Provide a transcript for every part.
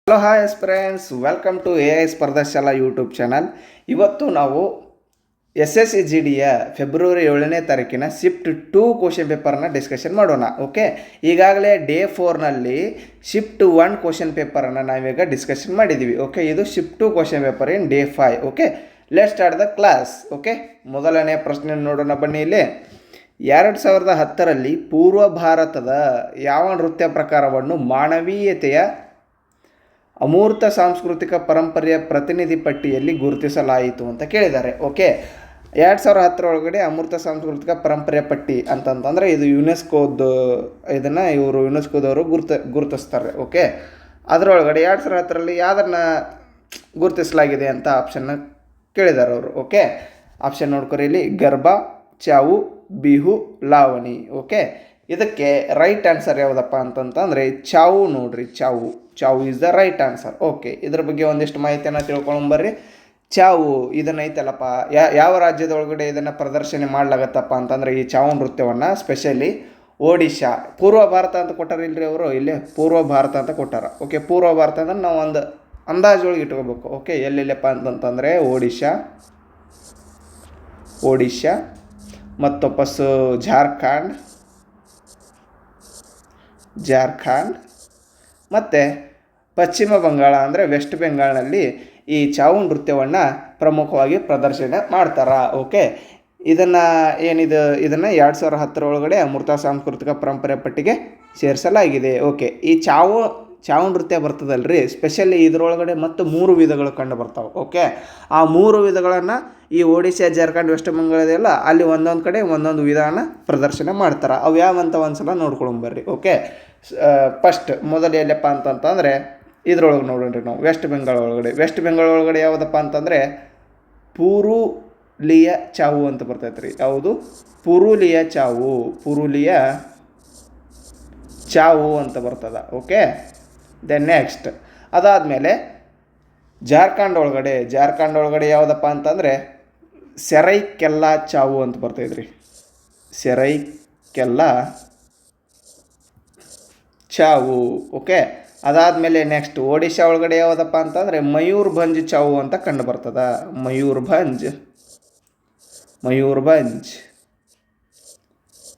Hello hi friends, welcome to AI ಸ್ಪರ್ಧಾಶಾಲಾ YouTube channel. ಇವತ್ತು ನಾವು SSCGDಯ ಫೆಬ್ರವರಿ 7ನೇ ತಾರೀಕಿನ ಶಿಫ್ಟ್ 2 ಕ್ವಶನ್ ಪೇಪರ್ನ ಡಿಸ್ಕಷನ್ ಮಾಡೋಣ. ಓಕೆ, ಈಗಾಗಲೇ ಡೇ 4ನಲ್ಲಿ ಶಿಫ್ಟ್ 1 ಕ್ವಶನ್ ಪೇಪರನ್ನು ನಾವೀಗ ಡಿಸ್ಕಷನ್ ಮಾಡಿದ್ದೀವಿ. ಓಕೆ, ಇದು shift 2 question paper in day 5. Okay, let's start the class. Okay, ಮೊದಲನೇ ಪ್ರಶ್ನೆ ನೋಡೋಣ ಬನ್ನಿ. ಇಲ್ಲಿ 2010ರಲ್ಲಿ ಪೂರ್ವ ಭಾರತದ ಯಾವ ನೃತ್ಯ ಪ್ರಕಾರವನ್ನು ಮಾನವೀಯತೆಯ ಅಮೂರ್ತ ಸಾಂಸ್ಕೃತಿಕ ಪರಂಪರೆಯ ಪ್ರತಿನಿಧಿ ಪಟ್ಟಿಯಲ್ಲಿ ಗುರುತಿಸಲಾಯಿತು ಅಂತ ಕೇಳಿದ್ದಾರೆ. ಓಕೆ, 2010 ಒಳಗಡೆ ಅಮೂರ್ತ ಸಾಂಸ್ಕೃತಿಕ ಪರಂಪರೆಯ ಪಟ್ಟಿ ಅಂತಂತಂದರೆ ಇದು ಯುನೆಸ್ಕೋದು, ಇದನ್ನು ಯುನೆಸ್ಕೋದವರು ಗುರುತಿಸ್ತಾರೆ. ಓಕೆ, ಅದರೊಳಗಡೆ 2010ರಲ್ಲಿ ಯಾವುದನ್ನು ಗುರುತಿಸಲಾಗಿದೆ ಅಂತ ಆಪ್ಷನ್ನ ಕೇಳಿದ್ದಾರೆ ಅವರು. ಓಕೆ, ಆಪ್ಷನ್ ನೋಡ್ಕೊರಿ ಇಲ್ಲಿ: ಗರ್ಬಾ, ಚಾವು, ಬಿಹು, ಲಾವಣಿ. ಓಕೆ, ಇದಕ್ಕೆ ರೈಟ್ ಆನ್ಸರ್ ಯಾವುದಪ್ಪ ಅಂತಂತಂದರೆ ಚಾವು. ನೋಡ್ರಿ, ಚಾವು is the right answer. Okay, ಇದ್ರ ಬಗ್ಗೆ ಒಂದಿಷ್ಟು ಮಾಹಿತಿಯನ್ನು ತಿಳ್ಕೊಂಬರ್ರಿ. ಚಾವು ಇದನ್ನೈತಲ್ಲಪ್ಪ, ಯಾವ ರಾಜ್ಯದ ಒಳಗಡೆ ಇದನ್ನು ಪ್ರದರ್ಶನ ಮಾಡಲಾಗತ್ತಪ್ಪ ಅಂತಂದರೆ ಈ ಚಾವು ನೃತ್ಯವನ್ನು ಸ್ಪೆಷಲಿ ಒಡಿಶಾ, ಪೂರ್ವ ಭಾರತ ಅಂತ ಕೊಟ್ಟಾರ ಇಲ್ರಿ ಅವರು, ಇಲ್ಲೇ ಪೂರ್ವ ಭಾರತ ಅಂತ ಕೊಟ್ಟಾರ. ಓಕೆ, ಪೂರ್ವ ಭಾರತ ಅಂದ್ರೆ ನಾವು ಒಂದು ಅಂದಾಜೊಳಗೆ ಇಟ್ಕೋಬೇಕು. ಓಕೆ, ಎಲ್ಲೆಲ್ಲಪ್ಪ ಅಂತಂತಂದರೆ ಒಡಿಶಾ ಮತ್ತು ವಾಪಸ್ಸು ಜಾರ್ಖಂಡ್ ಮತ್ತು ಪಶ್ಚಿಮ ಬಂಗಾಳ ಅಂದರೆ ವೆಸ್ಟ್ ಬೆಂಗಾಲ್ನಲ್ಲಿ ಈ ಚಾವು ನೃತ್ಯವನ್ನು ಪ್ರಮುಖವಾಗಿ ಪ್ರದರ್ಶನ ಮಾಡ್ತಾರೆ. ಓಕೆ, ಇದನ್ನು 2010 ಒಳಗಡೆ ಅಮೃತ ಸಾಂಸ್ಕೃತಿಕ ಪರಂಪರೆ ಪಟ್ಟಿಗೆ ಸೇರಿಸಲಾಗಿದೆ. ಓಕೆ, ಈ ಚಾವು ನೃತ್ಯ ಬರ್ತದಲ್ರಿ, ಸ್ಪೆಷಲಿ ಇದರೊಳಗಡೆ ಮತ್ತು 3 ವಿಧಗಳು ಕಂಡು ಬರ್ತಾವೆ. ಓಕೆ, ಆ 3 ವಿಧಗಳನ್ನು ಈ ಒಡಿಶಾ, ಜಾರ್ಖಂಡ್, ವೆಸ್ಟ್ ಬೆಂಗಾಲ್ ಇದೆಯಲ್ಲ, ಅಲ್ಲಿ ಒಂದೊಂದು ಕಡೆ ಒಂದೊಂದು ವಿಧಾನ ಪ್ರದರ್ಶನ ಮಾಡ್ತಾರೆ. ಅವು ಯಾವಂತ ಒಂದ್ಸಲ ನೋಡ್ಕೊಂಬರ್ರಿ. ಓಕೆ, ಫಸ್ಟ್ ಮೊದಲು ಎಲ್ಲಪ್ಪ ಅಂತಂತಂದರೆ ಇದ್ರೊಳಗೆ ನೋಡೋಣ್ರಿ ನಾವು ವೆಸ್ಟ್ ಬೆಂಗಾಲ್ ಒಳಗಡೆ ಯಾವುದಪ್ಪ ಅಂತಂದರೆ ಪುರುಲಿಯಾ ಚಾವು ಅಂತ ಬರ್ತೈತೆ ರೀ. ಯಾವುದು? ಪುರುಲಿಯಾ ಚಾವು ಅಂತ ಬರ್ತದೆ. ಓಕೆ, ದೆನ್ ನೆಕ್ಸ್ಟ್ ಅದಾದಮೇಲೆ ಜಾರ್ಖಂಡ್ ಒಳಗಡೆ ಯಾವುದಪ್ಪ ಅಂತಂದರೆ ಸೆರೈಕೆಲ್ಲಾ ಚಾವು ಅಂತ ಬರ್ತೈತ್ರಿ. ಸೆರೈಕೆಲ್ಲಾ ಚಾವು. ಓಕೆ, ಅದಾದಮೇಲೆ ನೆಕ್ಸ್ಟ್ ಒಡಿಶಾ ಒಳಗಡೆ ಯಾವುದಪ್ಪ ಅಂತಂದರೆ ಮಯೂರ್ಭಂಜ್ ಚಾವು ಅಂತ ಕಂಡು ಬರ್ತದ. ಮಯೂರ್ಭಂಜ್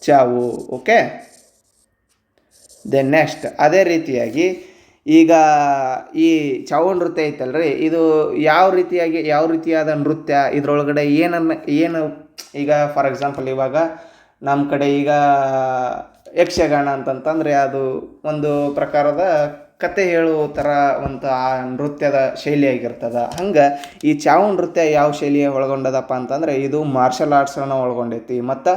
ಚಾವು. ಓಕೆ, ದೆನ್ ನೆಕ್ಸ್ಟ್ ಅದೇ ರೀತಿಯಾಗಿ ಈಗ ಈ ಚಾವು ನೃತ್ಯ ಐತಲ್ರಿ, ಇದು ಯಾವ ರೀತಿಯಾದ ನೃತ್ಯ, ಇದರೊಳಗಡೆ ಏನು ಈಗ ಫಾರ್ ಎಕ್ಸಾಂಪಲ್ ಇವಾಗ ನಮ್ಮ ಕಡೆ ಈಗ ಯಕ್ಷಗಾನ ಅಂತಂತಂದರೆ ಅದು ಒಂದು ಪ್ರಕಾರದ ಕತೆ ಹೇಳುವ ಥರ ಒಂದು ಆ ನೃತ್ಯದ ಶೈಲಿಯಾಗಿರ್ತದೆ. ಹಂಗೆ ಈ ಚಾವು ನೃತ್ಯ ಯಾವ ಶೈಲಿಯ ಒಳಗೊಂಡದಪ್ಪ ಅಂತಂದರೆ ಇದು ಮಾರ್ಷಲ್ ಆರ್ಟ್ಸನ್ನು ಒಳಗೊಂಡೈತಿ ಮತ್ತು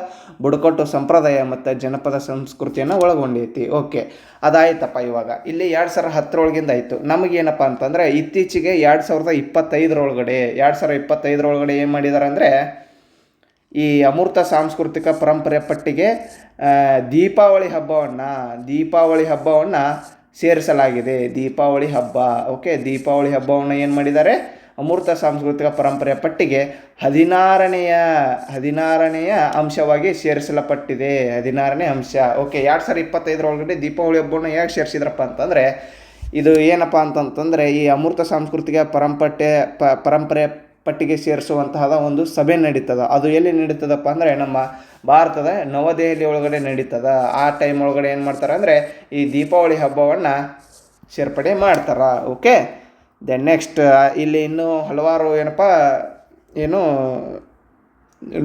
ಬುಡಕಟ್ಟು ಸಂಪ್ರದಾಯ ಮತ್ತು ಜನಪದ ಸಂಸ್ಕೃತಿಯನ್ನು ಒಳಗೊಂಡೈತಿ. ಓಕೆ, ಅದಾಯ್ತಪ್ಪ. ಇವಾಗ ಇಲ್ಲಿ 2010 ಒಳಗಿಂದ ಆಯಿತು. ನಮಗೇನಪ್ಪ ಅಂತಂದರೆ ಇತ್ತೀಚೆಗೆ 2025 ಒಳಗಡೆ ಏನು ಮಾಡಿದ್ದಾರೆ ಅಂದರೆ ಈ ಅಮೂರ್ತ ಸಾಂಸ್ಕೃತಿಕ ಪರಂಪರೆ ಪಟ್ಟಿಗೆ ದೀಪಾವಳಿ ಹಬ್ಬವನ್ನು ಸೇರಿಸಲಾಗಿದೆ. ದೀಪಾವಳಿ ಹಬ್ಬ. ಓಕೆ, ದೀಪಾವಳಿ ಹಬ್ಬವನ್ನು ಏನು ಮಾಡಿದ್ದಾರೆ, ಅಮೂರ್ತ ಸಾಂಸ್ಕೃತಿಕ ಪರಂಪರೆಯ ಪಟ್ಟಿಗೆ 16ನೆಯ ಅಂಶವಾಗಿ ಸೇರಿಸಲ್ಪಟ್ಟಿದೆ. 16ನೇ ಅಂಶ. ಓಕೆ, 2025 ಒಳಗಡೆ ದೀಪಾವಳಿ ಹಬ್ಬವನ್ನು ಯಾಕೆ ಸೇರಿಸಿದ್ರಪ್ಪ ಅಂತಂದರೆ ಇದು ಏನಪ್ಪ ಅಂತಂತಂದರೆ ಈ ಅಮೂರ್ತ ಸಾಂಸ್ಕೃತಿಕ ಪರಂಪರೆ ಪಟ್ಟಿಗೆ ಸೇರಿಸುವಂತಹದ ಒಂದು ಸಭೆ ನಡೀತದ. ಅದು ಎಲ್ಲಿ ನಡೀತದಪ್ಪ ಅಂದರೆ ನಮ್ಮ ಭಾರತದ ನವದೆಹಲಿ ಒಳಗಡೆ ನಡೀತದ. ಆ ಟೈಮ್ ಒಳಗಡೆ ಏನು ಮಾಡ್ತಾರೆ ಅಂದರೆ ಈ ದೀಪಾವಳಿ ಹಬ್ಬವನ್ನು ಸೇರ್ಪಡೆ ಮಾಡ್ತಾರೆ. ಓಕೆ, ದೆನ್ ನೆಕ್ಸ್ಟ್ ಇಲ್ಲಿ ಇನ್ನೂ ಹಲವಾರು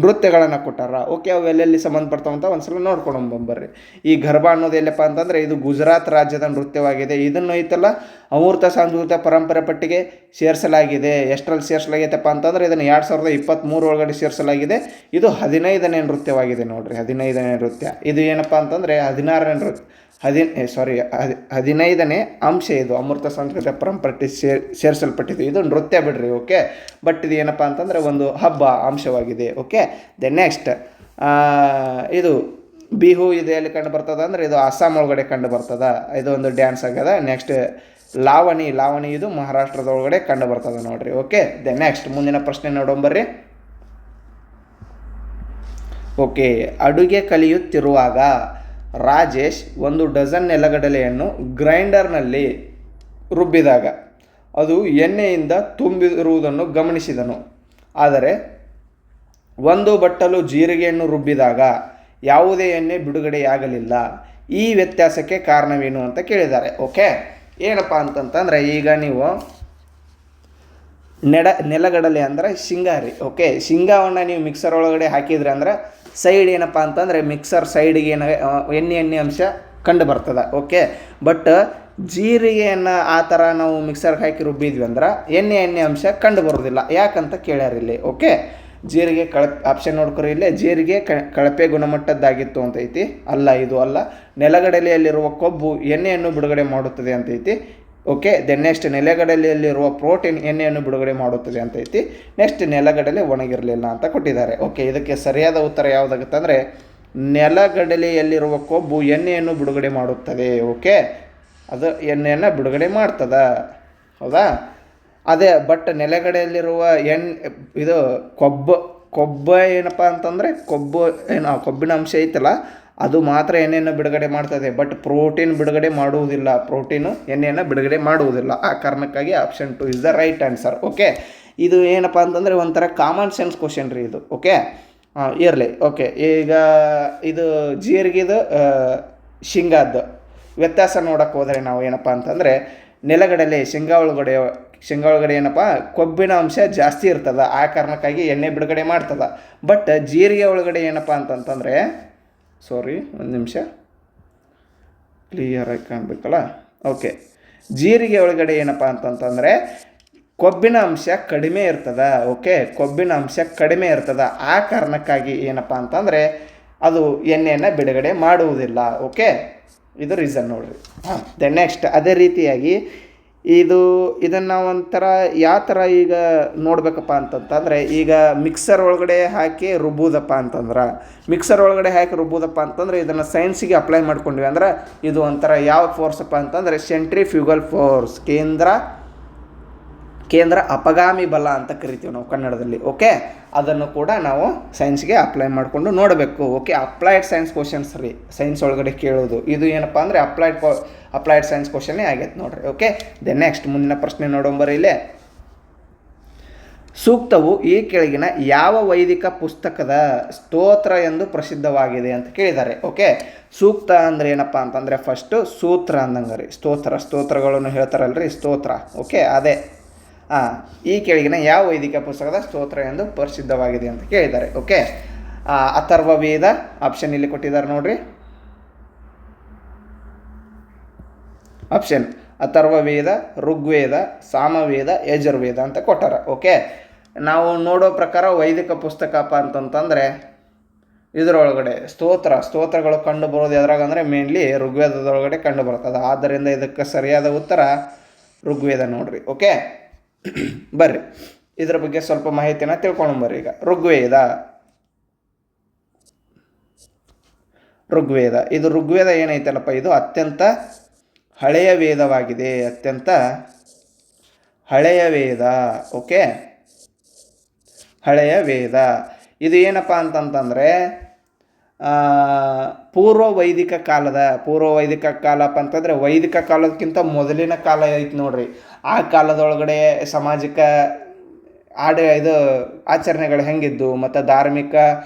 ನೃತ್ಯಗಳನ್ನು ಕೊಟ್ಟಾರ. ಓಕೆ, ಅವು ಎಲ್ಲೆಲ್ಲಿ ಸಂಬಂಧಪಡ್ತಾವಂತ ಒಂದ್ಸಲ ನೋಡ್ಕೊಂಡು ಬಂಬರ್ರಿ. ಈ ಗರ್ಬಾ ಅನ್ನೋದು ಎಲ್ಲಪ್ಪ ಅಂತಂದರೆ ಇದು ಗುಜರಾತ್ ರಾಜ್ಯದ ನೃತ್ಯವಾಗಿದೆ. ಇದನ್ನು ಐತಲ್ಲ ಅಮೂರ್ತ ಸಾಂಸ್ಕೃತಿಕ ಪರಂಪರೆ ಪಟ್ಟಿಗೆ ಸೇರಿಸಲಾಗಿದೆ. ಎಷ್ಟರಲ್ಲಿ ಸೇರಿಸಲಾಗೈತಪ್ಪ ಅಂತಂದರೆ ಇದನ್ನು 2023 ಒಳಗಡೆ ಸೇರಿಸಲಾಗಿದೆ. ಇದು 15ನೇ ನೃತ್ಯವಾಗಿದೆ. ನೋಡ್ರಿ, 15ನೇ ನೃತ್ಯ. ಇದು ಏನಪ್ಪ ಅಂತಂದರೆ 15ನೇ ಅಂಶ. ಇದು ಅಮೃತ ಸಾಂಸ್ಕೃತಿಕ ಪರಂಪರೆ ಸೇರಿಸಲ್ಪಟ್ಟಿದ್ದು. ಇದು ನೃತ್ಯ ಬಿಡ್ರಿ. ಓಕೆ, ಬಟ್ ಇದು ಏನಪ್ಪ ಅಂತಂದರೆ ಒಂದು ಹಬ್ಬ ಅಂಶವಾಗಿದೆ. ಓಕೆ, ದೆನ್ ನೆಕ್ಸ್ಟ್ ಇದು ಬಿಹು. ಇದು ಎಲ್ಲಿ ಕಂಡು ಬರ್ತದೆ ಅಂದರೆ ಇದು ಅಸ್ಸಾಂ ಒಳಗಡೆ ಕಂಡು ಬರ್ತದೆ. ಇದು ಒಂದು ಡ್ಯಾನ್ಸ್ ಆಗ್ಯದ. ನೆಕ್ಸ್ಟ್ ಲಾವಣಿ ಇದು ಮಹಾರಾಷ್ಟ್ರದ ಒಳಗಡೆ ಕಂಡು ಬರ್ತದೆ. ನೋಡ್ರಿ. ಓಕೆ, ದೆನ್ ನೆಕ್ಸ್ಟ್ ಮುಂದಿನ ಪ್ರಶ್ನೆ ನೋಡೋಂಬರ್ರಿ. ಓಕೆ, ಅಡುಗೆ ಕಲಿಯುತ್ತಿರುವಾಗ ರಾಜೇಶ್ 1 ಡಜನ್ ನೆಲಗಡಲೆಯನ್ನು ಗ್ರೈಂಡರ್ನಲ್ಲಿ ರುಬ್ಬಿದಾಗ ಅದು ಎಣ್ಣೆಯಿಂದ ತುಂಬಿರುವುದನ್ನು ಗಮನಿಸಿದನು. ಆದರೆ ಒಂದು ಬಟ್ಟಲು ಜೀರಿಗೆಯನ್ನು ರುಬ್ಬಿದಾಗ ಯಾವುದೇ ಎಣ್ಣೆ ಬಿಡುಗಡೆಯಾಗಲಿಲ್ಲ. ಈ ವ್ಯತ್ಯಾಸಕ್ಕೆ ಕಾರಣವೇನು ಅಂತ ಕೇಳಿದ್ದಾರೆ. ಓಕೆ, ಏನಪ್ಪ ಅಂತಂತಂದರೆ ಈಗ ನೀವು ನೆಲಗಡಲೆ ಅಂದರೆ ಶೇಂಗಾರಿ. ಓಕೆ, ಶೇಂಗಾವನ್ನು ನೀವು ಮಿಕ್ಸರ್ ಒಳಗಡೆ ಹಾಕಿದ್ರಿ ಅಂದ್ರೆ ಸೈಡ್ ಏನಪ್ಪ ಅಂತಂದರೆ ಮಿಕ್ಸರ್ ಸೈಡಿಗೆ ಎಣ್ಣೆ ಅಂಶ ಕಂಡು ಬರ್ತದೆ. ಓಕೆ, ಬಟ್ ಜೀರಿಗೆಯನ್ನು ಆ ಥರ ನಾವು ಮಿಕ್ಸರ್ಗೆ ಹಾಕಿ ರುಬ್ಬಿದ್ವಿ ಅಂದ್ರೆ ಎಣ್ಣೆ ಅಂಶ ಕಂಡು ಬರೋದಿಲ್ಲ. ಯಾಕಂತ ಕೇಳ್ಯಾರ ಇಲ್ಲಿ. ಓಕೆ, ಜೀರಿಗೆ ಆಪ್ಷನ್ ನೋಡ್ಕೊರಿ. ಇಲ್ಲೇ ಜೀರಿಗೆ ಕಳಪೆ ಗುಣಮಟ್ಟದ್ದಾಗಿತ್ತು ಅಂತೈತಿ. ಅಲ್ಲ, ಇದು ಅಲ್ಲ. ನೆಲಗಡಲೆಯಲ್ಲಿರುವ ಕೊಬ್ಬು ಎಣ್ಣೆಯನ್ನು ಬಿಡುಗಡೆ ಮಾಡುತ್ತದೆ ಅಂತೈತಿ. ಓಕೆ, ದೆನ್ ನೆಕ್ಸ್ಟ್ ನೆಲಗಡಲೆಯಲ್ಲಿರುವ ಪ್ರೋಟೀನ್ ಎಣ್ಣೆಯನ್ನು ಬಿಡುಗಡೆ ಮಾಡುತ್ತದೆ ಅಂತೈತಿ. ನೆಕ್ಸ್ಟ್ ನೆಲಗಡಲೆ ಒಣಗಿರಲಿಲ್ಲ ಅಂತ ಕೊಟ್ಟಿದ್ದಾರೆ. ಓಕೆ, ಇದಕ್ಕೆ ಸರಿಯಾದ ಉತ್ತರ ಯಾವುದಾಗುತ್ತೆ ಅಂದರೆ ನೆಲಗಡಲೆಯಲ್ಲಿರುವ ಕೊಬ್ಬು ಎಣ್ಣೆಯನ್ನು ಬಿಡುಗಡೆ ಮಾಡುತ್ತದೆ. ಓಕೆ, ಅದು ಎಣ್ಣೆಯನ್ನು ಬಿಡುಗಡೆ ಮಾಡ್ತದ, ಹೌದಾ? ಅದೇ ಬಟ್ ನೆಲಗಡೆಯಲ್ಲಿರುವ ಇದು ಕೊಬ್ಬು ಏನಪ್ಪ ಅಂತಂದರೆ ಕೊಬ್ಬಿನ ಅಂಶ ಐತಲ್ಲ ಅದು ಮಾತ್ರ ಎಣ್ಣೆಯನ್ನು ಬಿಡುಗಡೆ ಮಾಡ್ತದೆ. ಬಟ್ ಪ್ರೋಟೀನ್ ಬಿಡುಗಡೆ ಮಾಡುವುದಿಲ್ಲ. ಪ್ರೋಟೀನು ಎಣ್ಣೆಯನ್ನು ಬಿಡುಗಡೆ ಮಾಡುವುದಿಲ್ಲ. ಆ ಕಾರಣಕ್ಕಾಗಿ option 2 is the right answer. Okay, ಇದು ಏನಪ್ಪ ಅಂತಂದರೆ ಒಂಥರ ಕಾಮನ್ ಸೆನ್ಸ್ ಕ್ವಶನ್ ರೀ ಇದು. ಓಕೆ, ಇರಲಿ. ಓಕೆ, ಈಗ ಇದು ಜೀರಿಗೆದು ಶೇಂಗಾದ್ದು ವ್ಯತ್ಯಾಸ ನೋಡೋಕೆ ಹೋದರೆ ನಾವು ಏನಪ್ಪ ಅಂತಂದರೆ ನೆಲಗಡಲೆ ಶೇಂಗಾ ಒಳಗಡೆ ಏನಪ್ಪ ಕೊಬ್ಬಿನ ಅಂಶ ಜಾಸ್ತಿ ಇರ್ತದೆ. ಆ ಕಾರಣಕ್ಕಾಗಿ ಎಣ್ಣೆ ಬಿಡುಗಡೆ ಮಾಡ್ತದೆ. ಬಟ್ ಜೀರಿಗೆ ಒಳಗಡೆ ಏನಪ್ಪ ಅಂತಂತಂದರೆ ಒಂದು ನಿಮಿಷ ಕ್ಲಿಯರಾಗಿ ಕಾಣಬೇಕಲ್ಲ. ಓಕೆ, ಜೀರಿಗೆ ಒಳಗಡೆ ಏನಪ್ಪ ಅಂತಂತಂದರೆ ಕೊಬ್ಬಿನ ಅಂಶ ಕಡಿಮೆ ಇರ್ತದೆ. ಓಕೆ, ಕೊಬ್ಬಿನ ಅಂಶ ಕಡಿಮೆ ಇರ್ತದೆ. ಆ ಕಾರಣಕ್ಕಾಗಿ ಏನಪ್ಪ ಅಂತಂದರೆ ಅದು ಎಣ್ಣೆಯನ್ನು ಬಿಡುಗಡೆ ಮಾಡುವುದಿಲ್ಲ. ಓಕೆ, ಇದು ರೀಸನ್ ನೋಡ್ರಿ. ದೆನ್ ನೆಕ್ಸ್ಟ್ ಅದೇ ರೀತಿಯಾಗಿ ಇದನ್ನು ಒಂಥರ ಯಾವ ಥರ ಈಗ ನೋಡಬೇಕಪ್ಪ ಅಂತಂತಂದರೆ ಈಗ ಮಿಕ್ಸರ್ ಒಳಗಡೆ ಹಾಕಿ ರುಬ್ಬೋದಪ್ಪ ಅಂತಂದರೆ ಇದನ್ನು ಸೈನ್ಸಿಗೆ ಅಪ್ಲೈ ಮಾಡ್ಕೊಂಡ್ವಿ ಅಂದ್ರೆ ಇದು ಒಂಥರ ಯಾವ ಫೋರ್ಸಪ್ಪ ಅಂತಂದರೆ ಸೆಂಟ್ರಿಫ್ಯೂಗಲ್ ಫೋರ್ಸ್, ಕೇಂದ್ರ ಅಪಗಾಮಿ ಬಲ ಅಂತ ಕರಿತೀವಿ ನಾವು ಕನ್ನಡದಲ್ಲಿ. ಓಕೆ, ಅದನ್ನು ಕೂಡ ನಾವು ಸೈನ್ಸ್ಗೆ ಅಪ್ಲೈ ಮಾಡಿಕೊಂಡು ನೋಡಬೇಕು. ಓಕೆ, ಅಪ್ಲೈಡ್ ಸೈನ್ಸ್ ಕ್ವಶನ್ಸ್ ರೀ ಸೈನ್ಸ್ ಒಳಗಡೆ ಕೇಳೋದು. ಇದು ಏನಪ್ಪ ಅಂದರೆ ಅಪ್ಲೈಡ್ ಸೈನ್ಸ್ ಕ್ವಶನ್ನೇ ಆಗೈತೆ ನೋಡ್ರಿ. ಓಕೆ, ದೆನ್ ನೆಕ್ಸ್ಟ್ ಮುಂದಿನ ಪ್ರಶ್ನೆ ನೋಡೋಂಬರಿ. ಇಲ್ಲೇ ಸೂಕ್ತವು ಈ ಕೆಳಗಿನ ಯಾವ ವೈದಿಕ ಪುಸ್ತಕದ ಸ್ತೋತ್ರ ಎಂದು ಪ್ರಸಿದ್ಧವಾಗಿದೆ ಅಂತ ಕೇಳಿದ್ದಾರೆ. ಓಕೆ, ಸೂಕ್ತ ಅಂದರೆ ಏನಪ್ಪ ಅಂತಂದರೆ ಫಸ್ಟು ಸೂತ್ರ ಅಂದಂಗೆ ರೀ. ಸ್ತೋತ್ರಗಳನ್ನು ಹೇಳ್ತಾರಲ್ರಿ, ಸ್ತೋತ್ರ. ಓಕೆ, ಅದೇ ಈ ಕೆಳಗಿನ ಯಾವ ವೈದಿಕ ಪುಸ್ತಕದ ಸ್ತೋತ್ರ ಎಂದು ಪ್ರಸಿದ್ಧವಾಗಿದೆ ಅಂತ ಕೇಳಿದ್ದಾರೆ. ಓಕೆ, ಅಥರ್ವ ವೇದ ಆಪ್ಷನ್ ಇಲ್ಲಿ ಕೊಟ್ಟಿದ್ದಾರೆ ನೋಡ್ರಿ. ಆಪ್ಷನ್ ಅಥರ್ವ ವೇದ, ಋಗ್ವೇದ, ಸಾಮವೇದ, ಯಜುರ್ವೇದ ಅಂತ ಕೊಟ್ಟಾರ. ಓಕೆ, ನಾವು ನೋಡೋ ಪ್ರಕಾರ ವೈದಿಕ ಪುಸ್ತಕಪ್ಪ ಅಂತಂತಂದರೆ ಇದರೊಳಗಡೆ ಸ್ತೋತ್ರಗಳು ಕಂಡು ಬರೋದು ಎದ್ರಾಗ ಅಂದರೆ ಮೇನ್ಲಿ ಋಗ್ವೇದದೊಳಗಡೆ ಕಂಡು ಬರ್ತದೆ. ಆದ್ದರಿಂದ ಇದಕ್ಕೆ ಸರಿಯಾದ ಉತ್ತರ ಋಗ್ವೇದ ನೋಡ್ರಿ. ಓಕೆ, ಬರ್ರಿ ಇದರ ಬಗ್ಗೆ ಸ್ವಲ್ಪ ಮಾಹಿತಿನ ತಿಳ್ಕೊಂಡ್ಬರ್ರಿ. ಈಗ ಋಗ್ವೇದ ಇದು ಋಗ್ವೇದ ಏನೈತಲ್ಲಪ್ಪ, ಇದು ಅತ್ಯಂತ ಹಳೆಯ ವೇದವಾಗಿದೆ. ಹಳೆಯ ವೇದ. ಓಕೆ, ಹಳೆಯ ವೇದ ಇದು ಏನಪ್ಪ ಅಂತಂತಂದರೆ ಪೂರ್ವ ವೈದಿಕ ಕಾಲಪ್ಪ ಅಂತಂದರೆ ವೈದಿಕ ಕಾಲದಕ್ಕಿಂತ ಮೊದಲಿನ ಕಾಲ ಐತಿ ನೋಡ್ರಿ. ಆ ಕಾಲದೊಳಗಡೆ ಸಾಮಾಜಿಕ ಆಚರಣೆಗಳು ಹೆಂಗಿದ್ದು ಮತ್ತು ಧಾರ್ಮಿಕ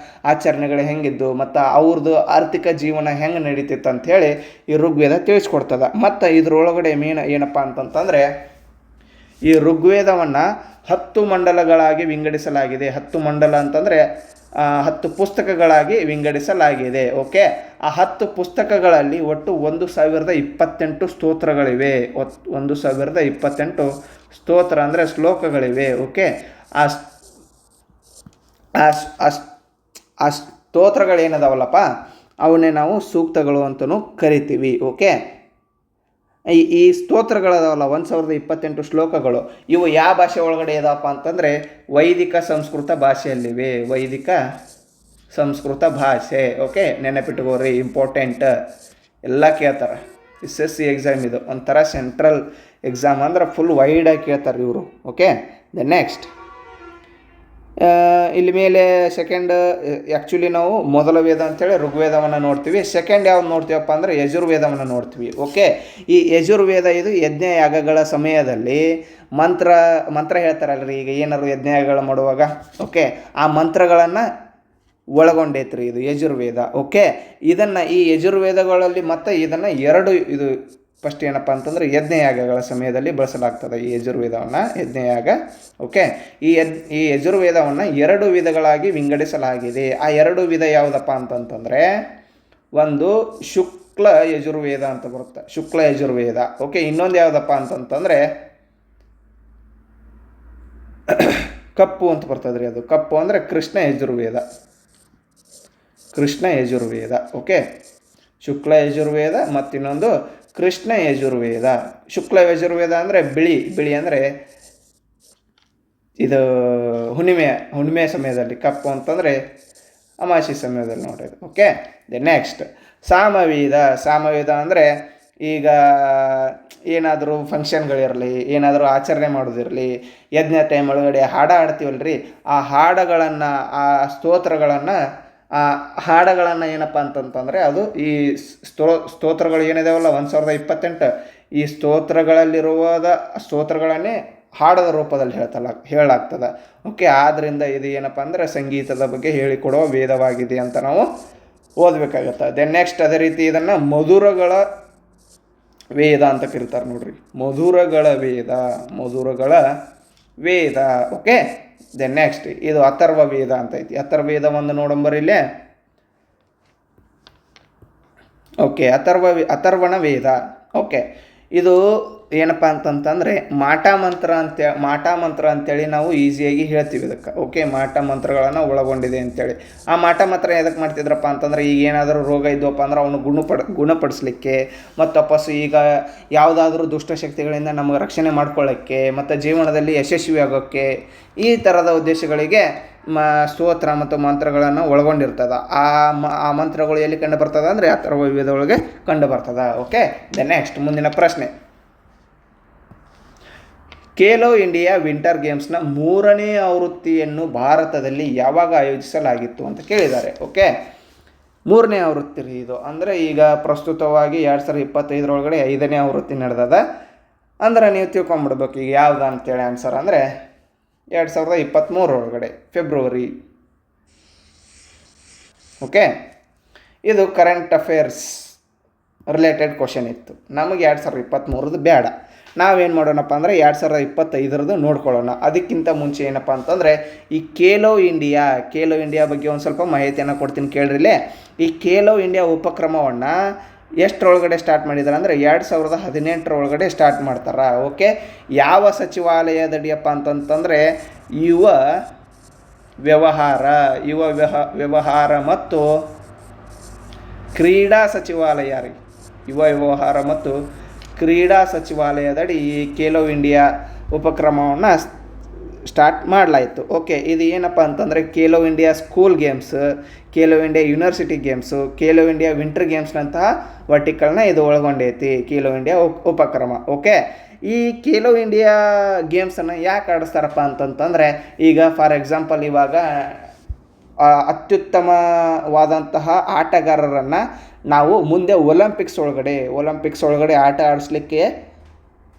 ಆಚರಣೆಗಳು ಹೆಂಗಿದ್ದು ಮತ್ತು ಅವ್ರದ್ದು ಆರ್ಥಿಕ ಜೀವನ ಹೆಂಗೆ ನಡೀತಿತ್ತು ಅಂಥೇಳಿ ಈ ಋಗ್ವೇದ ತಿಳಿಸ್ಕೊಡ್ತದೆ. ಮತ್ತು ಇದ್ರೊಳಗಡೆ ಏನಪ್ಪ ಅಂತಂತಂದರೆ ಈ ಋಗ್ವೇದವನ್ನು 10 ಮಂಡಲಗಳಾಗಿ ವಿಂಗಡಿಸಲಾಗಿದೆ. 10 ಮಂಡಲ ಅಂತಂದರೆ 10 ಪುಸ್ತಕಗಳಾಗಿ ವಿಂಗಡಿಸಲಾಗಿದೆ. ಓಕೆ, ಆ 10 ಪುಸ್ತಕಗಳಲ್ಲಿ ಒಟ್ಟು 1028 ಸ್ತೋತ್ರಗಳಿವೆ. 1028 ಸ್ತೋತ್ರ ಅಂದರೆ ಶ್ಲೋಕಗಳಿವೆ. ಓಕೆ, ಆ ಸ್ತೋತ್ರಗಳೇನದಾವಲ್ಲಪ್ಪ ಅವನ್ನೇ ನಾವು ಸೂಕ್ತಗಳು ಅಂತಲೂ ಕರಿತೀವಿ. ಓಕೆ, ಈ ಸ್ತೋತ್ರಗಳದಾವಲ್ಲ 1028 ಶ್ಲೋಕಗಳು ಇವು ಯಾವ ಭಾಷೆ ಒಳಗಡೆ ಇದಪ್ಪ ಅಂತಂದರೆ ವೈದಿಕ ಸಂಸ್ಕೃತ ಭಾಷೆಯಲ್ಲಿವೆ. ವೈದಿಕ ಸಂಸ್ಕೃತ ಭಾಷೆ. ಓಕೆ, ನೆನಪಿಟ್ಕೋರಿ, ಇಂಪಾರ್ಟೆಂಟ್. ಎಲ್ಲ ಕೇಳ್ತಾರೆ. SSC ಎಕ್ಸಾಮ್ ಇದು ಒಂಥರ ಇಲ್ಲಿ ಮೇಲೆ ಸೆಕೆಂಡ್, ಆ್ಯಕ್ಚುಲಿ ನಾವು ಮೊದಲ ವೇದ ಅಂತೇಳಿ ಋಗ್ವೇದವನ್ನು ನೋಡ್ತೀವಿ. ಸೆಕೆಂಡ್ ಯಾವ್ದು ನೋಡ್ತೀವಪ್ಪ ಅಂದರೆ ಯಜುರ್ವೇದವನ್ನು ನೋಡ್ತೀವಿ. ಓಕೆ, ಈ ಯಜುರ್ವೇದ ಇದು ಯಜ್ಞ ಯಾಗಗಳ ಸಮಯದಲ್ಲಿ ಮಂತ್ರ ಹೇಳ್ತಾರಲ್ರಿ, ಈಗ ಏನಾದ್ರು ಯಜ್ಞಯಾಗಗಳು ಮಾಡುವಾಗ, ಓಕೆ, ಆ ಮಂತ್ರಗಳನ್ನು ಒಳಗೊಂಡೈತ್ರಿ ಇದು ಯಜುರ್ವೇದ. ಓಕೆ, ಈ ಯಜುರ್ವೇದಗಳಲ್ಲಿ ಮತ್ತು ಇದನ್ನು ಇದು ಫಸ್ಟ್ ಏನಪ್ಪ ಅಂತಂದರೆ ಯಜ್ಞಯಾಗಗಳ ಸಮಯದಲ್ಲಿ ಬಳಸಲಾಗ್ತದೆ ಈ ಯಜುರ್ವೇದವನ್ನು, ಯಜ್ಞಯಾಗ. ಓಕೆ, ಈ ಯಜುರ್ವೇದವನ್ನು 2 ವಿಧಗಳಾಗಿ ವಿಂಗಡಿಸಲಾಗಿದೆ. ಆ 2 ವಿಧ ಯಾವುದಪ್ಪ ಅಂತಂತಂದರೆ, ಒಂದು ಶುಕ್ಲ ಯಜುರ್ವೇದ ಅಂತ ಬರುತ್ತೆ, ಶುಕ್ಲ ಯಜುರ್ವೇದ. ಓಕೆ, ಇನ್ನೊಂದು ಯಾವುದಪ್ಪ ಅಂತಂತಂದರೆ ಕಪ್ಪು ಅಂತ ಬರ್ತದೆ ರೀ, ಅದು ಕಪ್ಪು ಅಂದರೆ ಕೃಷ್ಣ ಯಜುರ್ವೇದ. ಓಕೆ, ಶುಕ್ಲ ಯಜುರ್ವೇದ ಮತ್ತು ಇನ್ನೊಂದು ಕೃಷ್ಣ ಯಜುರ್ವೇದ. ಶುಕ್ಲ ಯಜುರ್ವೇದ ಅಂದರೆ ಬಿಳಿ ಅಂದರೆ ಇದು ಹುಣ್ಣಿಮೆ ಸಮಯದಲ್ಲಿ, ಕಪ್ಪು ಅಂತಂದರೆ ಅಮಾವಾಸ್ಯೆ ಸಮಯದಲ್ಲಿ ನೋಡ್ರಿ. ಓಕೆ, ನೆಕ್ಸ್ಟ್ ಸಾಮವೇದ ಅಂದರೆ ಈಗ ಏನಾದರೂ ಫಂಕ್ಷನ್ಗಳಿರಲಿ, ಏನಾದರೂ ಆಚರಣೆ ಮಾಡೋದಿರಲಿ, ಯಜ್ಞ ಟೈಮ್ ಒಳಗಡೆ ಹಾಡ್ತೀವಲ್ರಿ, ಆ ಹಾಡುಗಳನ್ನು, ಆ ಹಾಡುಗಳನ್ನು ಏನಪ್ಪ ಅಂತಂತಂದರೆ ಅದು ಈ ಸ್ತೋತ್ರಗಳು ಏನಿದಾವಲ್ಲ 1028, ಈ ಸ್ತೋತ್ರಗಳನ್ನೇ ಹಾಡದ ರೂಪದಲ್ಲಿ ಹೇಳಲಾಗ್ತದೆ. ಓಕೆ, ಆದ್ದರಿಂದ ಇದು ಏನಪ್ಪ ಅಂದರೆ ಸಂಗೀತದ ಬಗ್ಗೆ ಹೇಳಿಕೊಡುವ ವೇದವಾಗಿದೆ ಅಂತ ನಾವು ಓದಬೇಕಾಗತ್ತೆ. ನೆಕ್ಸ್ಟ್ ಅದೇ ರೀತಿ ಇದನ್ನು ಮಧುರಗಳ ವೇದ ಅಂತ ಕರೀತಾರೆ ನೋಡ್ರಿ, ಮಧುರಗಳ ವೇದ. ಓಕೆ, ನೆಕ್ಸ್ಟ್ ಇದು ಅಥರ್ವ ವೇದ ಅಂತ ಐತಿ. ಅಥರ್ವೇದ ಒಂದು ನೋಡಂಬರಿಲ್ಲೇ. ಓಕೆ, ಅಥರ್ವಣ ವೇದ. ಓಕೆ, ಇದು ಏನಪ್ಪ ಅಂತಂತಂದರೆ ಮಾಟ ಮಂತ್ರ ಅಂತೇಳಿ ನಾವು ಈಸಿಯಾಗಿ ಹೇಳ್ತೀವಿ ಇದಕ್ಕೆ. ಓಕೆ, ಮಾಟ ಮಂತ್ರಗಳನ್ನು ಒಳಗೊಂಡಿದೆ ಅಂತೇಳಿ. ಆ ಮಾಟ ಮಂತ್ರ ಎದಕ್ಕೆ ಮಾಡ್ತಿದ್ರಪ್ಪ ಅಂತಂದರೆ, ಈಗ ಏನಾದರೂ ರೋಗ ಇದ್ವಪ್ಪ ಅಂದ್ರೆ ಅವನು ಗುಣಪಡಿಸ್ಲಿಕ್ಕೆ, ಮತ್ತು ವಾಪಸ್ಸು ಈಗ ಯಾವುದಾದ್ರೂ ದುಷ್ಟಶಕ್ತಿಗಳಿಂದ ನಮಗೆ ರಕ್ಷಣೆ ಮಾಡ್ಕೊಳ್ಳೋಕ್ಕೆ, ಮತ್ತು ಜೀವನದಲ್ಲಿ ಯಶಸ್ವಿ ಆಗೋಕ್ಕೆ, ಈ ಥರದ ಉದ್ದೇಶಗಳಿಗೆ ಸ್ತೋತ್ರ ಮತ್ತು ಮಂತ್ರಗಳನ್ನು ಒಳಗೊಂಡಿರ್ತದೆ. ಆ ಮಂತ್ರಗಳು ಎಲ್ಲಿ ಕಂಡು ಬರ್ತದೆ ಅಂದರೆ ಅಥರ್ವ ವೇದ ಒಳಗೆ ಕಂಡು ಬರ್ತದೆ. ಓಕೆ, ನೆಕ್ಸ್ಟ್ ಮುಂದಿನ ಪ್ರಶ್ನೆ, ಖೇಲೋ ಇಂಡಿಯಾ ವಿಂಟರ್ ಗೇಮ್ಸ್ನ 3ನೇ ಆವೃತ್ತಿಯನ್ನು ಭಾರತದಲ್ಲಿ ಯಾವಾಗ ಆಯೋಜಿಸಲಾಗಿತ್ತು ಅಂತ ಕೇಳಿದ್ದಾರೆ. ಓಕೆ, 3ನೇ ಆವೃತ್ತಿ ರೀ ಇದು. ಅಂದರೆ ಈಗ ಪ್ರಸ್ತುತವಾಗಿ 2025 5ನೇ ಆವೃತ್ತಿ ನಡೆದದ. ಅಂದ್ರೆ ನೀವು ತಿಳ್ಕೊಂಬಿಡ್ಬೇಕು ಈಗ ಯಾವ್ದು ಅಂತೇಳಿ. ಆನ್ಸರ್ ಅಂದರೆ 2023 ಫೆಬ್ರವರಿ. ಓಕೆ, ಇದು ಕರೆಂಟ್ ಅಫೇರ್ಸ್ ರಿಲೇಟೆಡ್ ಕ್ವಶನ್ ಇತ್ತು. ನಮಗೆ 2023 ಬೇಡ, ನಾವೇನು ಮಾಡೋಣಪ್ಪ ಅಂದರೆ 2025 ನೋಡ್ಕೊಳ್ಳೋಣ. ಅದಕ್ಕಿಂತ ಮುಂಚೆ ಏನಪ್ಪ ಅಂತಂದರೆ ಈ ಖೇಲೋ ಇಂಡಿಯಾ ಬಗ್ಗೆ ಒಂದು ಸ್ವಲ್ಪ ಮಾಹಿತಿಯನ್ನು ಕೊಡ್ತೀನಿ ಕೇಳ್ರಿಲೇ. ಈ ಖೇಲೋ ಇಂಡಿಯಾ ಉಪಕ್ರಮವನ್ನು ಎಷ್ಟರೊಳಗಡೆ ಸ್ಟಾರ್ಟ್ ಮಾಡಿದ್ದಾರೆ ಅಂದರೆ 2018 ಸ್ಟಾರ್ಟ್ ಮಾಡ್ತಾರೆ. ಓಕೆ, ಯಾವ ಸಚಿವಾಲಯದಡಿಯಪ್ಪ ಅಂತಂತಂದರೆ ಯುವ ವ್ಯವಹಾರ ಮತ್ತು ಕ್ರೀಡಾ ಸಚಿವಾಲಯ ರೀ. ಯುವ ವ್ಯವಹಾರ ಮತ್ತು ಕ್ರೀಡಾ ಸಚಿವಾಲಯದಡಿ ಈ ಖೇಲೋ ಇಂಡಿಯಾ ಉಪಕ್ರಮವನ್ನು ಸ್ಟಾರ್ಟ್ ಮಾಡಲಾಯಿತು. ಓಕೆ, ಇದು ಏನಪ್ಪ ಅಂತಂದರೆ Khelo India school games, Khelo India university games, Khelo India winter ಗೇಮ್ಸ್ನಂತಹ ವರ್ಟಿಕಲ್ನ ಇದು ಒಳಗೊಂಡೈತಿ ಖೇಲೋ ಇಂಡಿಯಾ ಉಪಕ್ರಮ. ಓಕೆ, ಈ ಖೇಲೋ ಇಂಡಿಯಾ ಗೇಮ್ಸನ್ನು ಯಾಕೆ ಆಡಿಸ್ತಾರಪ್ಪ ಅಂತಂತಂದರೆ, ಈಗ ಫಾರ್ ಎಕ್ಸಾಂಪಲ್ ಇವಾಗ ಅತ್ಯುತ್ತಮವಾದಂತಹ ಆಟಗಾರರನ್ನು ನಾವು ಮುಂದೆ ಒಲಿಂಪಿಕ್ಸ್ ಒಳಗಡೆ ಆಟ ಆಡಿಸ್ಲಿಕ್ಕೆ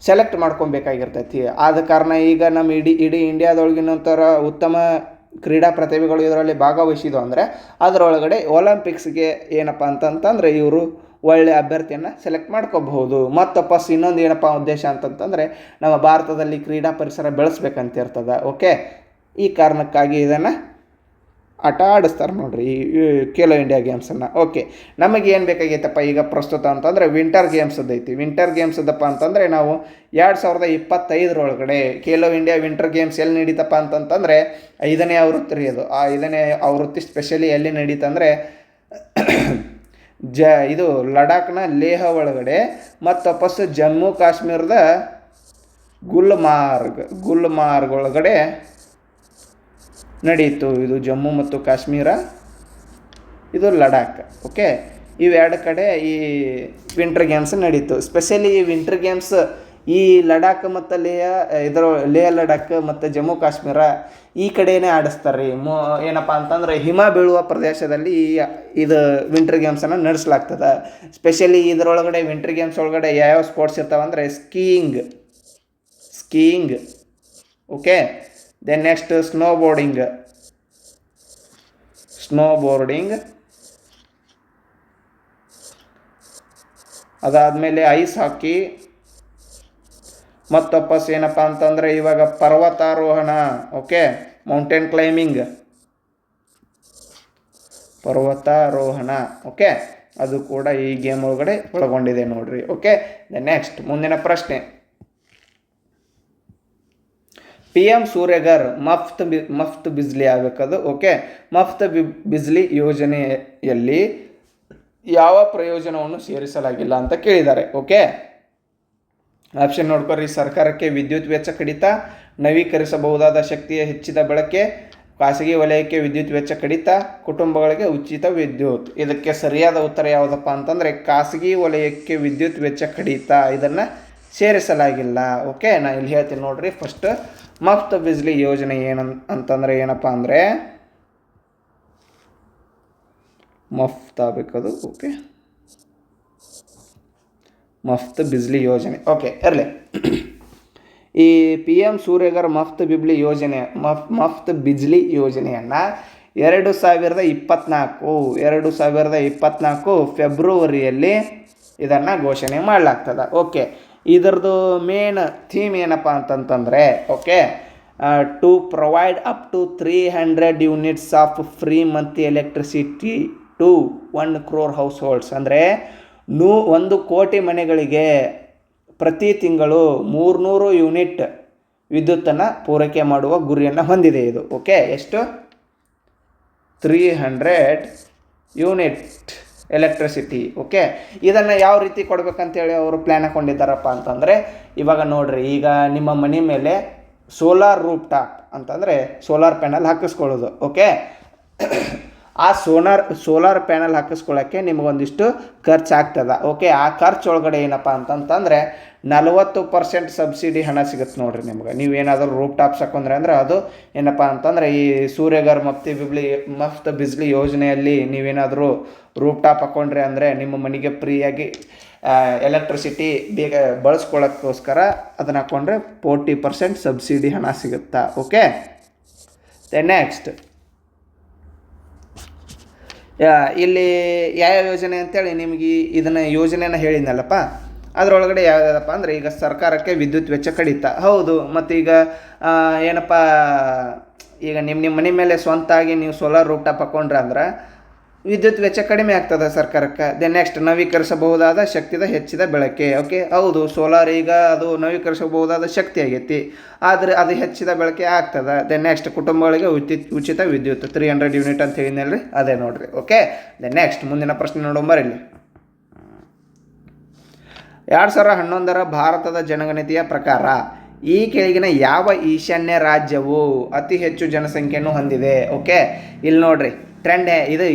ಸೆಲೆಕ್ಟ್ ಮಾಡ್ಕೊಬೇಕಾಗಿರ್ತೈತಿ. ಆದ ಕಾರಣ ಈಗ ನಮ್ಮ ಇಡೀ ಇಂಡಿಯಾದೊಳಗಿನಂತರ ಉತ್ತಮ ಕ್ರೀಡಾ ಪ್ರತಿಭೆಗಳು ಇದರಲ್ಲಿ ಭಾಗವಹಿಸಿದ್ವು ಅಂದರೆ ಅದರೊಳಗಡೆ ಒಲಿಂಪಿಕ್ಸ್ಗೆ ಏನಪ್ಪ ಅಂತಂತಂದರೆ ಇವರು ಒಳ್ಳೆಯ ಅಭ್ಯರ್ಥಿಯನ್ನು ಸೆಲೆಕ್ಟ್ ಮಾಡ್ಕೋಬಹುದು. ಮತ್ತು ಇನ್ನೊಂದು ಏನಪ್ಪ ಉದ್ದೇಶ ಅಂತಂತಂದರೆ ನಮ್ಮ ಭಾರತದಲ್ಲಿ ಕ್ರೀಡಾ ಪರಿಸರ ಬೆಳೆಸ್ಬೇಕಂತ ಇರ್ತದೆ. ಓಕೆ, ಈ ಕಾರಣಕ್ಕಾಗಿ ಇದನ್ನು ಆಟ ಆಡಿಸ್ತಾರೆ ನೋಡ್ರಿ ಈ ಖೇಲೋ ಇಂಡಿಯಾ ಗೇಮ್ಸನ್ನು. ಓಕೆ, ನಮಗೆ ಏನು ಬೇಕಾಗೈತಪ್ಪ ಈಗ ಪ್ರಸ್ತುತ ಅಂತಂದರೆ ವಿಂಟರ್ ಗೇಮ್ಸದ್ದು ಐತಿ. ವಿಂಟರ್ ಗೇಮ್ಸದಪ್ಪ ಅಂತಂದರೆ ನಾವು 2025 ಖೇಲೋ ಇಂಡಿಯಾ ವಿಂಟರ್ ಗೇಮ್ಸ್ ಎಲ್ಲಿ ನಡೀತಪ್ಪ ಅಂತಂತಂದರೆ 5ನೇ ಆವೃತ್ತಿ ರೀ ಅದು. ಆ 5ನೇ ಆವೃತ್ತಿ ಸ್ಪೆಷಲಿ ಎಲ್ಲಿ ನಡೀತಂದರೆ ಇದು ಲಡಾಖ್ನ ಲೇಹ ಒಳಗಡೆ ಮತ್ತು ವಾಪಸ್ಸು ಜಮ್ಮು ಕಾಶ್ಮೀರದ ಗುಲ್ಮಾರ್ಗ್ ಒಳಗಡೆ ನಡೀತು. ಇದು ಜಮ್ಮು ಮತ್ತು ಕಾಶ್ಮೀರ, ಇದು ಲಡಾಖ್. ಓಕೆ, ಇವೆರಡು ಕಡೆ ಈ ವಿಂಟರ್ ಗೇಮ್ಸ್ ನಡೀತು. ಸ್ಪೆಷಲಿ ಈ ವಿಂಟರ್ ಗೇಮ್ಸ್ ಈ ಲಡಾಖ್ ಮತ್ತು ಲೇಹ ಲಡಾಖ್ ಮತ್ತು ಜಮ್ಮು ಕಾಶ್ಮೀರ ಈ ಕಡೆನೇ ಆಡಿಸ್ತಾರೆ ರೀ. ಏನಪ್ಪ ಅಂತಂದ್ರೆ ಹಿಮ ಬೀಳುವ ಪ್ರದೇಶದಲ್ಲಿ ಇದು ವಿಂಟರ್ ಗೇಮ್ಸನ್ನು ನಡೆಸಲಾಗ್ತದೆ. ಸ್ಪೆಷಲಿ ಇದರೊಳಗಡೆ ವಿಂಟರ್ ಗೇಮ್ಸ್ ಒಳಗಡೆ ಯಾವ್ಯಾವ ಸ್ಪೋರ್ಟ್ಸ್ ಇರ್ತಾವಂದರೆ skiing, okay. Then next snowboarding, ಅದಾದಮೇಲೆ ಐಸ್ ಹಾಕಿ, ಮತ್ತು ವಾಪಸ್ ಏನಪ್ಪ ಅಂತಂದರೆ ಇವಾಗ ಪರ್ವತಾರೋಹಣ, ಓಕೆ, ಮೌಂಟೇನ್ ಕ್ಲೈಂಬಿಂಗ್, ಓಕೆ, ಅದು ಕೂಡ ಈ ಗೇಮ್ ಒಳಗಡೆ ಒಳಗೊಂಡಿದೆ ನೋಡ್ರಿ. ಓಕೆ, ನೆಕ್ಸ್ಟ್ ಮುಂದಿನ ಪ್ರಶ್ನೆ. PM ಸೂರ್ಯಘರ್ ಮಫ್ತ್ ಬಿಜ್ಲಿ ಆಗಬೇಕದು. ಓಕೆ, ಮಫ್ತ್ ಬಿಜ್ಲಿ ಯೋಜನೆಯಲ್ಲಿ ಯಾವ ಪ್ರಯೋಜನವನ್ನು ಸೇರಿಸಲಾಗಿಲ್ಲ ಅಂತ ಕೇಳಿದ್ದಾರೆ. ಓಕೆ, ಆಪ್ಷನ್ ನೋಡ್ಕೊರಿ. ಸರ್ಕಾರಕ್ಕೆ ವಿದ್ಯುತ್ ವೆಚ್ಚ ಕಡಿತ, ನವೀಕರಿಸಬಹುದಾದ ಶಕ್ತಿಯ ಹೆಚ್ಚಿದ ಬಳಕೆ, ಖಾಸಗಿ ವಲಯಕ್ಕೆ ವಿದ್ಯುತ್ ವೆಚ್ಚ ಕಡಿತ, ಕುಟುಂಬಗಳಿಗೆ ಉಚಿತ ವಿದ್ಯುತ್. ಇದಕ್ಕೆ ಸರಿಯಾದ ಉತ್ತರ ಯಾವುದಪ್ಪ ಅಂತಂದರೆ ಖಾಸಗಿ ವಲಯಕ್ಕೆ ವಿದ್ಯುತ್ ವೆಚ್ಚ ಕಡಿತ, ಇದನ್ನು ಸೇರಿಸಲಾಗಿಲ್ಲ. ಓಕೆ, ನಾನು ಇಲ್ಲಿ ಹೇಳ್ತೀನಿ ನೋಡ್ರಿ. ಫಸ್ಟ್ ಮಫ್ತ್ ಬಿಜ್ಲಿ ಯೋಜನೆ ಅಂತಂದರೆ ಏನಪ್ಪ ಅಂದರೆ ಮಫ್ತ್ ಆಗಬೇಕದು. ಓಕೆ, ಮಫ್ತ್ ಬಿಜ್ಲಿ ಯೋಜನೆ. ಓಕೆ, ಇರಲಿ. ಈ PM ಸೂರ್ಯಘರ್ ಮಫ್ತ್ ಬಿಜ್ಲಿ ಯೋಜನೆಯನ್ನು 2024 ಫೆಬ್ರವರಿಯಲ್ಲಿ ಇದನ್ನು ಘೋಷಣೆ ಮಾಡಲಾಗ್ತದೆ. ಓಕೆ, ಇದರದ್ದು ಮೇನ್ ಥೀಮ್ ಏನಪ್ಪ ಅಂತಂತಂದರೆ, okay, to provide up to 300 units of free monthly electricity to 1 crore households. ಅಂದರೆ 1 ಕೋಟಿ ಮನೆಗಳಿಗೆ ಪ್ರತಿ ತಿಂಗಳು 300 ಯೂನಿಟ್ ವಿದ್ಯುತ್ತನ್ನು ಪೂರೈಕೆ ಮಾಡುವ ಗುರಿಯನ್ನು ಹೊಂದಿದೆ ಇದು. ಓಕೆ, ಎಷ್ಟು? 300 ಯೂನಿಟ್ ಎಲೆಕ್ಟ್ರಿಸಿಟಿ. ಓಕೆ, ಇದನ್ನು ಯಾವ ರೀತಿ ಕೊಡಬೇಕಂತೇಳಿ ಅವರು ಪ್ಲ್ಯಾನ್ ಹಾಕ್ಕೊಂಡಿದ್ದಾರಪ್ಪ ಅಂತಂದರೆ, ಇವಾಗ ನೋಡ್ರಿ, ಈಗ ನಿಮ್ಮ ಮನೆ ಮೇಲೆ ಸೋಲಾರ್ ರೂಫ್ ಟಾಪ್ ಅಂತಂದರೆ ಸೋಲಾರ್ ಪ್ಯಾನಲ್ ಹಾಕಿಸ್ಕೊಳ್ಳೋದು. ಓಕೆ, ಆ ಸೋಲಾರ್ ಪ್ಯಾನಲ್ ಹಾಕಿಸ್ಕೊಳ್ಳೋಕ್ಕೆ ನಿಮಗೊಂದಿಷ್ಟು ಖರ್ಚು ಆಗ್ತದೆ. ಓಕೆ, ಆ ಖರ್ಚು ಒಳಗಡೆ ಏನಪ್ಪ ಅಂತಂತಂದರೆ 40% ಸಬ್ಸಿಡಿ ಹಣ ಸಿಗುತ್ತೆ ನೋಡ್ರಿ ನಿಮ್ಗೆ. ನೀವೇನಾದರೂ ರೂಫ್ ಟಾಪ್ಸ್ ಹಾಕೊಂಡ್ರೆ ಅಂದರೆ ಅದು ಏನಪ್ಪ ಅಂತಂದರೆ ಈ ಸೂರ್ಯಘರ್ ಮಫ್ತ್ ಬಿಜ್ಲಿ ಯೋಜನೆಯಲ್ಲಿ ನೀವೇನಾದರೂ ರೂಫ್ ಟಾಪ್ ಹಾಕೊಂಡ್ರೆ ಅಂದರೆ ನಿಮ್ಮ ಮನೆಗೆ ಫ್ರೀಯಾಗಿ ಎಲೆಕ್ಟ್ರಿಸಿಟಿ ಬೇಗ ಬಳಸ್ಕೊಳ್ಳೋಕ್ಕೋಸ್ಕರ ಅದನ್ನು ಹಾಕ್ಕೊಂಡ್ರೆ 40% ಸಬ್ಸಿಡಿ ಹಣ ಸಿಗುತ್ತಾ. ಓಕೆ, ನೆಕ್ಸ್ಟ್ ಇಲ್ಲಿ ಯಾವ ಯೋಜನೆ ಅಂತೇಳಿ ನಿಮಗೆ ಇದನ್ನು ಯೋಜನೆಯನ್ನು ಹೇಳಿದ್ನಲ್ಲಪ್ಪ, ಅದರೊಳಗಡೆ ಯಾವುದಪ್ಪ ಅಂದರೆ ಈಗ ಸರ್ಕಾರಕ್ಕೆ ವಿದ್ಯುತ್ ವೆಚ್ಚ ಕಡಿತ. ಹೌದು, ಮತ್ತು ಈಗ ಏನಪ್ಪ, ಈಗ ನಿಮ್ಮ ಮನೆ ಮೇಲೆ ಸ್ವಂತಾಗಿ ನೀವು ಸೋಲಾರ್ ರೂಫ್ ಟಾಪ್ ಹಾಕ್ಕೊಂಡ್ರೆ ಅಂದ್ರೆ ವಿದ್ಯುತ್ ವೆಚ್ಚ ಕಡಿಮೆ ಆಗ್ತದೆ ಸರ್ಕಾರಕ್ಕೆ. ನೆಕ್ಸ್ಟ್ ನವೀಕರಿಸಬಹುದಾದ ಶಕ್ತಿದ ಹೆಚ್ಚಿದ ಬಳಕೆ. ಓಕೆ, ಹೌದು, ಸೋಲಾರ್ ಈಗ ಅದು ನವೀಕರಿಸಬಹುದಾದ ಶಕ್ತಿ ಆಗೈತಿ, ಆದರೆ ಅದು ಹೆಚ್ಚಿದ ಬಳಕೆ ಆಗ್ತದೆ. ನೆಕ್ಸ್ಟ್ ಕುಟುಂಬಗಳಿಗೆ ಉಚಿತ ವಿದ್ಯುತ್ 300 ಯೂನಿಟ್ ಅಂತ ಹೇಳಿದ್ನಲ್ರಿ, ಅದೇ ನೋಡ್ರಿ. ಓಕೆ, ನೆಕ್ಸ್ಟ್ ಮುಂದಿನ ಪ್ರಶ್ನೆ ನೋಡೋಂಬರ್ ಇಲ್ಲಿ. 2011 ಭಾರತದ ಜನಗಣತಿಯ ಪ್ರಕಾರ ಈ ಕೆಳಗಿನ ಯಾವ ಈಶಾನ್ಯ ರಾಜ್ಯವು ಅತಿ ಹೆಚ್ಚು ಜನಸಂಖ್ಯೆಯನ್ನು ಹೊಂದಿದೆ? ಓಕೆ, ಇಲ್ಲಿ ನೋಡ್ರಿ ಟ್ರೆಂಡ್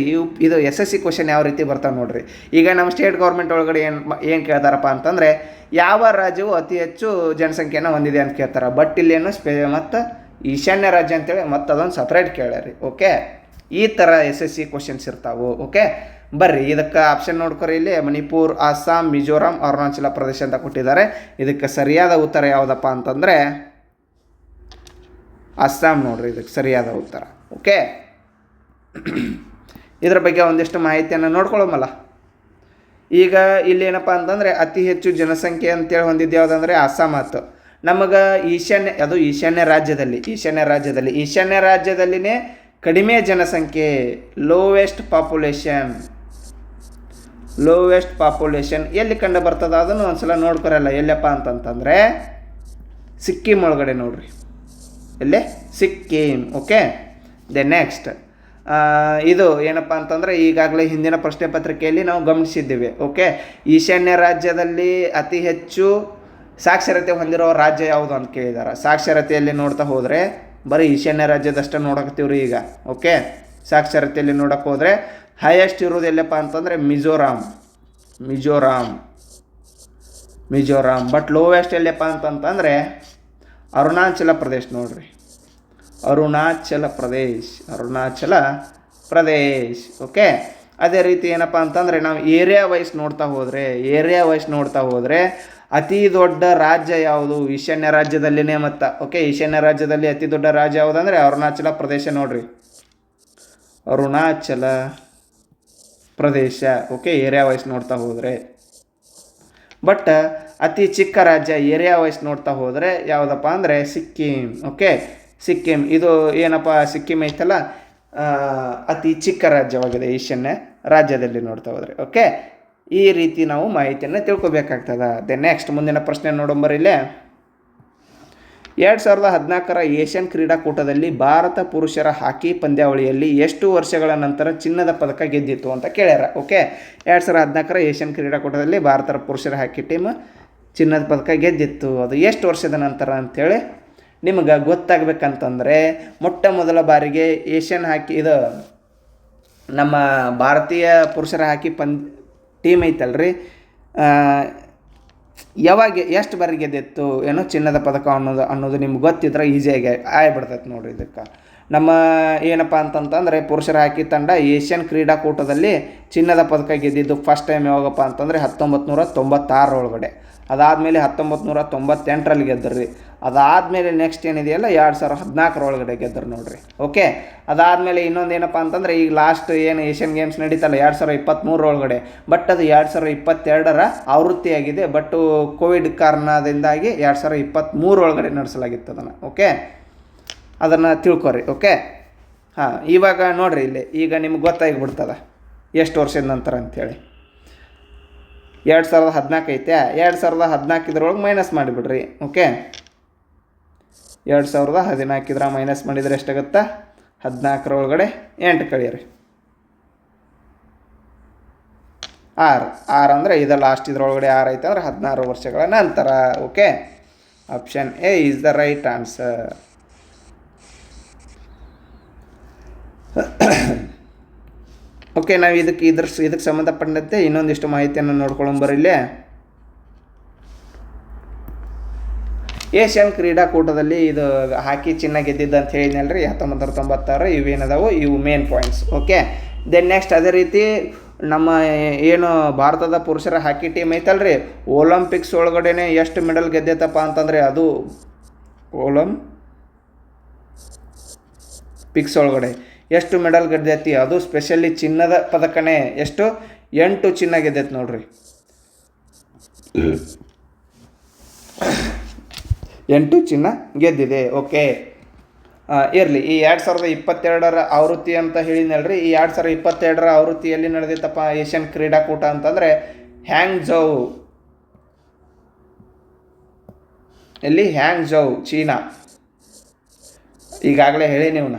ಇದು SSC ಕ್ವಶನ್ ಯಾವ ರೀತಿ ಬರ್ತಾವೆ ನೋಡ್ರಿ. ಈಗ ನಮ್ಮ ಸ್ಟೇಟ್ ಗೌರ್ಮೆಂಟ್ ಒಳಗಡೆ ಏನು ಕೇಳ್ತಾರಪ್ಪ ಅಂತಂದರೆ ಯಾವ ರಾಜ್ಯವು ಅತಿ ಹೆಚ್ಚು ಜನಸಂಖ್ಯೆಯನ್ನು ಹೊಂದಿದೆ ಅಂತ ಕೇಳ್ತಾರೆ. ಬಟ್ ಇಲ್ಲೇನು ಮತ್ತು ಈಶಾನ್ಯ ರಾಜ್ಯ ಅಂತೇಳಿ ಮತ್ತು ಅದೊಂದು ಸಪ್ರೇಟ್ ಕೇಳ್ಯಾರಿ. ಓಕೆ, ಈ ಥರ SSC ಕ್ವಶನ್ಸ್ ಇರ್ತಾವೆ. ಓಕೆ, ಬರ್ರಿ ಇದಕ್ಕೆ ಆಪ್ಷನ್ ನೋಡ್ಕೊರಿ. ಇಲ್ಲಿ ಮಣಿಪುರ್, ಅಸ್ಸಾಂ, ಮಿಜೋರಾಂ, ಅರುಣಾಚಲ ಪ್ರದೇಶ ಅಂತ ಕೊಟ್ಟಿದ್ದಾರೆ. ಇದಕ್ಕೆ ಸರಿಯಾದ ಉತ್ತರ ಯಾವುದಪ್ಪ ಅಂತಂದರೆ ಅಸ್ಸಾಂ ನೋಡ್ರಿ, ಇದಕ್ಕೆ ಸರಿಯಾದ ಉತ್ತರ. ಓಕೆ, ಇದರ ಬಗ್ಗೆ ಒಂದಿಷ್ಟು ಮಾಹಿತಿಯನ್ನು ನೋಡ್ಕೊಳ್ಳೋಮಲ್ಲ. ಈಗ ಇಲ್ಲಿ ಏನಪ್ಪ ಅಂತಂದರೆ ಅತಿ ಹೆಚ್ಚು ಜನಸಂಖ್ಯೆ ಅಂತೇಳಿ ಹೊಂದಿದ್ದು ಯಾವುದಂದರೆ ಅಸ್ಸಾಂ ಆಯ್ತು. ನಮಗೆ ಈಶಾನ್ಯ ರಾಜ್ಯದಲ್ಲಿನೇ ಕಡಿಮೆ ಜನಸಂಖ್ಯೆ, ಲೋವೆಸ್ಟ್ ಪಾಪ್ಯುಲೇಷನ್ ಎಲ್ಲಿ ಕಂಡು ಬರ್ತದೆ ಅದನ್ನು ಒಂದ್ಸಲ ನೋಡ್ಕೊರಲ್ಲ. ಎಲ್ಲಪ್ಪ ಅಂತಂತಂದರೆ ಸಿಕ್ಕಿಂ ಒಳಗಡೆ ನೋಡ್ರಿ, ಎಲ್ಲೇ ಸಿಕ್ಕಿಂ. ಓಕೆ, ನೆಕ್ಸ್ಟ್ ಇದು ಏನಪ್ಪ ಅಂತಂದರೆ ಈಗಾಗಲೇ ಹಿಂದಿನ ಪ್ರಶ್ನೆ ಪತ್ರಿಕೆಯಲ್ಲಿ ನಾವು ಗಮನಿಸಿದ್ದೇವೆ. ಓಕೆ, ಈಶಾನ್ಯ ರಾಜ್ಯದಲ್ಲಿ ಅತಿ ಹೆಚ್ಚು ಸಾಕ್ಷರತೆ ಹೊಂದಿರೋ ರಾಜ್ಯ ಯಾವುದು ಅಂತ ಕೇಳಿದ್ದಾರೆ. ಸಾಕ್ಷರತೆಯಲ್ಲಿ ನೋಡ್ತಾ ಹೋದರೆ ಬರೀ ಈಶಾನ್ಯ ರಾಜ್ಯದಷ್ಟೇ ನೋಡಕತ್ತೀವ್ರಿ ಈಗ. ಓಕೆ, ಸಾಕ್ಷರತೆಯಲ್ಲಿ ನೋಡಕ್ಕೆ ಹೋದರೆ ಹೈಯೆಸ್ಟ್ ಇರೋದು ಎಲ್ಲಪ್ಪ ಅಂತಂದರೆ ಮಿಜೋರಾಂ. ಮಿಜೋರಾಂ. ಬಟ್ ಲೋವೆಸ್ಟ್ ಎಲ್ಲಿಯಪ್ಪ ಅಂತಂತಂದರೆ ಅರುಣಾಚಲ ಪ್ರದೇಶ್ ನೋಡ್ರಿ, ಅರುಣಾಚಲ ಪ್ರದೇಶ್. ಓಕೆ, ಅದೇ ರೀತಿ ಏನಪ್ಪ ಅಂತಂದರೆ ನಾವು ಏರಿಯಾ ವೈಸ್ ನೋಡ್ತಾ ಹೋದರೆ ಅತಿ ದೊಡ್ಡ ರಾಜ್ಯ ಯಾವುದು? ಈಶಾನ್ಯ ರಾಜ್ಯದಲ್ಲಿನೇ ಮತ್ತು. ಓಕೆ, ಈಶಾನ್ಯ ರಾಜ್ಯದಲ್ಲಿ ಅತಿ ದೊಡ್ಡ ರಾಜ್ಯ ಯಾವುದಂದರೆ ಅರುಣಾಚಲ ಪ್ರದೇಶ ನೋಡ್ರಿ, Arunachal Pradesh. Okay, area wise ನೋಡ್ತಾ ಹೋದರೆ. ಬಟ್ ಅತಿ ಚಿಕ್ಕ ರಾಜ್ಯ ಏರಿಯಾ ವೈಸ್ ನೋಡ್ತಾ ಹೋದರೆ ಯಾವುದಪ್ಪ ಅಂದರೆ ಸಿಕ್ಕಿಂ. ಓಕೆ, ಸಿಕ್ಕಿಂ ಇದು ಏನಪ್ಪ, ಸಿಕ್ಕಿಂ ಐತಲ್ಲ ಅತಿ ಚಿಕ್ಕ ರಾಜ್ಯವಾಗಿದೆ ಈಶಾನ್ಯ ರಾಜ್ಯದಲ್ಲಿ ನೋಡ್ತಾ ಹೋದರೆ. ಓಕೆ, ಈ ರೀತಿ ನಾವು ಮಾಹಿತಿಯನ್ನು ತಿಳ್ಕೊಬೇಕಾಗ್ತದೆ. ನೆಕ್ಸ್ಟ್ ಮುಂದಿನ ಪ್ರಶ್ನೆ ನೋಡೋಂಬರಿಲ್ಲೇ. 2014 ಏಷ್ಯನ್ ಕ್ರೀಡಾಕೂಟದಲ್ಲಿ ಭಾರತ ಪುರುಷರ ಹಾಕಿ ಪಂದ್ಯಾವಳಿಯಲ್ಲಿ ಎಷ್ಟು ವರ್ಷಗಳ ನಂತರ ಚಿನ್ನದ ಪದಕ ಗೆದ್ದಿತ್ತು ಅಂತ ಕೇಳ್ಯಾರ. ಓಕೆ, 2014 ಏಷ್ಯನ್ ಕ್ರೀಡಾಕೂಟದಲ್ಲಿ ಭಾರತ ಪುರುಷರ ಹಾಕಿ ಟೀಮ್ ಚಿನ್ನದ ಪದಕ ಗೆದ್ದಿತ್ತು, ಅದು ಎಷ್ಟು ವರ್ಷದ ನಂತರ ಅಂಥೇಳಿ ನಿಮ್ಗೆ ಗೊತ್ತಾಗಬೇಕಂತಂದರೆ ಮೊಟ್ಟ ಮೊದಲ ಬಾರಿಗೆ ಏಷ್ಯನ್ ಹಾಕಿ ಇದು ನಮ್ಮ ಭಾರತೀಯ ಪುರುಷರ ಹಾಕಿ ಟೀಮ್ ಐತಲ್ರಿ, ಯಾವಾಗ ಎಷ್ಟು ಬಾರಿ ಗೆದ್ದಿತ್ತು ಏನೋ ಚಿನ್ನದ ಪದಕ ಅನ್ನೋದು ನಿಮ್ಗೆ ಗೊತ್ತಿದ್ರೆ ಈಸಿಯಾಗಿ ಆಗ್ಬಿಡ್ತೈತೆ ನೋಡಿರಿ. ಇದಕ್ಕೆ ನಮ್ಮ ಏನಪ್ಪ ಅಂತಂತಂದರೆ ಪುರುಷರ ಹಾಕಿ ತಂಡ ಏಷ್ಯನ್ ಕ್ರೀಡಾಕೂಟದಲ್ಲಿ ಚಿನ್ನದ ಪದಕ ಗೆದ್ದಿದ್ದು ಫಸ್ಟ್ ಟೈಮ್ ಯಾವಾಗಪ್ಪ ಅಂತಂದರೆ 1996 ಒಳಗಡೆ. ಅದಾದಮೇಲೆ 1998ರಲ್ಲಿ ಗೆದ್ದರು. ಅದಾದಮೇಲೆ ನೆಕ್ಸ್ಟ್ ಏನಿದೆಯಲ್ಲ 2014 ಒಳಗಡೆ ಗೆದ್ದರು ನೋಡ್ರಿ. ಓಕೆ, ಅದಾದಮೇಲೆ ಇನ್ನೊಂದು ಏನಪ್ಪ ಅಂತಂದರೆ ಈಗ ಲಾಸ್ಟ್ ಏನು ಏಷ್ಯನ್ ಗೇಮ್ಸ್ ನಡೀತಲ್ಲ 2023 ಒಳಗಡೆ, ಬಟ್ ಅದು 2022ರ ಆವೃತ್ತಿಯಾಗಿದೆ. ಬಟ್ ಕೋವಿಡ್ ಕಾರಣದಿಂದಾಗಿ 2023 ಒಳಗಡೆ ನಡೆಸಲಾಗಿತ್ತು ಅದನ್ನು. ಓಕೆ, ಅದನ್ನು ತಿಳ್ಕೊರಿ. ಓಕೆ, ಹಾಂ, ಇವಾಗ ನೋಡಿರಿ ಇಲ್ಲಿ ಈಗ ನಿಮ್ಗೆ ಗೊತ್ತಾಗಿಬಿಡ್ತದೆ ಎಷ್ಟು ವರ್ಷದ ನಂತರ ಅಂಥೇಳಿ. 2014 ಐತೆ, 2014 ಇದ್ರೊಳಗೆ ಮೈನಸ್ ಮಾಡಿಬಿಡ್ರಿ. ಓಕೆ, 2014 ಮೈನಸ್ ಮಾಡಿದರೆ ಎಷ್ಟಾಗುತ್ತಾ? 14 ಒಳಗಡೆ 8 ಕಳೀರಿ, 6 ಅಂದರೆ ಇದು ಲಾಸ್ಟ್ ಇದ್ರೊಳಗಡೆ 6 ಐತೆ ಅಂದರೆ 16 ವರ್ಷಗಳ ನಂತರ. Okay, option A is the right answer. Okay, ನಾವು ಇದಕ್ಕೆ ಸಂಬಂಧಪಟ್ಟಂತೆ ಇನ್ನೊಂದಿಷ್ಟು ಮಾಹಿತಿಯನ್ನು ನೋಡ್ಕೊಳ್ಳೋಂಬರಿಲ್ಲೇ. ಏಷ್ಯನ್ ಕ್ರೀಡಾಕೂಟದಲ್ಲಿ ಇದು ಹಾಕಿ ಚಿನ್ನ ಗೆದ್ದಿದ್ದು ಅಂತ ಹೇಳಿದ್ನಲ್ರಿ 1996. ಇವೇನದಾವು ಇವು main points. Okay, then next ಅದೇ ರೀತಿ ನಮ್ಮ ಏನು ಭಾರತದ ಪುರುಷರ ಹಾಕಿ ಟೀಮ್ ಐತಲ್ರಿ, ಒಲಿಂಪಿಕ್ಸ್ ಒಳಗಡೆ ಎಷ್ಟು ಮೆಡಲ್ ಗೆದ್ದೈತಪ್ಪ ಅಂತಂದರೆ ಅದು ಒಲಿಂಪಿಕ್ಸ್ ಒಳಗಡೆ ಎಷ್ಟು ಮೆಡಲ್ ಗೆದ್ದೈತಿ, ಅದು ಸ್ಪೆಷಲಿ ಚಿನ್ನದ ಪದಕನೇ. ಎಷ್ಟು? 8 ಚಿನ್ನ ಗೆದ್ದೈತಿ ನೋಡ್ರಿ, 8 ಚಿನ್ನ ಗೆದ್ದಿದೆ. ಓಕೆ, ಇರಲಿ. ಈ 2022ರ ಆವೃತ್ತಿ ಅಂತ ಹೇಳಿದ್ನಲ್ರಿ, ಈ 2022ರ ಆವೃತ್ತಿಯಲ್ಲಿ ನಡೆದಿತ್ತಪ್ಪ ಏಷ್ಯನ್ ಕ್ರೀಡಾಕೂಟ ಅಂತಂದರೆ ಹ್ಯಾಂಗ್ಝೌ, ಎಲ್ಲಿ? ಹ್ಯಾಂಗ್ಝೌ, ಚೀನಾ. ಈಗಾಗಲೇ ಹೇಳಿ ನೀವು,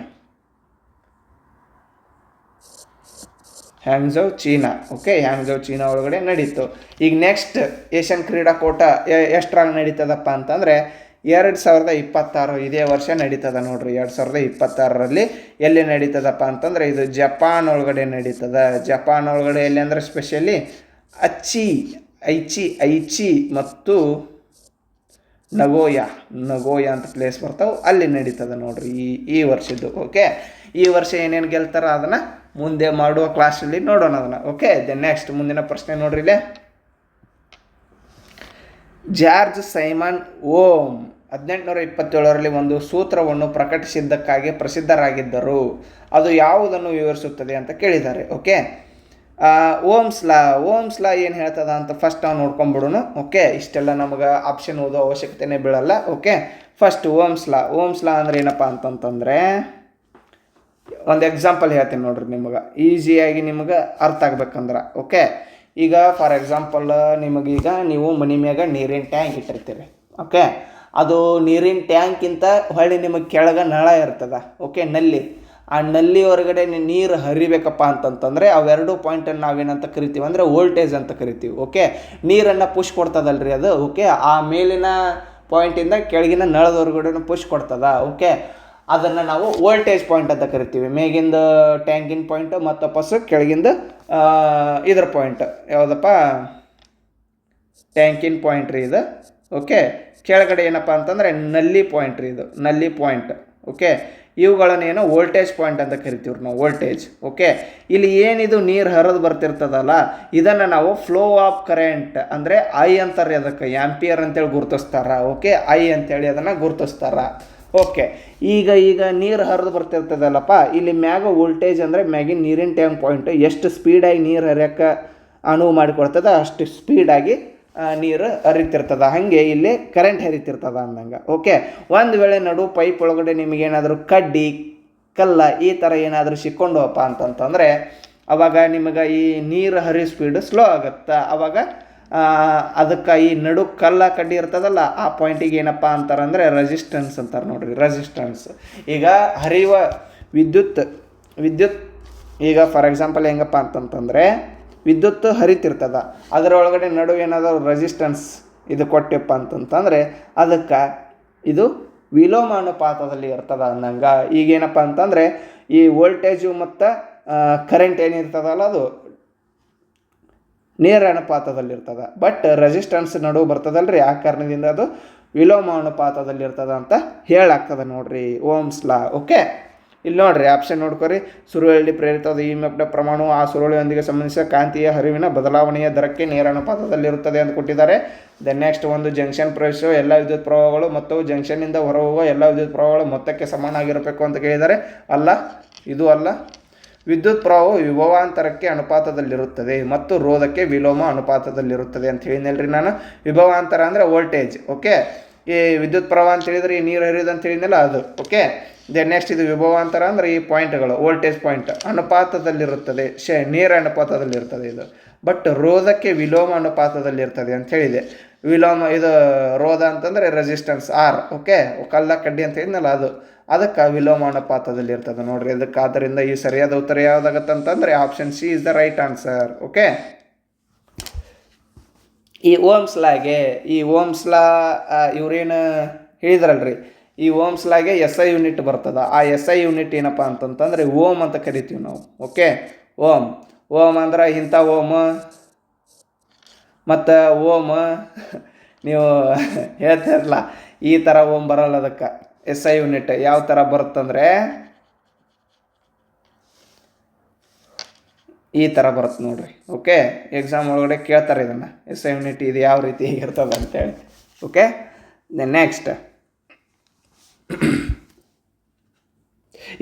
ಹ್ಯಾಂಗ್ಝೌ ಚೀನಾ. ಓಕೆ, ಹ್ಯಾಂಗ್ಝೌ ಚೀನಾ ಒಳಗಡೆ ನಡೀತು. ಈಗ ನೆಕ್ಸ್ಟ್ ಏಷ್ಯನ್ ಕ್ರೀಡಾಕೂಟ ಎಷ್ಟರಾಗ ನಡೀತದಪ್ಪ ಅಂತಂದರೆ 2026, ಇದೇ ವರ್ಷ ನಡೀತದ ನೋಡ್ರಿ. 2026ರಲ್ಲಿ ಎಲ್ಲಿ ನಡೀತದಪ್ಪ ಅಂತಂದರೆ ಇದು ಜಪಾನ್ ಒಳಗಡೆ ನಡೀತದ. ಜಪಾನ್ ಒಳಗಡೆ ಎಲ್ಲಿ ಅಂದರೆ ಸ್ಪೆಷಲಿ ಐಚಿ ಮತ್ತು ನಗೋಯಾ ಅಂತ ಪ್ಲೇಸ್ ಬರ್ತಾವೆ, ಅಲ್ಲಿ ನಡೀತದೆ ನೋಡ್ರಿ ಈ ವರ್ಷದ್ದು. ಓಕೆ, ಈ ವರ್ಷ ಏನೇನು ಗೆಲ್ತಾರ ಅದನ್ನು ಮುಂದೆ ಮಾಡುವ ಕ್ಲಾಸಲ್ಲಿ ನೋಡೋಣ ಅದನ್ನು. ಓಕೆ, ದೆನ್ ನೆಕ್ಸ್ಟ್ ಮುಂದಿನ ಪ್ರಶ್ನೆ ನೋಡ್ರಿ ಇಲ್ಲೇ. ಜಾರ್ಜ್ ಸೈಮನ್ ಓಮ್ 1827ರಲ್ಲಿ ಒಂದು ಸೂತ್ರವನ್ನು ಪ್ರಕಟಿಸಿದ್ದಕ್ಕಾಗಿ ಪ್ರಸಿದ್ಧರಾಗಿದ್ದರು. ಅದು ಯಾವುದನ್ನು ವಿವರಿಸುತ್ತದೆ ಅಂತ ಕೇಳಿದ್ದಾರೆ. ಓಕೆ, ಓಮ್ಸ್ ಲಾ ಏನು ಹೇಳ್ತದ ಅಂತ ಫಸ್ಟ್ ನಾವು ನೋಡ್ಕೊಂಡ್ಬಿಡೋಣ. ಓಕೆ, ಇಷ್ಟೆಲ್ಲ ನಮಗೆ ಆಪ್ಷನ್ ಓದೋ ಅವಶ್ಯಕತೆನೇ ಬೀಳಲ್ಲ. ಓಕೆ, ಫಸ್ಟ್ ಓಮ್ಸ್ ಲಾ ಅಂದ್ರೆ ಏನಪ್ಪ ಅಂತಂತಂದರೆ ಒಂದು ಎಕ್ಸಾಂಪಲ್ ಹೇಳ್ತೀನಿ ನೋಡ್ರಿ, ನಿಮಗೆ ಈಸಿಯಾಗಿ ನಿಮಗೆ ಅರ್ಥ ಆಗ್ಬೇಕಂದ್ರೆ. ಓಕೆ, ಈಗ ಫಾರ್ ಎಕ್ಸಾಂಪಲ್ ನಿಮಗೀಗ ನೀವು ಮನೆ ಮ್ಯಾಗ ನೀರಿನ ಟ್ಯಾಂಕ್ ಇಟ್ಟಿರ್ತೀರಿ. ಓಕೆ, ಅದು ನೀರಿನ ಟ್ಯಾಂಕಿಂತ ಹೊಳ್ಳಿ ನಿಮಗೆ ಕೆಳಗೆ ನಳ ಇರ್ತದೆ. ಓಕೆ, ನಲ್ಲಿ. ಆ ನಲ್ಲಿ ಹೊರಗಡೆ ನೀರು ಹರಿಬೇಕಪ್ಪ ಅಂತಂತಂದರೆ ಅವೆರಡು ಪಾಯಿಂಟನ್ನು ನಾವೇನಂತ ಕರಿತೀವಿ ಅಂದರೆ ವೋಲ್ಟೇಜ್ ಅಂತ ಕರಿತೀವಿ. ಓಕೆ, ನೀರನ್ನು ಪುಷ್ ಕೊಡ್ತದಲ್ರಿ ಅದು. ಓಕೆ, ಆ ಮೇಲಿನ ಪಾಯಿಂಟಿಂದ ಕೆಳಗಿನ ನಳದ ಹೊರಗಡೆ ಪುಷ್ ಕೊಡ್ತದ. ಓಕೆ, ಅದನ್ನು ನಾವು ವೋಲ್ಟೇಜ್ ಪಾಯಿಂಟ್ ಅಂತ ಕರಿತೀವಿ. ಮೇಗಿಂದ ಟ್ಯಾಂಕಿನ ಪಾಯಿಂಟ್ ಮತ್ತು ಕೆಳಗಿಂದ ಇದರ ಪಾಯಿಂಟ್ ಯಾವುದಪ್ಪ ಟ್ಯಾಂಕಿನ್ ಪಾಯಿಂಟ್ ರೀ ಇದು. ಓಕೆ, ಕೆಳಗಡೆ ಏನಪ್ಪ ಅಂತಂದರೆ ನಲ್ಲಿ ಪಾಯಿಂಟ್ ರೀ ಇದು, ನಲ್ಲಿ ಪಾಯಿಂಟ್. ಓಕೆ, ಇವುಗಳನ್ನೇನೋ ವೋಲ್ಟೇಜ್ ಪಾಯಿಂಟ್ ಅಂತ ಕರಿತೀವಿ ನಾವು, ವೋಲ್ಟೇಜ್. ಓಕೆ, ಇಲ್ಲಿ ಏನಿದು ನೀರು ಹರಿದು ಬರ್ತಿರ್ತದಲ್ಲ, ಇದನ್ನು ನಾವು ಫ್ಲೋ ಆಫ್ ಕರೆಂಟ್ ಅಂದರೆ ಐ ಅಂತಾರೆ, ಅದಕ್ಕೆ ಆಂಪಿಯರ್ ಅಂತೇಳಿ ಗುರುತಿಸ್ತಾರ. ಓಕೆ, ಐ ಅಂತೇಳಿ ಅದನ್ನು ಗುರುತಿಸ್ತಾರ. ಓಕೆ, ಈಗ ನೀರು ಹರಿದು ಬರ್ತಿರ್ತದಲ್ಲಪ್ಪ, ಇಲ್ಲಿ ಮ್ಯಾಗ ವೋಲ್ಟೇಜ್ ಅಂದರೆ ಮ್ಯಾಗಿನ ನೀರಿನ ಟ್ಯಾಂಕ್ ಪಾಯಿಂಟ್ ಎಷ್ಟು ಸ್ಪೀಡಾಗಿ ನೀರು ಹರಿಯೋಕ್ಕೆ ಅನುವು ಮಾಡಿಕೊಡ್ತದೆ ಅಷ್ಟು ಸ್ಪೀಡಾಗಿ ನೀರು ಹರಿತಿರ್ತದ. ಹಾಗೆ ಇಲ್ಲಿ ಕರೆಂಟ್ ಹರಿತಿರ್ತದ ಅಂದಂಗೆ. ಓಕೆ, ಒಂದು ವೇಳೆ ನಡು ಪೈಪ್ ಒಳಗಡೆ ನಿಮಗೇನಾದರೂ ಕಡ್ಡಿ ಕಲ್ಲ ಈ ಥರ ಏನಾದರೂ ಸಿಕ್ಕೊಂಡವಪ್ಪ ಅಂತಂತಂದರೆ ಅವಾಗ ನಿಮಗೆ ಈ ನೀರು ಹರಿ ಸ್ಪೀಡ್ ಸ್ಲೋ ಆಗುತ್ತೆ. ಅವಾಗ ಅದಕ್ಕೆ ಈ ನಡು ಕಲ್ಲ ಕಡ್ಡಿ ಇರ್ತದಲ್ಲ, ಆ ಪಾಯಿಂಟಿಗೆ ಏನಪ್ಪ ಅಂತಾರೆ ಅಂದರೆ ರೆಸಿಸ್ಟೆನ್ಸ್ ಅಂತಾರೆ ನೋಡ್ರಿ, ರೆಸಿಸ್ಟೆನ್ಸ್. ಈಗ ಹರಿಯುವ ವಿದ್ಯುತ್ ಈಗ ಫಾರ್ ಎಕ್ಸಾಂಪಲ್ ಹೆಂಗಪ್ಪ ಅಂತಂತಂದರೆ ವಿದ್ಯುತ್ ಹರಿತಿರ್ತದ, ಅದರೊಳಗಡೆ ನಡು ಏನಾದರೂ ರೆಸಿಸ್ಟೆನ್ಸ್ ಇದು ಕೊಟ್ಟಪ್ಪ ಅಂತಂತಂದರೆ ಅದಕ್ಕೆ ಇದು ವಿಲೋಮಾನುಪಾತದಲ್ಲಿ ಇರ್ತದ ಅಂದಂಗೆ. ಈಗೇನಪ್ಪ ಅಂತಂದರೆ ಈ ವೋಲ್ಟೇಜು ಮತ್ತು ಕರೆಂಟ್ ಏನಿರ್ತದಲ್ಲ ಅದು ನೇರ ಅನುಪಾತದಲ್ಲಿರ್ತದೆ. ಬಟ್ ರೆಸಿಸ್ಟೆನ್ಸ್ ನಡುವೆ ಬರ್ತದಲ್ರಿ, ಆ ಕಾರಣದಿಂದ ಅದು ವಿಲೋಮಾನುಪಾತದಲ್ಲಿರ್ತದೆ ಅಂತ ಹೇಳಾಗ್ತದೆ ನೋಡ್ರಿ, ಓಮ್ಸ್ ಲಾ. ಓಕೆ, ಇಲ್ಲಿ ನೋಡ್ರಿ ಆಪ್ಷನ್ ನೋಡ್ಕೊರಿ. ಸುರುಳಿಯಲ್ಲಿ ಪ್ರೇರಿತವಾದ ಇಎಂಎಫ್ನ ಪ್ರಮಾಣವು ಆ ಸುರುಳಿಯೊಂದಿಗೆ ಸಂಬಂಧಿಸಿದ ಕಾಂತೀಯ ಹರಿವಿನ ಬದಲಾವಣೆಯ ದರಕ್ಕೆ ನೇರ ಅನುಪಾತದಲ್ಲಿರುತ್ತದೆ ಅಂತ ಕೊಟ್ಟಿದ್ದಾರೆ. ನೆಕ್ಸ್ಟ್ ಒಂದು ಜಂಕ್ಷನ್ ಪ್ರವೇಶಿಸುವ ಎಲ್ಲ ವಿದ್ಯುತ್ ಪ್ರವಾಹಗಳು ಮತ್ತು ಜಂಕ್ಷನ್ನಿಂದ ಹೊರಹೋಗುವ ಎಲ್ಲ ವಿದ್ಯುತ್ ಪ್ರವಾಹಗಳು ಮೊತ್ತಕ್ಕೆ ಸಮಾನಾಗಿರಬೇಕು ಅಂತ ಕೇಳಿದ್ದಾರೆ. ಅಲ್ಲ, ಇದು ಅಲ್ಲ. ವಿದ್ಯುತ್ ಪ್ರವಾಹವು ವಿಭವಾಂತರಕ್ಕೆ ಅನುಪಾತದಲ್ಲಿರುತ್ತದೆ ಮತ್ತು ರೋಧಕ್ಕೆ ವಿಲೋಮ ಅನುಪಾತದಲ್ಲಿರುತ್ತದೆ ಅಂತ ಹೇಳಿದ್ನಲ್ರಿ ನಾನು. ವಿಭವಾಂತರ ಅಂದರೆ ವೋಲ್ಟೇಜ್. ಓಕೆ, ಈ ವಿದ್ಯುತ್ ಪ್ರವಾಹ ಅಂತ ಹೇಳಿದರೆ ಈ ನೀರು ಹರಿಯೋದು ಅಂತ ಹೇಳಿದ್ನಲ್ಲ ಅದು. ಓಕೆ, ನೆಕ್ಸ್ಟ್ ಇದು ವಿಭವಾಂತರ ಅಂದರೆ ಈ ಪಾಯಿಂಟ್ಗಳು ವೋಲ್ಟೇಜ್ ಪಾಯಿಂಟ್ ಅನುಪಾತದಲ್ಲಿರುತ್ತದೆ, ನೇರ ಅನುಪಾತದಲ್ಲಿರ್ತದೆ ಇದು. ಬಟ್ ರೋಧಕ್ಕೆ ವಿಲೋಮ ಅನುಪಾತದಲ್ಲಿರ್ತದೆ ಅಂತ ಹೇಳಿದೆ. ವಿಲೋಮ ಇದು ರೋಧ ಅಂತಂದರೆ ರೆಸಿಸ್ಟೆನ್ಸ್ ಆರ್. ಓಕೆ, ಕಲ್ಲ ಕಡ್ಡಿ ಅಂತ ಹೇಳಿದ್ನಲ್ಲ ಅದು, ಅದಕ್ಕೆ ವಿಲೋಮ ಅನುಪಾತದಲ್ಲಿ ಇರ್ತದೆ ನೋಡ್ರಿ. ಅದಕ್ಕೆ ಆದ್ದರಿಂದ ಈ ಸರಿಯಾದ ಉತ್ತರ ಯಾವುದಾಗತ್ತಂತಂದರೆ option C is the right answer. Okay, ಈ ಓಮ್ಸ್ ಲಾ ಇವ್ರೇನು ಹೇಳಿದ್ರಲ್ರಿ, ಈ ಓಮ್ಸ್ ಲಾಗೆ SI ಯೂನಿಟ್ ಬರ್ತದೆ. ಆ SI ಯೂನಿಟ್ ಏನಪ್ಪ ಅಂತಂತಂದರೆ ಓಮ್ ಅಂತ ಕರಿತೀವಿ ನಾವು. ಓಕೆ, ಓಮ್ ಅಂದ್ರೆ ಇಂಥ ಓಮ್ ಮತ್ತು ಓಮ್ ನೀವು ಹೇಳ್ತಿರಲ್ಲ ಈ ಥರ ಓಮ್ ಬರಲ್ಲ. ಅದಕ್ಕೆ SI ಯೂನಿಟ್ ಯಾವ ಥರ ಬರುತ್ತಂದರೆ ಈ ಥರ ಬರುತ್ತೆ ನೋಡ್ರಿ. ಓಕೆ, ಎಕ್ಸಾಮ್ ಒಳಗಡೆ ಕೇಳ್ತಾರೆ ಇದನ್ನು, SI ಯೂನಿಟ್ ಇದು ಯಾವ ರೀತಿ ಇರ್ತದೆ ಅಂತೇಳಿ. ಓಕೆ, ನೆಕ್ಸ್ಟ್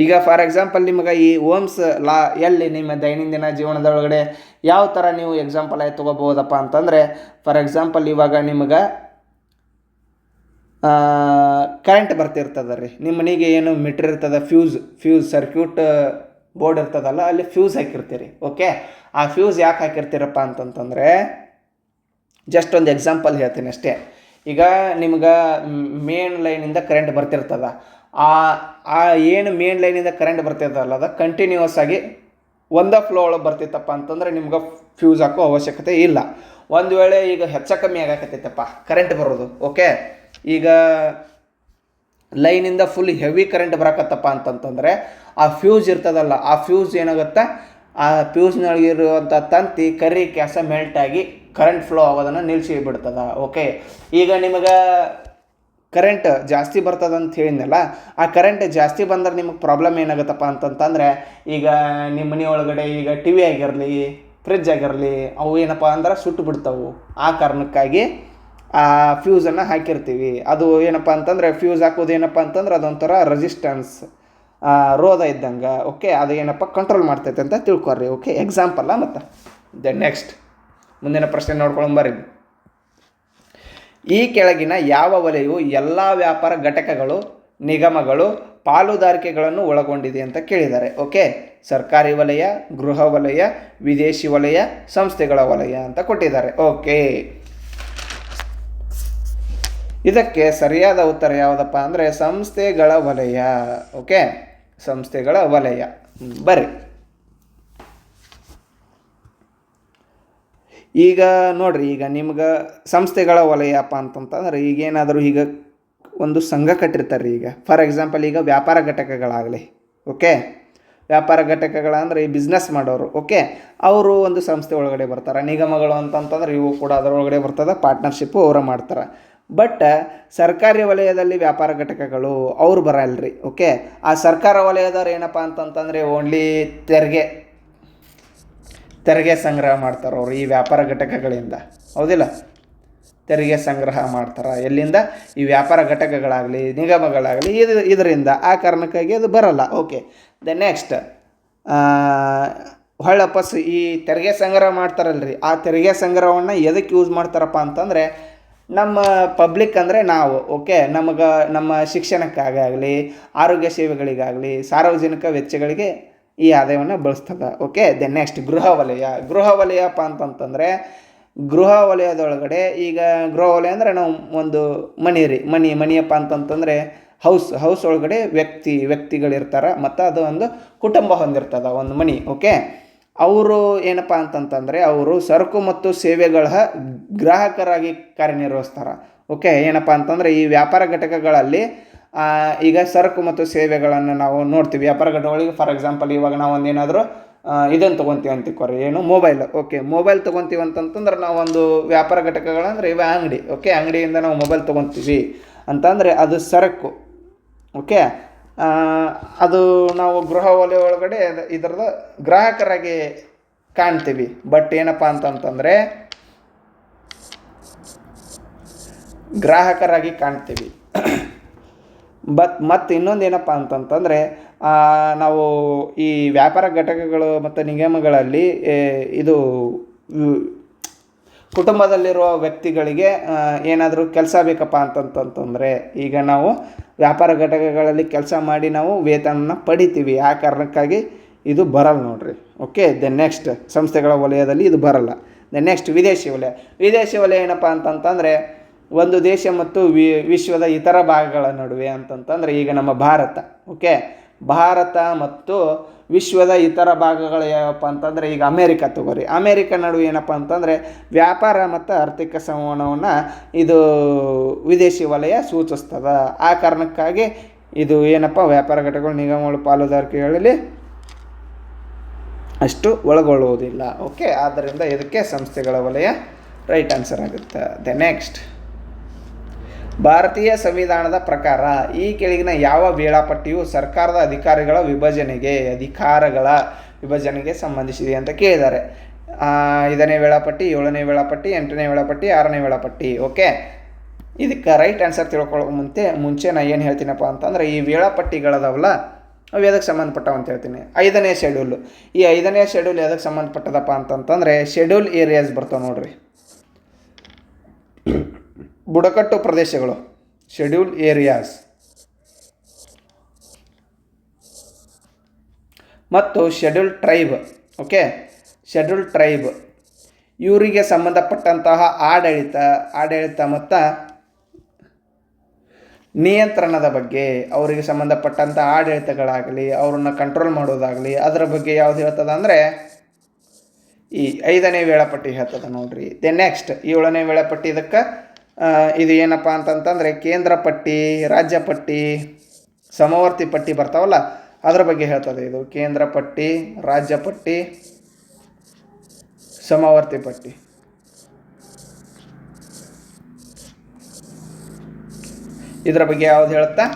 ಈಗ ಫಾರ್ ಎಕ್ಸಾಂಪಲ್ ನಿಮಗೆ ಈ ಓಮ್ಸ್ ಲಾ ಎಲ್ಲಿ ನಿಮ್ಮ ದೈನಂದಿನ ಜೀವನದೊಳಗಡೆ ಯಾವ ಥರ ನೀವು ಎಕ್ಸಾಂಪಲ್ ಆಗಿ ತೊಗೋಬೋದಪ್ಪ ಅಂತಂದರೆ, ಫಾರ್ ಎಕ್ಸಾಂಪಲ್ ಇವಾಗ ನಿಮಗೆ ಕರೆಂಟ್ ಬರ್ತಿರ್ತದೆ ರೀ, ನಿಮ್ಮ ಮನೆಗೆ ಏನು ಮೀಟ್ರ್ ಇರ್ತದೆ, ಫ್ಯೂಸ್ ಸರ್ಕ್ಯೂಟ್ ಬೋರ್ಡ್ ಇರ್ತದಲ್ಲ, ಅಲ್ಲಿ ಫ್ಯೂಸ್ ಹಾಕಿರ್ತೀರಿ. ಓಕೆ, ಆ ಫ್ಯೂಸ್ ಯಾಕೆ ಹಾಕಿರ್ತೀರಪ್ಪ ಅಂತಂತಂದರೆ ಜಸ್ಟ್ ಒಂದು ಎಕ್ಸಾಂಪಲ್ ಹೇಳ್ತೀನಿ ಅಷ್ಟೇ. ಈಗ ನಿಮ್ಗೆ ಮೇನ್ ಲೈನಿಂದ ಕರೆಂಟ್ ಬರ್ತಿರ್ತದ, ಆ ಏನು ಮೇನ್ ಲೈನಿಂದ ಕರೆಂಟ್ ಬರ್ತಿರ್ತಲ್ಲ ಅದು ಕಂಟಿನ್ಯೂಸ್ ಆಗಿ ಒಂದೇ ಫ್ಲೋ ಒಳಗೆ ಬರ್ತಿತ್ತಪ್ಪ ಅಂತಂದರೆ ನಿಮ್ಗೆ ಫ್ಯೂಸ್ ಹಾಕೋ ಅವಶ್ಯಕತೆ ಇಲ್ಲ. ಒಂದು ವೇಳೆ ಈಗ ಹೆಚ್ಚು ಕಮ್ಮಿ ಆಗಕತ್ತೈತಪ್ಪ ಕರೆಂಟ್ ಬರೋದು. ಓಕೆ, ಈಗ ಲೈನಿಂದ ಫುಲ್ ಹೆವಿ ಕರೆಂಟ್ ಬರಕತ್ತಪ್ಪ ಅಂತಂತಂದರೆ ಆ ಫ್ಯೂಸ್ ಇರ್ತದಲ್ಲ, ಆ ಫ್ಯೂಸ್ ಏನಾಗುತ್ತೆ, ಆ ಫ್ಯೂಸ್ನೊಳಗಿರುವಂಥ ತಂತಿ ಕರಿ ಕ್ಯಾಸ ಮೆಲ್ಟಾಗಿ ಕರೆಂಟ್ ಫ್ಲೋ ಆಗೋದನ್ನು ನಿಲ್ಲಿಸಿ ಬಿಡ್ತದೆ. ಓಕೆ, ಈಗ ನಿಮಗೆ ಕರೆಂಟ್ ಜಾಸ್ತಿ ಬರ್ತದೆ ಅಂತ ಹೇಳಿದ್ನಲ್ಲ, ಆ ಕರೆಂಟ್ ಜಾಸ್ತಿ ಬಂದ್ರೆ ನಿಮಗೆ ಪ್ರಾಬ್ಲಮ್ ಏನಾಗುತ್ತಪ್ಪ ಅಂತಂತಂದರೆ, ಈಗ ನಿಮ್ಮ ಮನೆ ಒಳಗಡೆ ಈಗ ಟಿ ವಿ ಆಗಿರಲಿ, ಫ್ರಿಜ್ ಆಗಿರಲಿ, ಅವು ಏನಪ್ಪ ಅಂದ್ರೆ ಸುಟ್ಟು ಬಿಡ್ತಾವೆ. ಆ ಕಾರಣಕ್ಕಾಗಿ ಆ ಫ್ಯೂಸನ್ನು ಹಾಕಿರ್ತೀವಿ. ಅದು ಏನಪ್ಪ ಅಂತಂದರೆ ಫ್ಯೂಸ್ ಹಾಕೋದು ಏನಪ್ಪ ಅಂತಂದ್ರೆ ಅದೊಂಥರ ರೆಸಿಸ್ಟೆನ್ಸ್ ರೋಧ ಇದ್ದಂಗೆ. ಓಕೆ, ಅದು ಏನಪ್ಪ ಕಂಟ್ರೋಲ್ ಮಾಡ್ತೈತೆ ಅಂತ ತಿಳ್ಕೊಳ್ರಿ. ಓಕೆ, ಎಕ್ಸಾಂಪಲ್ಲ. ಮತ್ತು ನೆಕ್ಸ್ಟ್ ಮುಂದಿನ ಪ್ರಶ್ನೆ ನೋಡ್ಕೊಂಬರ್ರಿ. ಈ ಕೆಳಗಿನ ಯಾವ ವಲಯವು ಎಲ್ಲ ವ್ಯಾಪಾರ ಘಟಕಗಳು, ನಿಗಮಗಳು, ಪಾಲುದಾರಿಕೆಗಳನ್ನು ಒಳಗೊಂಡಿದೆ ಅಂತ ಕೇಳಿದ್ದಾರೆ. ಓಕೆ, ಸರ್ಕಾರಿ ವಲಯ, ಗೃಹ ವಲಯ, ವಿದೇಶಿ ವಲಯ, ಸಂಸ್ಥೆಗಳ ವಲಯ ಅಂತ ಕೊಟ್ಟಿದ್ದಾರೆ. ಓಕೆ, ಇದಕ್ಕೆ ಸರಿಯಾದ ಉತ್ತರ ಯಾವುದಪ್ಪ ಅಂದರೆ ಸಂಸ್ಥೆಗಳ ವಲಯ. ಓಕೆ, ಸಂಸ್ಥೆಗಳ ವಲಯ. ಬರ್ರಿ, ಈಗ ನೋಡ್ರಿ, ಈಗ ನಿಮ್ಗೆ ಸಂಸ್ಥೆಗಳ ವಲಯಪ್ಪ ಅಂತಂತಂದ್ರೆ ಈಗೇನಾದರೂ ಈಗ ಒಂದು ಸಂಘ ಕಟ್ಟಿರ್ತಾರೆ. ಈಗ ಫಾರ್ ಎಕ್ಸಾಂಪಲ್ ಈಗ ವ್ಯಾಪಾರ ಘಟಕಗಳಾಗಲಿ, ಓಕೆ, ವ್ಯಾಪಾರ ಘಟಕಗಳ ಅಂದರೆ ಈ ಬಿಸ್ನೆಸ್ ಮಾಡೋರು. ಓಕೆ, ಅವರು ಒಂದು ಸಂಸ್ಥೆ ಒಳಗಡೆ ಬರ್ತಾರೆ. ನಿಗಮಗಳು ಅಂತಂತಂದ್ರೆ ಇವು ಕೂಡ ಅದರೊಳಗಡೆ ಬರ್ತದೆ, ಪಾರ್ಟ್ನರ್ಶಿಪ್ಪು ಅವರು ಮಾಡ್ತಾರೆ. ಬಟ್ ಸರ್ಕಾರಿ ವಲಯದಲ್ಲಿ ವ್ಯಾಪಾರ ಘಟಕಗಳು ಅವ್ರು ಬರಲ್ರಿ. ಓಕೆ, ಆ ಸರ್ಕಾರ ವಲಯದವ್ರು ಏನಪ್ಪ ಅಂತಂತಂದರೆ ಓನ್ಲಿ ತೆರಿಗೆ ಸಂಗ್ರಹ ಮಾಡ್ತಾರೆ ಅವರು ಈ ವ್ಯಾಪಾರ ಘಟಕಗಳಿಂದ. ಹೌದಿಲ್ಲ, ತೆರಿಗೆ ಸಂಗ್ರಹ ಮಾಡ್ತಾರೆ ಎಲ್ಲಿಂದ? ಈ ವ್ಯಾಪಾರ ಘಟಕಗಳಾಗಲಿ ನಿಗಮಗಳಾಗಲಿ ಇದರಿಂದ. ಆ ಕಾರಣಕ್ಕಾಗಿ ಅದು ಬರಲ್ಲ. ಓಕೆ, ನೆಕ್ಸ್ಟ್ ಹೊಳ್ಳಪ್ಪಸ್ ಈ ತೆರಿಗೆ ಸಂಗ್ರಹ ಮಾಡ್ತಾರಲ್ರಿ, ಆ ತೆರಿಗೆ ಸಂಗ್ರಹವನ್ನು ಎದಕ್ಕೆ ಯೂಸ್ ಮಾಡ್ತಾರಪ್ಪ ಅಂತಂದರೆ ನಮ್ಮ ಪಬ್ಲಿಕ್ ಅಂದರೆ ನಾವು. ಓಕೆ, ನಮ್ಮ ಶಿಕ್ಷಣಕ್ಕಾಗಲಿ ಆರೋಗ್ಯ ಸೇವೆಗಳಿಗಾಗಲಿ ಸಾರ್ವಜನಿಕ ವೆಚ್ಚಗಳಿಗೆ ಈ ಆದಾಯವನ್ನು ಬಳಸ್ತದೆ. ಓಕೆ, ನೆಕ್ಸ್ಟ್ ಗೃಹ ವಲಯಪ್ಪ ಅಂತಂತಂದರೆ ಗೃಹ ವಲಯದೊಳಗಡೆ ಈಗ ಗೃಹ ವಲಯ ಅಂದರೆ ನಾವು ಒಂದು ಮನಿಯಪ್ಪ ಅಂತಂತಂದರೆ ಹೌಸ್ ಒಳಗಡೆ ವ್ಯಕ್ತಿಗಳಿರ್ತಾರೆ ಮತ್ತು ಅದು ಒಂದು ಕುಟುಂಬ ಹೊಂದಿರ್ತದೆ, ಒಂದು ಮನಿ. ಓಕೆ, ಅವರು ಏನಪ್ಪ ಅಂತಂತಂದರೆ ಅವರು ಸರಕು ಮತ್ತು ಸೇವೆಗಳ ಗ್ರಾಹಕರಾಗಿ ಕಾರ್ಯನಿರ್ವಹಿಸ್ತಾರೆ. ಓಕೆ, ಏನಪ್ಪ ಅಂತಂದರೆ ಈ ವ್ಯಾಪಾರ ಘಟಕಗಳಲ್ಲಿ ಈಗ ಸರಕು ಮತ್ತು ಸೇವೆಗಳನ್ನು ನಾವು ನೋಡ್ತೀವಿ ವ್ಯಾಪಾರ ಘಟಕಗಳಿಗೆ. ಫಾರ್ ಎಕ್ಸಾಂಪಲ್, ಇವಾಗ ನಾವು ಒಂದೇನಾದರೂ ಇದನ್ನು ತೊಗೊತೀವಿ ಅಂತಿಕ್ಕೋರಿ, ಏನು ಮೊಬೈಲ್. ಓಕೆ, ಮೊಬೈಲ್ ತೊಗೊತೀವಿ ಅಂತಂತಂದ್ರೆ ನಾವೊಂದು ವ್ಯಾಪಾರ ಘಟಕಗಳಂದರೆ ಇವೆ ಅಂಗಡಿ. ಓಕೆ, ಅಂಗಡಿಯಿಂದ ನಾವು ಮೊಬೈಲ್ ತೊಗೊತೀವಿ ಅಂತಂದರೆ ಅದು ಸರಕು. ಓಕೆ, ಅದು ನಾವು ಗೃಹ ವಲಯ ಒಳಗಡೆ ಇದರದ ಗ್ರಾಹಕರಾಗಿ ಕಾಣ್ತೀವಿ. ಬಟ್ ಏನಪ್ಪ ಅಂತಂತಂದರೆ ಗ್ರಾಹಕರಾಗಿ ಕಾಣ್ತೀವಿ. ಮತ್ತು ಇನ್ನೊಂದು ಏನಪ್ಪ ಅಂತಂತಂದರೆ ನಾವು ಈ ವ್ಯಾಪಾರ ಘಟಕಗಳು ಮತ್ತು ನಿಗಮಗಳಲ್ಲಿ ಇದು ಕುಟುಂಬದಲ್ಲಿರುವ ವ್ಯಕ್ತಿಗಳಿಗೆ ಏನಾದರೂ ಕೆಲಸ ಬೇಕಪ್ಪ ಅಂತಂತಂದರೆ ಈಗ ನಾವು ವ್ಯಾಪಾರ ಘಟಕಗಳಲ್ಲಿ ಕೆಲಸ ಮಾಡಿ ನಾವು ವೇತನನ ಪಡಿತೀವಿ. ಆ ಕಾರಣಕ್ಕಾಗಿ ಇದು ಬರಲ್ಲ ನೋಡ್ರಿ. ಓಕೆ, ನೆಕ್ಸ್ಟ್ ಸಂಸ್ಥೆಗಳ ವಲಯದಲ್ಲಿ ಇದು ಬರಲ್ಲ. ನೆಕ್ಸ್ಟ್ ವಿದೇಶಿ ವಲಯ ಏನಪ್ಪ ಅಂತಂತಂದರೆ ಒಂದು ದೇಶ ಮತ್ತು ವಿಶ್ವದ ಇತರ ಭಾಗಗಳ ನಡುವೆ ಅಂತಂತಂದರೆ ಈಗ ನಮ್ಮ ಭಾರತ. ಓಕೆ, ಭಾರತ ಮತ್ತು ವಿಶ್ವದ ಇತರ ಭಾಗಗಳು ಯಾವಪ್ಪ ಅಂತಂದರೆ ಈಗ ಅಮೇರಿಕ ನಡುವೆ ಏನಪ್ಪ ಅಂತಂದರೆ ವ್ಯಾಪಾರ ಮತ್ತು ಆರ್ಥಿಕ ಸಂವಹನವನ್ನು ಇದು ವಿದೇಶಿ ವಲಯ ಸೂಚಿಸ್ತದೆ. ಆ ಕಾರಣಕ್ಕಾಗಿ ಇದು ಏನಪ್ಪ ವ್ಯಾಪಾರ ಘಟಕಗಳು ನಿಗಮಗಳು ಪಾಲುದಾರಿಕೆಗಳಲ್ಲಿ ಅಷ್ಟು ಒಳಗೊಳ್ಳುವುದಿಲ್ಲ. ಓಕೆ, ಆದ್ದರಿಂದ ಇದಕ್ಕೆ ಸಂಸ್ಥೆಗಳ ವಲಯ ರೈಟ್ ಆನ್ಸರ್ ಆಗುತ್ತೆ. ನೆಕ್ಸ್ಟ್ ಭಾರತೀಯ ಸಂವಿಧಾನದ ಪ್ರಕಾರ ಈ ಕೆಳಗಿನ ಯಾವ ವೇಳಾಪಟ್ಟಿಯು ಸರ್ಕಾರದ ಅಧಿಕಾರಗಳ ವಿಭಜನೆಗೆ ಸಂಬಂಧಿಸಿದೆ ಅಂತ ಕೇಳಿದ್ದಾರೆ. 5ನೇ ವೇಳಾಪಟ್ಟಿ, 7ನೇ ವೇಳಾಪಟ್ಟಿ, 8ನೇ ವೇಳಾಪಟ್ಟಿ, 6ನೇ ವೇಳಾಪಟ್ಟಿ. ಓಕೆ, ಇದಕ್ಕೆ ರೈಟ್ ಆನ್ಸರ್ ತಿಳ್ಕೊಳ್ಳೋ ಮುಂಚೆ ನಾನು ಏನು ಹೇಳ್ತೀನಪ್ಪ ಅಂತಂದರೆ ಈ ವೇಳಾಪಟ್ಟಿಗಳದಾವಲ್ಲ ಅವು ಎದಕ್ಕೆ ಸಂಬಂಧಪಟ್ಟವು ಅಂತ ಹೇಳ್ತೀನಿ. 5ನೇ ಶೆಡ್ಯೂಲು, ಈ 5ನೇ ಶೆಡ್ಯೂಲ್ ಎದಕ್ಕೆ ಸಂಬಂಧಪಟ್ಟದಪ್ಪ ಅಂತಂತಂದರೆ ಶೆಡ್ಯೂಲ್ ಏರಿಯಾಸ್ ಬರ್ತಾವೆ ನೋಡ್ರಿ, ಬುಡಕಟ್ಟು ಪ್ರದೇಶಗಳು, ಶೆಡ್ಯೂಲ್ ಏರಿಯಾಸ್ ಮತ್ತು schedule tribe. Okay, schedule tribe ಇವರಿಗೆ ಸಂಬಂಧಪಟ್ಟಂತಹ ಆಡಳಿತ ಮತ್ತು ನಿಯಂತ್ರಣದ ಬಗ್ಗೆ, ಅವರಿಗೆ ಸಂಬಂಧಪಟ್ಟಂಥ ಆಡಳಿತಗಳಾಗಲಿ ಅವ್ರನ್ನ ಕಂಟ್ರೋಲ್ ಮಾಡೋದಾಗಲಿ ಅದರ ಬಗ್ಗೆ ಯಾವ್ದು ಹೇಳ್ತದೆ ಅಂದರೆ ಈ 5ನೇ ವೇಳಾಪಟ್ಟಿ ಹೇಳ್ತದೆ ನೋಡ್ರಿ. ನೆಕ್ಸ್ಟ್ 7ನೇ ವೇಳಾಪಟ್ಟಿ. ಇದಕ್ಕೆ ಇದು ಏನಪ್ಪ ಅಂತಂತಂದರೆ ಕೇಂದ್ರ ಪಟ್ಟಿ, ರಾಜ್ಯ ಪಟ್ಟಿ, ಸಮವರ್ತಿ ಪಟ್ಟಿ ಬರ್ತಾವಲ್ಲ ಅದರ ಬಗ್ಗೆ ಹೇಳ್ತದೆ. ಇದು ಕೇಂದ್ರ ಪಟ್ಟಿ, ರಾಜ್ಯ ಪಟ್ಟಿ, ಸಮವರ್ತಿ ಪಟ್ಟಿ. ಇದರ ಬಗ್ಗೆ ಯಾವ್ದು ಹೇಳುತ್ತಾ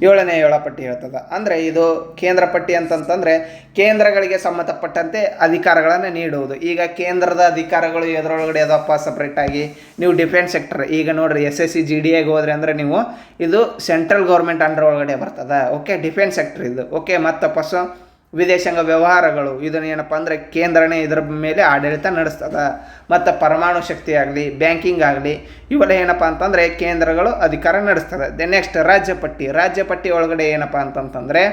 7ನೇ ವೇಳಾಪಟ್ಟಿ ಹೇಳ್ತದೆ. ಅಂದರೆ ಇದು ಕೇಂದ್ರ ಪಟ್ಟಿ ಅಂತಂತಂದರೆ ಕೇಂದ್ರಗಳಿಗೆ ಸಂಬಂಧಪಟ್ಟಂತೆ ಅಧಿಕಾರಗಳನ್ನು ನೀಡುವುದು. ಈಗ ಕೇಂದ್ರದ ಅಧಿಕಾರಗಳು ಎದರೊಳಗಡೆ ಅದಪ್ಪ ಸಪ್ರೇಟಾಗಿ ನೀವು ಡಿಫೆನ್ಸ್ ಸೆಕ್ಟರ್ ಈಗ ನೋಡಿರಿ SSC GDAಗೆ ಹೋದರೆ ಅಂದರೆ ನೀವು ಇದು ಸೆಂಟ್ರಲ್ ಗೌರ್ಮೆಂಟ್ ಅಂಡರ್ ಒಳಗಡೆ ಬರ್ತದೆ. ಓಕೆ, ಡಿಫೆನ್ಸ್ ಸೆಕ್ಟರ್ ಇದು. ಓಕೆ, ಮತ್ತು ವಿದೇಶಾಂಗ ವ್ಯವಹಾರಗಳು ಇದನ್ನು ಏನಪ್ಪ ಅಂದರೆ ಕೇಂದ್ರನೇ ಇದರ ಮೇಲೆ ಆಡಳಿತ ನಡೆಸ್ತದೆ. ಮತ್ತು ಪರಮಾಣು ಶಕ್ತಿ ಆಗಲಿ ಬ್ಯಾಂಕಿಂಗ್ ಆಗಲಿ ಇವೆಲ್ಲ ಏನಪ್ಪ ಅಂತಂದರೆ ಕೇಂದ್ರಗಳು ಅಧಿಕಾರ ನಡೆಸ್ತದೆ. ನೆಕ್ಸ್ಟ್ ರಾಜ್ಯ ಪಟ್ಟಿ ಒಳಗಡೆ ಏನಪ್ಪ ಅಂತಂತಂದರೆ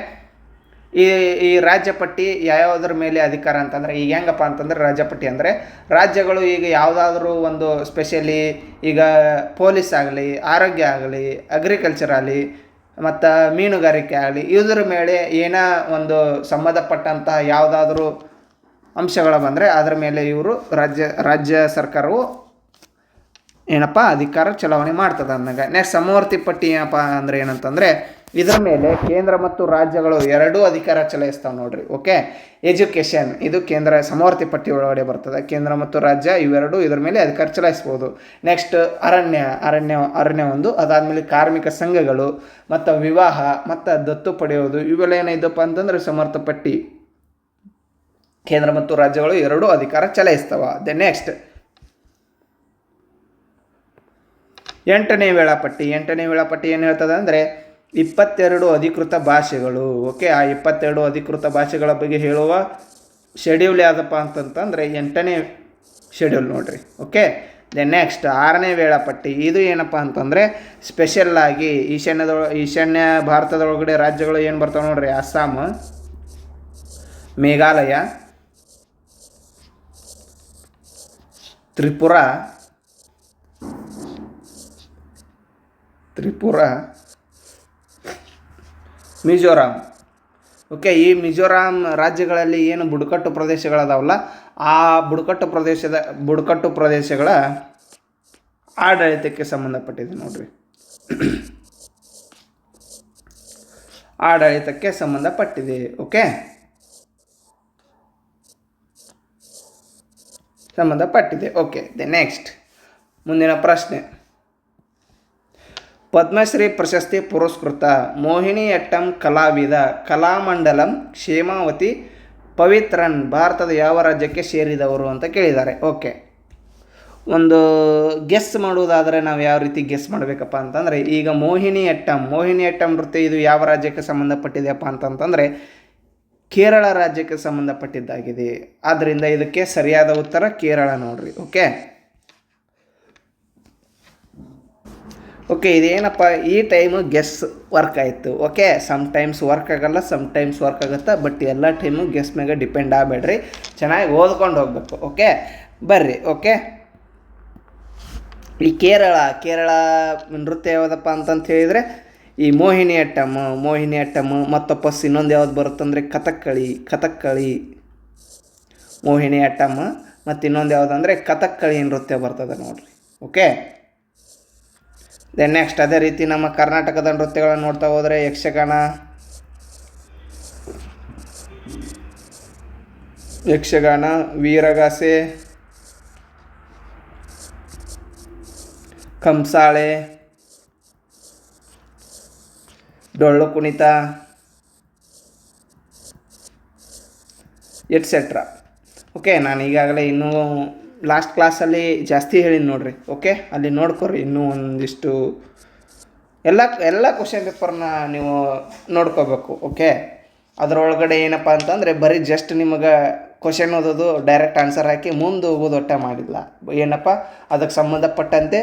ಈ ರಾಜ್ಯ ಪಟ್ಟಿ ಯಾವುದ್ರ ಮೇಲೆ ಅಧಿಕಾರ ಅಂತಂದರೆ ಈಗ ಹೆಂಗಪ್ಪ ಅಂತಂದರೆ ರಾಜ್ಯ ಪಟ್ಟಿ ಅಂದರೆ ರಾಜ್ಯಗಳು ಈಗ ಯಾವುದಾದ್ರೂ ಒಂದು ಸ್ಪೆಷಲಿ ಈಗ ಪೊಲೀಸ್ ಆಗಲಿ, ಆರೋಗ್ಯ ಆಗಲಿ, ಅಗ್ರಿಕಲ್ಚರ್ ಆಗಲಿ ಮತ್ತು ಮೀನುಗಾರಿಕೆ ಆಗಲಿ ಇದರ ಮೇಲೆ ಏನೋ ಒಂದು ಸಂಬಂಧಪಟ್ಟಂತಹ ಯಾವುದಾದ್ರೂ ಅಂಶಗಳು ಬಂದರೆ ಅದರ ಮೇಲೆ ಇವರು ರಾಜ್ಯ ಸರ್ಕಾರವು ಏನಪ್ಪ ಅಧಿಕಾರ ಚಲಾವಣೆ ಮಾಡ್ತದೆ ಅಂದಾಗ. ನೆಕ್ಸ್ಟ್ ಸಮವರ್ತಿ ಪಟ್ಟಿ ಏನಪ್ಪ ಅಂದರೆ ಏನಂತಂದರೆ ಇದರ ಮೇಲೆ ಕೇಂದ್ರ ಮತ್ತು ರಾಜ್ಯಗಳು ಎರಡೂ ಅಧಿಕಾರ ಚಲಾಯಿಸ್ತಾವೆ ನೋಡ್ರಿ. ಓಕೆ, ಎಜುಕೇಷನ್ ಇದು ಕೇಂದ್ರ ಸಮವರ್ತಿ ಪಟ್ಟಿ ಒಳಗಡೆ ಬರ್ತದೆ. ಕೇಂದ್ರ ಮತ್ತು ರಾಜ್ಯ ಇವೆರಡೂ ಇದರ ಮೇಲೆ ಅಧಿಕಾರ ಚಲಾಯಿಸ್ಬೋದು. ನೆಕ್ಸ್ಟ್ ಅರಣ್ಯ ಒಂದು, ಅದಾದಮೇಲೆ ಕಾರ್ಮಿಕ ಸಂಘಗಳು ಮತ್ತು ವಿವಾಹ ಮತ್ತು ದತ್ತು ಪಡೆಯೋದು ಇವೆಲ್ಲ ಏನಿದಪ್ಪ ಅಂತಂದರೆ ಸಮರ್ಥ ಪಟ್ಟಿ ಕೇಂದ್ರ ಮತ್ತು ರಾಜ್ಯಗಳು ಎರಡೂ ಅಧಿಕಾರ ಚಲಾಯಿಸ್ತವ. ನೆಕ್ಸ್ಟ್ 8ನೇ ವೇಳಾಪಟ್ಟಿ ಏನು ಹೇಳ್ತದೆ ಅಂದರೆ 22 ಅಧಿಕೃತ ಭಾಷೆಗಳು. ಓಕೆ, ಆ 22 ಅಧಿಕೃತ ಭಾಷೆಗಳ ಬಗ್ಗೆ ಹೇಳುವ ಶೆಡ್ಯೂಲ್ ಯಾವುದಪ್ಪ ಅಂತಂತಂದರೆ 8ನೇ ಶೆಡ್ಯೂಲ್ ನೋಡ್ರಿ. ಓಕೆ, ನೆಕ್ಸ್ಟ್ 6ನೇ ವೇಳಾಪಟ್ಟಿ ಇದು ಏನಪ್ಪ ಅಂತಂದರೆ ಸ್ಪೆಷಲ್ಲಾಗಿ ಈಶಾನ್ಯ ಭಾರತದೊಳಗಡೆ ರಾಜ್ಯಗಳು ಏನು ಬರ್ತಾವೆ ನೋಡ್ರಿ, ಅಸ್ಸಾಂ, ಮೇಘಾಲಯ, ತ್ರಿಪುರಾ, ಮಿಜೋರಾಂ. ಓಕೆ, ಈ ಮಿಜೋರಾಂ ರಾಜ್ಯಗಳಲ್ಲಿ ಏನು ಬುಡಕಟ್ಟು ಪ್ರದೇಶಗಳದಾವಲ್ಲ, ಆ ಬುಡಕಟ್ಟು ಪ್ರದೇಶಗಳ ಆಡಳಿತಕ್ಕೆ ಸಂಬಂಧಪಟ್ಟಿದೆ ನೋಡ್ರಿ. ಆಡಳಿತಕ್ಕೆ ಸಂಬಂಧಪಟ್ಟಿದೆ. ಓಕೆ, ಸಂಬಂಧಪಟ್ಟಿದೆ. ಓಕೆ, ನೆಕ್ಸ್ಟ್ ಮುಂದಿನ ಪ್ರಶ್ನೆ. ಪದ್ಮಶ್ರೀ ಪ್ರಶಸ್ತಿ ಪುರಸ್ಕೃತ ಮೋಹಿನಿಯಟ್ಟಂ ಕಲಾವಿದ ಕಲಾಮಂಡಲಂ ಕ್ಷೇಮಾವತಿ ಪವಿತ್ರನ್ ಭಾರತದ ಯಾವ ರಾಜ್ಯಕ್ಕೆ ಸೇರಿದವರು ಅಂತ ಕೇಳಿದ್ದಾರೆ. ಓಕೆ, ಒಂದು ಗೆಸ್ ಮಾಡುವುದಾದರೆ ನಾವು ಯಾವ ರೀತಿ ಗೆಸ್ ಮಾಡಬೇಕಪ್ಪ ಅಂತಂದರೆ, ಈಗ ಮೋಹಿನಿಯಟ್ಟಂ ನೃತ್ಯ ಇದು ಯಾವ ರಾಜ್ಯಕ್ಕೆ ಸಂಬಂಧಪಟ್ಟಿದೆಯಪ್ಪ ಅಂತಂತಂದರೆ ಕೇರಳ ರಾಜ್ಯಕ್ಕೆ ಸಂಬಂಧಪಟ್ಟಿದ್ದಾಗಿದೆ. ಆದ್ದರಿಂದ ಇದಕ್ಕೆ ಸರಿಯಾದ ಉತ್ತರ ಕೇರಳ ನೋಡ್ರಿ. ಓಕೆ, ಇದೇನಪ್ಪ ಈ ಟೈಮು ಗೆಸ್ ವರ್ಕ್ ಆಯಿತು. ಓಕೆ, ಸಮ್ಟೈಮ್ಸ್ ವರ್ಕ್ ಆಗಲ್ಲ, ಸಮ್ಟೈಮ್ಸ್ ವರ್ಕ್ ಆಗುತ್ತೆ, ಬಟ್ ಎಲ್ಲ ಟೈಮು ಗೆಸ್ ಮ್ಯಾಗ ಡಿಪೆಂಡ್ ಆಗಬೇಡ್ರಿ, ಚೆನ್ನಾಗಿ ಓದ್ಕೊಂಡು ಹೋಗ್ಬೇಕು. ಓಕೆ, ಬರ್ರಿ. ಓಕೆ, ಈ ಕೇರಳ ನೃತ್ಯ ಯಾವುದಪ್ಪ ಅಂತಂತ ಹೇಳಿದರೆ ಈ ಮೋಹಿನಿಯಟ್ಟಮ್ ಮತ್ತು ಪಸ್ ಇನ್ನೊಂದು ಯಾವ್ದು ಬರುತ್ತಂದರೆ ಕಥಕ್ಕಳಿ ಮೋಹಿನಿಯಟ್ಟಮ್ ಮತ್ತು ಇನ್ನೊಂದು ಯಾವುದಂದರೆ ಕಥಕ್ಕಳಿ ನೃತ್ಯ ಬರ್ತದೆ ನೋಡ್ರಿ. ಓಕೆ, ನೆಕ್ಸ್ಟ್ ಅದೇ ರೀತಿ ನಮ್ಮ ಕರ್ನಾಟಕದ ನೃತ್ಯಗಳನ್ನು ನೋಡ್ತಾ ಹೋದರೆ ಯಕ್ಷಗಾನ, ವೀರಗಾಸೆ, ಕಂಸಾಳೆ, ಡೊಳ್ಳು ಕುಣಿತ ಎಟ್ಸೆಟ್ರಾ. ಓಕೆ, ನಾನು ಈಗಾಗಲೇ ಇನ್ನೂ ಲಾಸ್ಟ್ ಕ್ಲಾಸಲ್ಲಿ ಜಾಸ್ತಿ ಹೇಳಿನಿ ನೋಡ್ರಿ. ಓಕೆ, ಅಲ್ಲಿ ನೋಡ್ಕೊರಿ, ಇನ್ನೂ ಒಂದಿಷ್ಟು ಎಲ್ಲ ಕ್ವಶನ್ ಪೇಪರ್ನ ನೀವು ನೋಡ್ಕೋಬೇಕು. ಓಕೆ, ಅದರೊಳಗಡೆ ಏನಪ್ಪ ಅಂತಂದರೆ ಬರೀ ಜಸ್ಟ್ ನಿಮಗೆ ಕ್ವಶನ್ ಓದೋದು, ಡೈರೆಕ್ಟ್ ಆನ್ಸರ್ ಹಾಕಿ ಮುಂದೆ ಹೋಗೋದು ಒಟ್ಟ ಮಾಡಿಲ್ಲ. ಏನಪ್ಪ ಅದಕ್ಕೆ ಸಂಬಂಧಪಟ್ಟಂತೆ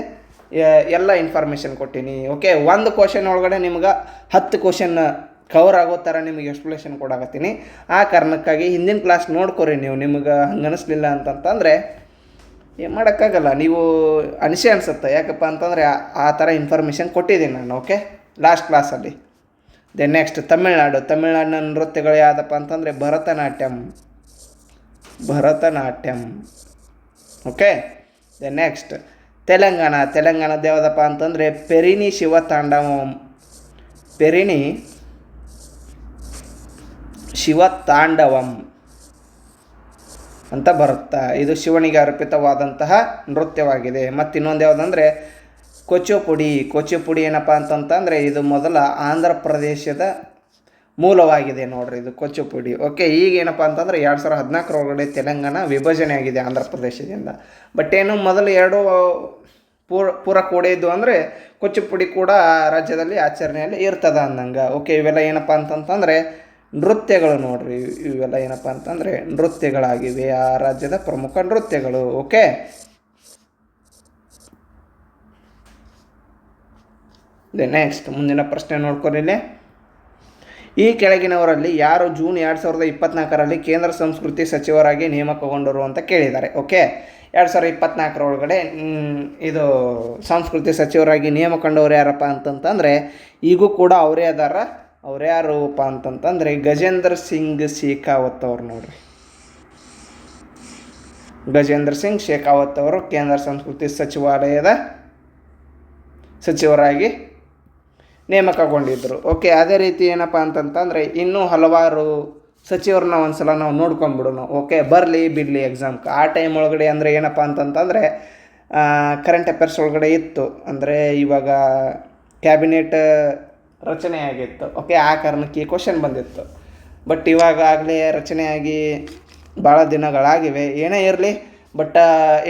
ಎಲ್ಲ ಇನ್ಫಾರ್ಮೇಷನ್ ಕೊಟ್ಟೀನಿ. ಓಕೆ, ಒಂದು ಕ್ವಶನ್ ಒಳಗಡೆ ನಿಮ್ಗೆ 10 ಕ್ವಶನ್ ಕವರ್ ಆಗೋ ಥರ ನಿಮಗೆ ಎಕ್ಸ್ಪ್ಲೇಷನ್ ಕೊಡಾಕತ್ತೀನಿ. ಆ ಕಾರಣಕ್ಕಾಗಿ ಹಿಂದಿನ ಕ್ಲಾಸ್ ನೋಡ್ಕೊರಿ ನೀವು. ನಿಮ್ಗೆ ಹಂಗೆ ಅನಿಸ್ಲಿಲ್ಲ ಅಂತಂತಂದರೆ ಏನು ಮಾಡೋಕ್ಕಾಗಲ್ಲ, ನೀವು ಅನಿಸುತ್ತೆ. ಯಾಕಪ್ಪ ಅಂತಂದರೆ ಆ ಥರ ಇನ್ಫಾರ್ಮೇಷನ್ ಕೊಟ್ಟಿದ್ದೀನಿ ನಾನು. ಓಕೆ, ಲಾಸ್ಟ್ ಕ್ಲಾಸಲ್ಲಿ. ನೆಕ್ಸ್ಟ್ ತಮಿಳ್ನಾಡಿನ ನೃತ್ಯಗಳು ಯಾವುದಪ್ಪ ಅಂತಂದರೆ ಭರತನಾಟ್ಯಂ. ಓಕೆ, ನೆಕ್ಸ್ಟ್ ತೆಲಂಗಾಣದ ಯಾವುದಪ್ಪ ಅಂತಂದರೆ ಪೆರಿನಿ ಶಿವತಾಂಡವಂ ಅಂತ ಬರುತ್ತಾ. ಇದು ಶಿವನಿಗೆ ಅರ್ಪಿತವಾದಂತಹ ನೃತ್ಯವಾಗಿದೆ. ಮತ್ತು ಇನ್ನೊಂದು ಯಾವುದಂದರೆ ಕೂಚಿಪುಡಿ ಏನಪ್ಪ ಅಂತಂತಂದರೆ ಇದು ಮೊದಲ ಆಂಧ್ರ ಪ್ರದೇಶದ ಮೂಲವಾಗಿದೆ ನೋಡ್ರಿ, ಇದು ಕೂಚಿಪುಡಿ. ಓಕೆ, ಈಗ ಏನಪ್ಪ ಅಂತಂದರೆ 2014 ತೆಲಂಗಾಣ ವಿಭಜನೆ ಆಗಿದೆ ಆಂಧ್ರ ಪ್ರದೇಶದಿಂದ. ಬಟ್ ಏನು ಮೊದಲು ಎರಡು ಪೂರ ಕೂಡ ಇದ್ದು ಅಂದರೆ ಕೂಚಿಪುಡಿ ಕೂಡ ರಾಜ್ಯದಲ್ಲಿ ಆಚರಣೆಯಲ್ಲಿ ಇರ್ತದೆ ಅಂದಂಗೆ. ಓಕೆ, ಇವೆಲ್ಲ ಏನಪ್ಪ ಅಂತಂತಂದರೆ ನೃತ್ಯಗಳು ನೋಡ್ರಿ. ಇವೆಲ್ಲ ಏನಪ್ಪ ಅಂತಂದರೆ ನೃತ್ಯಗಳಾಗಿವೆ, ಆ ರಾಜ್ಯದ ಪ್ರಮುಖ ನೃತ್ಯಗಳು. ಓಕೆ, ನೆಕ್ಸ್ಟ್ ಮುಂದಿನ ಪ್ರಶ್ನೆ ನೋಡ್ಕೊರಿಲೆ. ಈ ಕೆಳಗಿನವರಲ್ಲಿ ಯಾರು ಜೂನ್ 2024 ಕೇಂದ್ರ ಸಂಸ್ಕೃತಿ ಸಚಿವರಾಗಿ ನೇಮಕಗೊಂಡರು ಅಂತ ಕೇಳಿದ್ದಾರೆ. ಓಕೆ, 2024 ಇದು ಸಂಸ್ಕೃತಿ ಸಚಿವರಾಗಿ ನೇಮಕೊಂಡವ್ರು ಯಾರಪ್ಪ ಅಂತಂತಂದರೆ ಈಗೂ ಕೂಡ ಅವರೇ ಅದಾರ. ಅವ್ರು ಯಾರಪ್ಪ ಅಂತಂತಂದರೆ ಗಜೇಂದ್ರ ಸಿಂಗ್ ಶೇಖಾವತ್ ಅವ್ರು ನೋಡ್ರಿ. ಗಜೇಂದ್ರ ಸಿಂಗ್ ಶೇಖಾವತ್ ಅವರು ಕೇಂದ್ರ ಸಂಸ್ಕೃತಿ ಸಚಿವಾಲಯದ ಸಚಿವರಾಗಿ ನೇಮಕಗೊಂಡಿದ್ದರು. ಓಕೆ, ಅದೇ ರೀತಿ ಏನಪ್ಪ ಅಂತಂತಂದರೆ ಇನ್ನೂ ಹಲವಾರು ಸಚಿವರನ್ನ ಒಂದು ಸಲ ನಾವು ನೋಡ್ಕೊಂಡ್ಬಿಡೋಣ. ಓಕೆ, ಬರಲಿ ಬಿಡಲಿ ಎಕ್ಸಾಮ್ಗೆ ಆ ಟೈಮ್ ಒಳಗಡೆ ಅಂದರೆ ಏನಪ್ಪ ಅಂತಂತಂದರೆ ಕರೆಂಟ್ ಅಫೇರ್ಸ್ ಒಳಗಡೆ ಇತ್ತು. ಅಂದರೆ ಇವಾಗ ಕ್ಯಾಬಿನೆಟ್ ರಚನೆ ಆಗಿತ್ತು. ಓಕೆ, ಆ ಕಾರಣಕ್ಕೆ ಈ ಕ್ವಶನ್ ಬಂದಿತ್ತು. ಬಟ್ ಇವಾಗ ಆಗಲೇ ರಚನೆಯಾಗಿ ಭಾಳ ದಿನಗಳಾಗಿವೆ. ಏನೇ ಇರಲಿ, ಬಟ್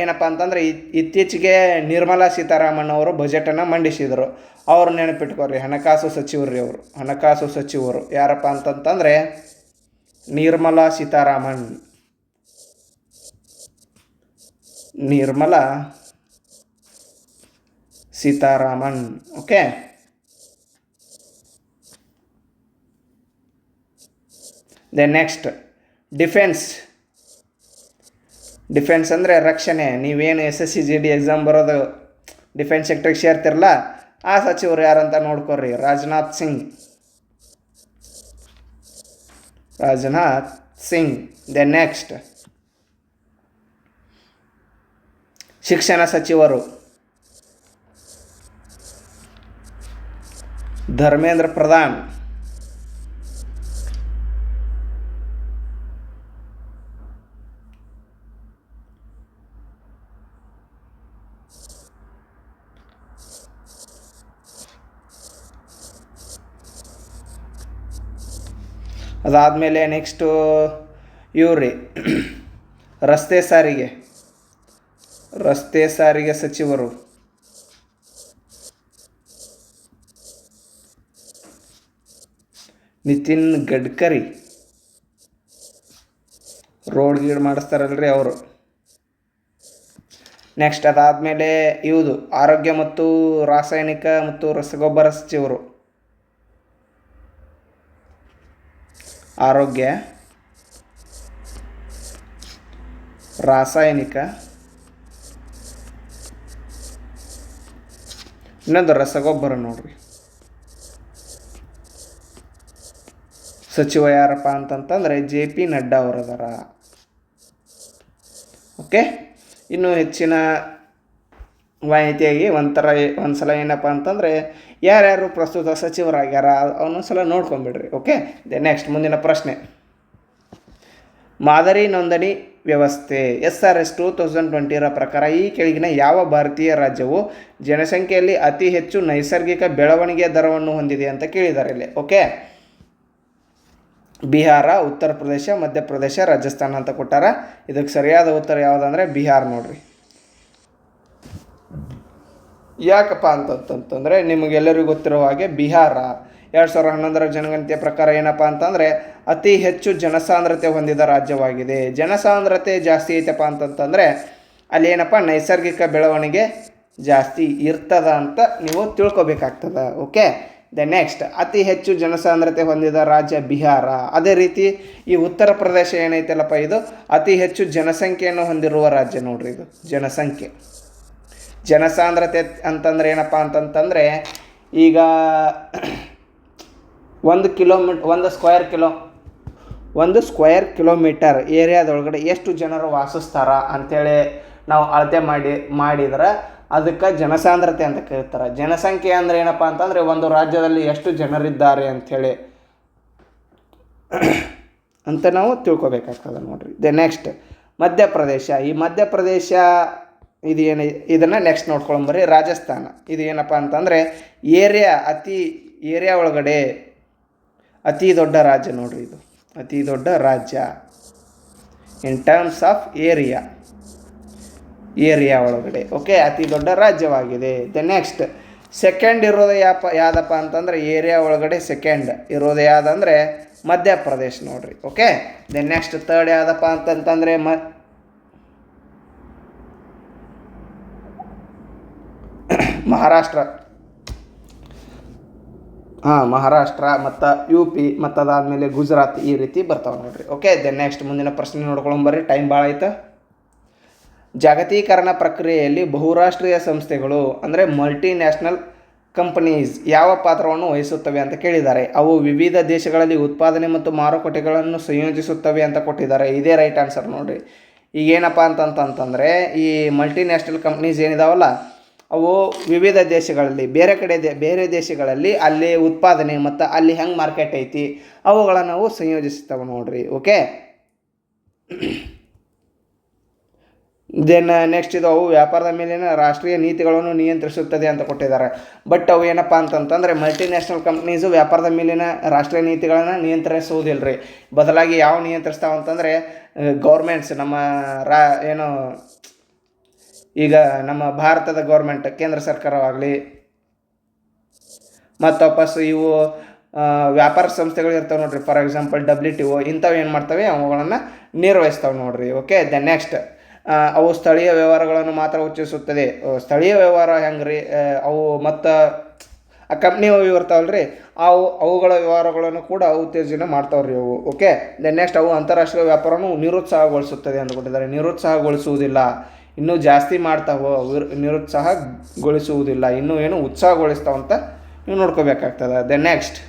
ಏನಪ್ಪ ಅಂತಂದರೆ ಇತ್ತೀಚೆಗೆ ನಿರ್ಮಲಾ ಸೀತಾರಾಮನ್ ಅವರು ಬಜೆಟನ್ನು ಮಂಡಿಸಿದರು. ಅವರು ನೆನಪಿಟ್ಕೊರಿ, ಹಣಕಾಸು ಸಚಿವರು ಯಾರಪ್ಪ ಅಂತಂತಂದರೆ Nirmala Sitharaman. Okay, then next defence ಅಂದರೆ ರಕ್ಷಣೆ. ನೀವೇನು SSC-GD ಎಕ್ಸಾಮ್ ಬರೋದು ಡಿಫೆನ್ಸ್ ಸೆಕ್ಟರ್ಗೆ ಸೇರ್ತಿರಲ್ಲ, ಆ ಸಚಿವರು ಯಾರಂತ ನೋಡ್ಕೊರಿ, ರಾಜನಾಥ್ ಸಿಂಗ್. ದೆನ್ ನೆಕ್ಸ್ಟ್ ಶಿಕ್ಷಣ ಸಚಿವರು ಧರ್ಮೇಂದ್ರ ಪ್ರಧಾನ್. ಅದಾದಮೇಲೆ ನೆಕ್ಸ್ಟು ಇವ್ರಿ ರಸ್ತೆ ಸಾರಿಗೆ ಸಚಿವರು ನಿತಿನ್ ಗಡ್ಕರಿ. ರೋಡ್ ಗೀಡ್ ಮಾಡಿಸ್ತಾರಲ್ರಿ ಅವರು. ನೆಕ್ಸ್ಟ್ ಅದಾದಮೇಲೆ ಇವುದು ಆರೋಗ್ಯ ಮತ್ತು ರಾಸಾಯನಿಕ ಮತ್ತು ರಸಗೊಬ್ಬರ ಸಚಿವರು. ಆರೋಗ್ಯ, ರಾಸಾಯನಿಕ, ಇನ್ನೊಂದು ರಸಗೊಬ್ಬರ ನೋಡ್ರಿ. ಸಚಿವ ಯಾರಪ್ಪ ಅಂತಂತಂದರೆ JP ನಡ್ಡಾ ಅವರದಾರ. ಓಕೆ, ಇನ್ನೂ ಹೆಚ್ಚಿನ ಮಾಹಿತಿಯಾಗಿ ಒಂದು ಸಲ ಏನಪ್ಪ ಅಂತಂದರೆ ಯಾರ್ಯಾರು ಪ್ರಸ್ತುತ ಸಚಿವರಾಗ್ಯಾರ ಅವನೊಂದ್ಸಲ ನೋಡ್ಕೊಂಬಿಡ್ರಿ. ಓಕೆ, ನೆಕ್ಸ್ಟ್ ಮುಂದಿನ ಪ್ರಶ್ನೆ. ಮಾದರಿ ನೋಂದಣಿ ವ್ಯವಸ್ಥೆ SRS 2020ರ ಪ್ರಕಾರ ಈ ಕೆಳಗಿನ ಯಾವ ಭಾರತೀಯ ರಾಜ್ಯವು ಜನಸಂಖ್ಯೆಯಲ್ಲಿ ಅತಿ ಹೆಚ್ಚು ನೈಸರ್ಗಿಕ ಬೆಳವಣಿಗೆಯ ದರವನ್ನು ಹೊಂದಿದೆ ಅಂತ ಕೇಳಿದ್ದಾರೆ ಇಲ್ಲಿ. ಓಕೆ, ಬಿಹಾರ, ಉತ್ತರ ಪ್ರದೇಶ, ಮಧ್ಯಪ್ರದೇಶ, ರಾಜಸ್ಥಾನ ಅಂತ ಕೊಟ್ಟಾರ. ಇದಕ್ಕೆ ಸರಿಯಾದ ಉತ್ತರ ಯಾವುದಂದರೆ ಬಿಹಾರ್ ನೋಡ್ರಿ. ಯಾಕಪ್ಪ ಅಂತಂತಂದರೆ ನಿಮಗೆಲ್ಲರಿಗೂ ಗೊತ್ತಿರೋ ಹಾಗೆ ಬಿಹಾರ 2011ರ ಜನಗಣತಿಯ ಪ್ರಕಾರ ಏನಪ್ಪ ಅಂತಂದರೆ ಅತಿ ಹೆಚ್ಚು ಜನಸಾಂದ್ರತೆ ಹೊಂದಿದ ರಾಜ್ಯವಾಗಿದೆ. ಜನಸಾಂದ್ರತೆ ಜಾಸ್ತಿ ಐತಪ್ಪ ಅಂತಂತಂದರೆ ಅಲ್ಲಿ ಏನಪ್ಪ ನೈಸರ್ಗಿಕ ಬೆಳವಣಿಗೆ ಜಾಸ್ತಿ ಇರ್ತದ ಅಂತ ನೀವು ತಿಳ್ಕೊಬೇಕಾಗ್ತದೆ. ಓಕೆ, ನೆಕ್ಸ್ಟ್ ಅತಿ ಹೆಚ್ಚು ಜನಸಾಂದ್ರತೆ ಹೊಂದಿದ ರಾಜ್ಯ ಬಿಹಾರ. ಅದೇ ರೀತಿ ಈ ಉತ್ತರ ಪ್ರದೇಶ ಏನೈತಲ್ಲಪ್ಪ, ಇದು ಅತಿ ಹೆಚ್ಚು ಜನಸಂಖ್ಯೆಯನ್ನು ಹೊಂದಿರುವ ರಾಜ್ಯ ನೋಡ್ರಿ. ಇದು ಜನಸಾಂದ್ರತೆ ಅಂತಂದರೆ ಏನಪ್ಪ ಅಂತಂತಂದರೆ ಈಗ 1 ಸ್ಕ್ವೇರ್ ಕಿಲೋಮೀಟರ್ ಏರಿಯಾದೊಳಗಡೆ ಎಷ್ಟು ಜನರು ವಾಸಿಸ್ತಾರ ಅಂಥೇಳಿ ನಾವು ಅಳತೆ ಮಾಡಿದ್ರೆ ಅದಕ್ಕೆ ಜನಸಾಂದ್ರತೆ ಅಂತ ಕರೀತಾರೆ. ಜನಸಂಖ್ಯೆ ಅಂದರೆ ಏನಪ್ಪ ಅಂತಂದರೆ ಒಂದು ರಾಜ್ಯದಲ್ಲಿ ಎಷ್ಟು ಜನರಿದ್ದಾರೆ ಅಂಥೇಳಿ ಅಂತ ನಾವು ತಿಳ್ಕೊಬೇಕಾಗ್ತದೆ ನೋಡ್ರಿ. ನೆಕ್ಸ್ಟ್ ಮಧ್ಯಪ್ರದೇಶ. ಈ ಮಧ್ಯಪ್ರದೇಶ ಇದನ್ನು ನೆಕ್ಸ್ಟ್ ನೋಡ್ಕೊಂಬರ್ರಿ. ರಾಜಸ್ಥಾನ ಇದು ಏನಪ್ಪ ಅಂತಂದರೆ ಏರಿಯಾ ಒಳಗಡೆ ಅತಿ ದೊಡ್ಡ ರಾಜ್ಯ ನೋಡ್ರಿ. ಇದು ಅತಿ ದೊಡ್ಡ ರಾಜ್ಯ ಇನ್ ಟರ್ಮ್ಸ್ ಆಫ್ ಏರಿಯಾ ಒಳಗಡೆ. ಓಕೆ, ಅತಿ ದೊಡ್ಡ ರಾಜ್ಯವಾಗಿದೆ. ನೆಕ್ಸ್ಟ್ ಸೆಕೆಂಡ್ ಇರೋದು ಯಾವುದಪ್ಪ ಅಂತಂದರೆ ಏರಿಯಾ ಒಳಗಡೆ ಸೆಕೆಂಡ್ ಇರೋದು ಯಾವುದಂದರೆ ಮಧ್ಯಪ್ರದೇಶ ನೋಡ್ರಿ. ಓಕೆ, ನೆಕ್ಸ್ಟ್ ಥರ್ಡ್ ಯಾವುದಪ್ಪ ಅಂತಂತಂದರೆ ಮಹಾರಾಷ್ಟ್ರ ಮತ್ತು UP ಮತ್ತು ಅದಾದಮೇಲೆ ಗುಜರಾತ್ ಈ ರೀತಿ ಬರ್ತಾವೆ ನೋಡ್ರಿ. ಓಕೆ, ನೆಕ್ಸ್ಟ್ ಮುಂದಿನ ಪ್ರಶ್ನೆ ನೋಡ್ಕೊಂಬರ್ರಿ, ಟೈಮ್ ಭಾಳ ಆಯ್ತು. ಜಾಗತೀಕರಣ ಪ್ರಕ್ರಿಯೆಯಲ್ಲಿ ಬಹುರಾಷ್ಟ್ರೀಯ ಸಂಸ್ಥೆಗಳು ಅಂದರೆ ಮಲ್ಟಿನ್ಯಾಷನಲ್ ಕಂಪನೀಸ್ ಯಾವ ಪಾತ್ರವನ್ನು ವಹಿಸುತ್ತವೆ ಅಂತ ಕೇಳಿದ್ದಾರೆ. ಅವು ವಿವಿಧ ದೇಶಗಳಲ್ಲಿ ಉತ್ಪಾದನೆ ಮತ್ತು ಮಾರುಕಟ್ಟೆಗಳನ್ನು ಸಂಯೋಜಿಸುತ್ತವೆ ಅಂತ ಕೊಟ್ಟಿದ್ದಾರೆ. ಇದೇ ರೈಟ್ ಆನ್ಸರ್ ನೋಡಿರಿ. ಈಗೇನಪ್ಪ ಅಂತಂತಂದರೆ ಈ ಮಲ್ಟಿನ್ಯಾಷನಲ್ ಕಂಪ್ನೀಸ್ ಏನಿದಾವಲ್ಲ ಅವು ವಿವಿಧ ದೇಶಗಳಲ್ಲಿ ಬೇರೆ ದೇಶಗಳಲ್ಲಿ ಅಲ್ಲಿ ಉತ್ಪಾದನೆ ಮತ್ತು ಅಲ್ಲಿ ಹೆಂಗೆ ಮಾರ್ಕೆಟ್ ಐತಿ ಅವುಗಳನ್ನು ನಾವು ಸಂಯೋಜಿಸ್ತಾವೆ ನೋಡ್ರಿ. ಓಕೆ, ದೆನ್ ನೆಕ್ಸ್ಟ್ ಇದು ಅವು ವ್ಯಾಪಾರದ ಮೇಲಿನ ರಾಷ್ಟ್ರೀಯ ನೀತಿಗಳನ್ನು ನಿಯಂತ್ರಿಸುತ್ತದೆ ಅಂತ ಕೊಟ್ಟಿದ್ದಾರೆ. ಬಟ್ ಅವು ಏನಪ್ಪ ಅಂತಂತಂದರೆ ಮಲ್ಟಿನ್ಯಾಷನಲ್ ಕಂಪ್ನೀಸು ವ್ಯಾಪಾರದ ಮೇಲಿನ ರಾಷ್ಟ್ರೀಯ ನೀತಿಗಳನ್ನು ನಿಯಂತ್ರಿಸುವುದಿಲ್ಲ ರೀ. ಬದಲಾಗಿ ಯಾವ ನಿಯಂತ್ರಿಸ್ತಾವೆ ಅಂತಂದರೆ ಗೌರ್ಮೆಂಟ್ಸ್ ನಮ್ಮ ಏನು ಈಗ ನಮ್ಮ ಭಾರತದ ಗೌರ್ಮೆಂಟ್ ಕೇಂದ್ರ ಸರ್ಕಾರವಾಗಲಿ ಮತ್ತು ವಾಪಸ್ ಇವು ವ್ಯಾಪಾರ ಸಂಸ್ಥೆಗಳು ಇರ್ತವೆ ನೋಡ್ರಿ, ಫಾರ್ ಎಕ್ಸಾಂಪಲ್ WTO ಇಂಥವು ಏನು ಮಾಡ್ತವೆ ಅವುಗಳನ್ನು ನಿರ್ವಹಿಸ್ತಾವೆ ನೋಡ್ರಿ. ಓಕೆ, ದೆನ್ ನೆಕ್ಸ್ಟ್ ಅವು ಸ್ಥಳೀಯ ವ್ಯವಹಾರಗಳನ್ನು ಮಾತ್ರ ಉಚ್ಚರಿಸುತ್ತದೆ. ಸ್ಥಳೀಯ ವ್ಯವಹಾರ ಹೆಂಗೆ ರೀ, ಅವು ಮತ್ತು ಆ ಕಂಪ್ನಿ ಅವು ಇರ್ತಾವಲ್ಲ ರೀ, ಅವುಗಳ ವ್ಯವಹಾರಗಳನ್ನು ಕೂಡ ಉತ್ತೇಜನ ಮಾಡ್ತಾವ್ರಿ ಅವು. ಓಕೆ, ದೆನ್ ನೆಕ್ಸ್ಟ್ ಅವು ಅಂತಾರಾಷ್ಟ್ರೀಯ ವ್ಯಾಪಾರವನ್ನು ನಿರುತ್ಸಾಹಗೊಳಿಸುತ್ತದೆ ಅಂತ ಕೊಟ್ಟಿದ್ದಾರೆ. ನಿರುತ್ಸಾಹಗೊಳಿಸುವುದಿಲ್ಲ, ಇನ್ನೂ ಜಾಸ್ತಿ ಮಾಡ್ತಾವೆ, ನಿರುತ್ಸಾಹಗೊಳಿಸುವುದಿಲ್ಲ, ಇನ್ನೂ ಏನು ಉತ್ಸಾಹಗೊಳಿಸ್ತಾವಂತ ನೀವು ನೋಡ್ಕೋಬೇಕಾಗ್ತದೆ. ದೆನ್ ನೆಕ್ಸ್ಟ್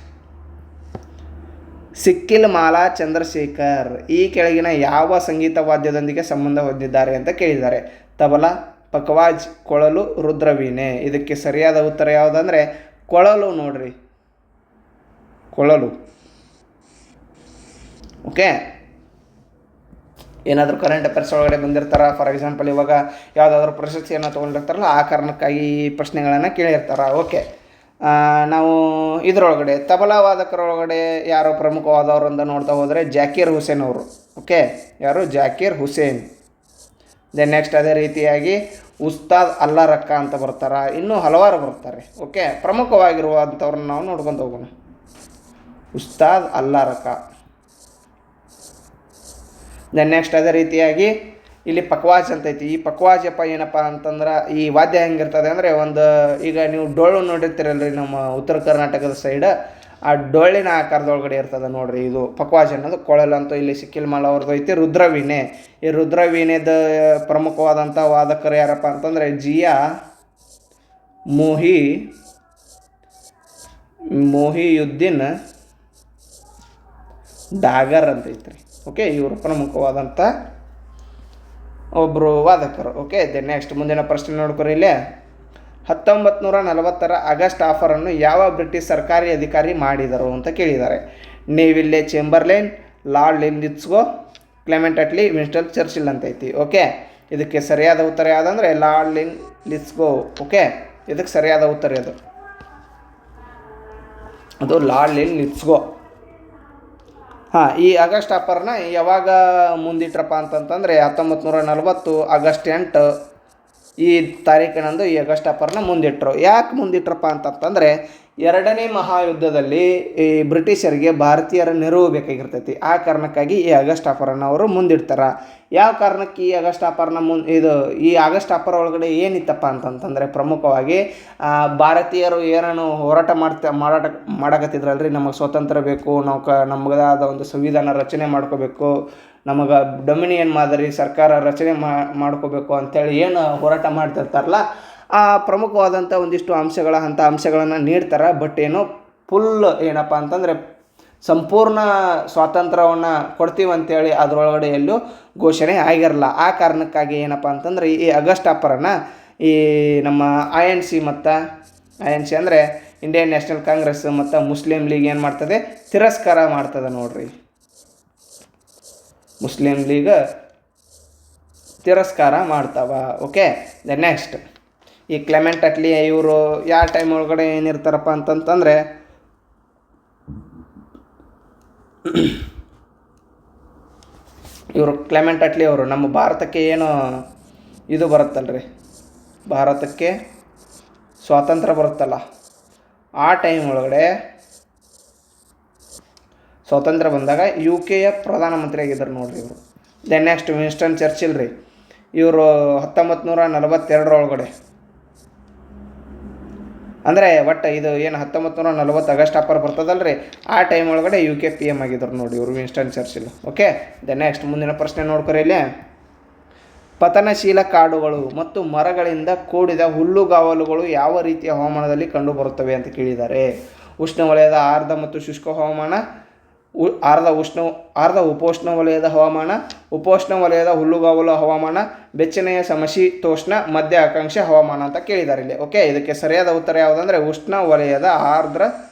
ಸಿಕ್ಕಿಲ್ ಮಾಲಾ ಚಂದ್ರಶೇಖರ್ ಈ ಕೆಳಗಿನ ಯಾವ ಸಂಗೀತ ವಾದ್ಯದೊಂದಿಗೆ ಸಂಬಂಧ ಹೊಂದಿದ್ದಾರೆ ಅಂತ ಕೇಳಿದ್ದಾರೆ. ತಬಲಾ, ಪಖವಾಜ್, ಕೊಳಲು, ರುದ್ರವೀಣೆ. ಇದಕ್ಕೆ ಸರಿಯಾದ ಉತ್ತರ ಯಾವುದಂದರೆ ಕೊಳಲು ನೋಡ್ರಿ, ಕೊಳಲು. ಓಕೆ, ಏನಾದರೂ ಕರೆಂಟ್ ಅಫೇರ್ಸ್ ಒಳಗಡೆ ಬಂದಿರ್ತಾರ, ಫಾರ್ ಎಕ್ಸಾಂಪಲ್ ಇವಾಗ ಯಾವುದಾದ್ರೂ ಪ್ರಶಸ್ತಿಯನ್ನು ತೊಗೊಂಡಿರ್ತಾರಲ್ಲ ಆ ಕಾರಣಕ್ಕಾಗಿ ಈ ಪ್ರಶ್ನೆಗಳನ್ನು ಕೇಳಿರ್ತಾರೆ. ಓಕೆ, ನಾವು ಇದರೊಳಗಡೆ ತಬಲಾ ವಾದಕರೊಳಗಡೆ ಯಾರು ಪ್ರಮುಖವಾದವರು ಅಂತ ನೋಡ್ತಾ ಹೋದರೆ ಜಾಕೀರ್ ಹುಸೇನ್ ಅವರು. ಓಕೆ, ಯಾರು? ಜಾಕೀರ್ ಹುಸೇನ್. ದೆನ್ ನೆಕ್ಸ್ಟ್ ಅದೇ ರೀತಿಯಾಗಿ ಉಸ್ತಾದ್ ಅಲ್ಲಾ ರಕ್ಕ ಅಂತ ಬರ್ತಾರೆ, ಇನ್ನೂ ಹಲವಾರು ಬರ್ತಾರೆ. ಓಕೆ, ಪ್ರಮುಖವಾಗಿರುವಂಥವ್ರನ್ನ ನಾವು ನೋಡ್ಕೊಂಡು ಹೋಗೋಣ. ಉಸ್ತಾದ್ ಅಲ್ಲಾ ರಕ್ಕ. ದೆನ್ ನೆಕ್ಸ್ಟ್ ಅದೇ ರೀತಿಯಾಗಿ ಇಲ್ಲಿ ಪಖವಾಜ್ ಅಂತ ಐತಿ. ಈ ಪಖವಾಜಪ್ಪ ಏನಪ್ಪ ಅಂತಂದ್ರೆ ಈ ವಾದ್ಯ ಹೆಂಗಿರ್ತದೆ ಅಂದರೆ ಒಂದು ಈಗ ನೀವು ಡೊಳ್ಳು ನೋಡಿರ್ತೀರಲ್ರಿ ನಮ್ಮ ಉತ್ತರ ಕರ್ನಾಟಕದ ಸೈಡ್, ಆ ಡೊಳ್ಳಿನ ಆಕಾರದೊಳಗಡೆ ಇರ್ತದೆ ನೋಡ್ರಿ ಇದು ಪಖವಾಜ್ ಅನ್ನೋದು. ಕೊಳಲಂತೂ ಇಲ್ಲಿ ಸಿಕ್ಕಿಲ್ ಮಾಲಾ ಅವ್ರದ್ದು ಐತಿ. ರುದ್ರವೀಣೆ, ಈ ರುದ್ರವೀಣೆದ ಪ್ರಮುಖವಾದಂಥ ವಾದಕರು ಯಾರಪ್ಪ ಅಂತಂದರೆ ಜಿಯಾ ಮೊಹಿಯುದ್ದೀನ್ ಡಾಗರ್ ಅಂತ ಐತ್ರಿ. ಓಕೆ, ಇವರು ಪ್ರಮುಖವಾದಂಥ ಒಬ್ಬರು ವಾದಕರು. ಓಕೆ, ದೆನ್ ನೆಕ್ಸ್ಟ್ ಮುಂದಿನ ಪ್ರಶ್ನೆ ನೋಡ್ಕೊರಿ. ಇಲ್ಲೇ 1940 ಆಗಸ್ಟ್ ಆಫರನ್ನು ಯಾವ ಬ್ರಿಟಿಷ್ ಸರ್ಕಾರಿ ಅಧಿಕಾರಿ ಮಾಡಿದರು ಅಂತ ಕೇಳಿದ್ದಾರೆ. Neville Chamberlain, Lord Linlithgow, Clement Attlee, Winston Churchill ಅಂತ ಐತಿ. ಓಕೆ, ಇದಕ್ಕೆ ಸರಿಯಾದ ಉತ್ತರ ಯಾವುದಂದರೆ ಲಾರ್ಡ್ ಲಿನ್ಲಿತ್ಗೋ. ಓಕೆ, ಇದಕ್ಕೆ ಸರಿಯಾದ ಉತ್ತರ ಅದು ಲಾರ್ಡ್ ಲಿನ್ಲಿತ್ಗೋ. ಈ ಆಗಸ್ಟ್ ಆಫರ್ನ ಯಾವಾಗ ಮುಂದಿಟ್ರಪ್ಪ ಅಂತಂತಂದರೆ 1940 ಆಗಸ್ಟ್ 8 ಈ ತಾರೀಕಿನಂದು ಈ ಆಗಸ್ಟ್ ಆಫರ್ನ ಮುಂದಿಟ್ಟರು. ಯಾಕೆ ಮುಂದಿಟ್ರಪ್ಪ ಅಂತಂತಂದರೆ ಎರಡನೇ ಮಹಾಯುದ್ಧದಲ್ಲಿ ಈ ಬ್ರಿಟಿಷರಿಗೆ ಭಾರತೀಯರ ನೆರವು ಬೇಕಾಗಿರ್ತೈತಿ. ಆ ಕಾರಣಕ್ಕಾಗಿ ಈ ಆಗಸ್ಟ್ ಆಫರನ್ನು ಅವರು ಮುಂದಿಡ್ತಾರೆ. ಯಾವ ಕಾರಣಕ್ಕೆ ಈ ಆಗಸ್ಟ್ ಆಫರ್ನ ಈ ಆಗಸ್ಟ್ ಆಫರ್ ಒಳಗಡೆ ಏನಿತ್ತಪ್ಪ ಅಂತಂತಂದರೆ ಪ್ರಮುಖವಾಗಿ ಭಾರತೀಯರು ಏನೇನು ಹೋರಾಟ ಮಾಡಕತ್ತಿದ್ರಲ್ರಿ, ನಮಗೆ ಸ್ವಾತಂತ್ರ್ಯ ಬೇಕು, ನಾವು ನಮಗಾದ ಒಂದು ಸಂವಿಧಾನ ರಚನೆ ಮಾಡ್ಕೋಬೇಕು, ನಮಗೆ ಡೊಮಿನಿಯನ್ ಮಾದರಿ ಸರ್ಕಾರ ರಚನೆ ಮಾಡ್ಕೋಬೇಕು ಅಂಥೇಳಿ ಏನು ಹೋರಾಟ ಮಾಡ್ತಿರ್ತಾರಲ್ಲ ಆ ಪ್ರಮುಖವಾದಂಥ ಒಂದಿಷ್ಟು ಅಂಶಗಳನ್ನು ನೀಡ್ತಾರೆ. ಬಟ್ ಏನೋ ಫುಲ್ ಏನಪ್ಪ ಅಂತಂದರೆ ಸಂಪೂರ್ಣ ಸ್ವಾತಂತ್ರ್ಯವನ್ನು ಕೊಡ್ತೀವಿ ಅಂತೇಳಿ ಅದರೊಳಗಡೆ ಎಲ್ಲೂ ಘೋಷಣೆ ಆಗಿರಲ್ಲ. ಆ ಕಾರಣಕ್ಕಾಗಿ ಏನಪ್ಪ ಅಂತಂದರೆ ಈ ಆಗಸ್ಟ್ ಆಫರನ್ನು ಈ ನಮ್ಮ INC ಮತ್ತು INC ಅಂದರೆ ಇಂಡಿಯನ್ ನ್ಯಾಷನಲ್ ಕಾಂಗ್ರೆಸ್ ಮತ್ತು ಮುಸ್ಲಿಂ ಲೀಗ್ ಏನು ಮಾಡ್ತದೆ, ತಿರಸ್ಕಾರ ಮಾಡ್ತದೆ ನೋಡ್ರಿ. ಮುಸ್ಲಿಂ ಲೀಗ್ ತಿರಸ್ಕಾರ ಮಾಡ್ತಾವ. ಓಕೆ, ದ ನೆಕ್ಸ್ಟ್ ಈ ಕ್ಲೆಮೆಂಟ್ ಅಟ್ಲಿ ಇವರು ಯಾವ ಟೈಮ್ ಒಳಗಡೆ ಏನಿರ್ತಾರಪ್ಪ ಅಂತಂತಂದರೆ ಇವರು ಕ್ಲೆಮೆಂಟ್ ಅಟ್ಲಿ ಅವರು ನಮ್ಮ ಭಾರತಕ್ಕೆ ಏನು ಇದು ಬರುತ್ತಲ್ರಿ, ಭಾರತಕ್ಕೆ ಸ್ವಾತಂತ್ರ್ಯ ಬರುತ್ತಲ್ಲ ಆ ಟೈಮ್ ಒಳಗಡೆ ಸ್ವಾತಂತ್ರ್ಯ ಬಂದಾಗ UK ಪ್ರಧಾನಮಂತ್ರಿ ಆಗಿದ್ದರು ನೋಡ್ರಿ ಇವರು. ದೆನ್ ನೆಕ್ಸ್ಟ್ ವಿನ್ಸ್ಟನ್ ಚರ್ಚಿಲ್ ರೀ, ಇವರು 1942 ಒಳಗಡೆ ಅಂದರೆ ಒಟ್ಟು ಇದು ಏನು 1940 ಆಗಸ್ಟ್ ಆಫರ್ ಬರ್ತದಲ್ರಿ ಆ ಟೈಮ್ ಒಳಗಡೆ UK PM ಆಗಿದ್ದರು ನೋಡಿ ಇವರು Winston Churchill. Okay, then next ಮುಂದಿನ ಪ್ರಶ್ನೆ ನೋಡ್ಕೊರಿ. ಇಲ್ಲಿ ಪತನಶೀಲ ಕಾಡುಗಳು ಮತ್ತು ಮರಗಳಿಂದ ಕೂಡಿದ ಹುಲ್ಲುಗಾವಲುಗಳು ಯಾವ ರೀತಿಯ ಹವಾಮಾನದಲ್ಲಿ ಕಂಡುಬರುತ್ತವೆ ಅಂತ ಕೇಳಿದ್ದಾರೆ. ಉಷ್ಣವಲಯದ ಆರ್ದ್ರ ಮತ್ತು ಶುಷ್ಕ ಹವಾಮಾನ, ಆರ್ಧ ಉಪೋಷ್ಣ ವಲಯದ ಹವಾಮಾನ, ಉಪೋಷ್ಣ ವಲಯದ ಹುಲ್ಲುಗಾವಲು ಹವಾಮಾನ, ಬೆಚ್ಚನೆಯ ಸಮಶೀತೋಷ್ಣ ಮಧ್ಯ ಆಕಾಂಕ್ಷೆ ಹವಾಮಾನ ಅಂತ ಕೇಳಿದ್ದಾರೆ ಇಲ್ಲಿ. ಓಕೆ, ಇದಕ್ಕೆ ಸರಿಯಾದ ಉತ್ತರ ಯಾವುದಂದರೆ ಉಷ್ಣ ವಲಯದ ಆರ್ದ್ರ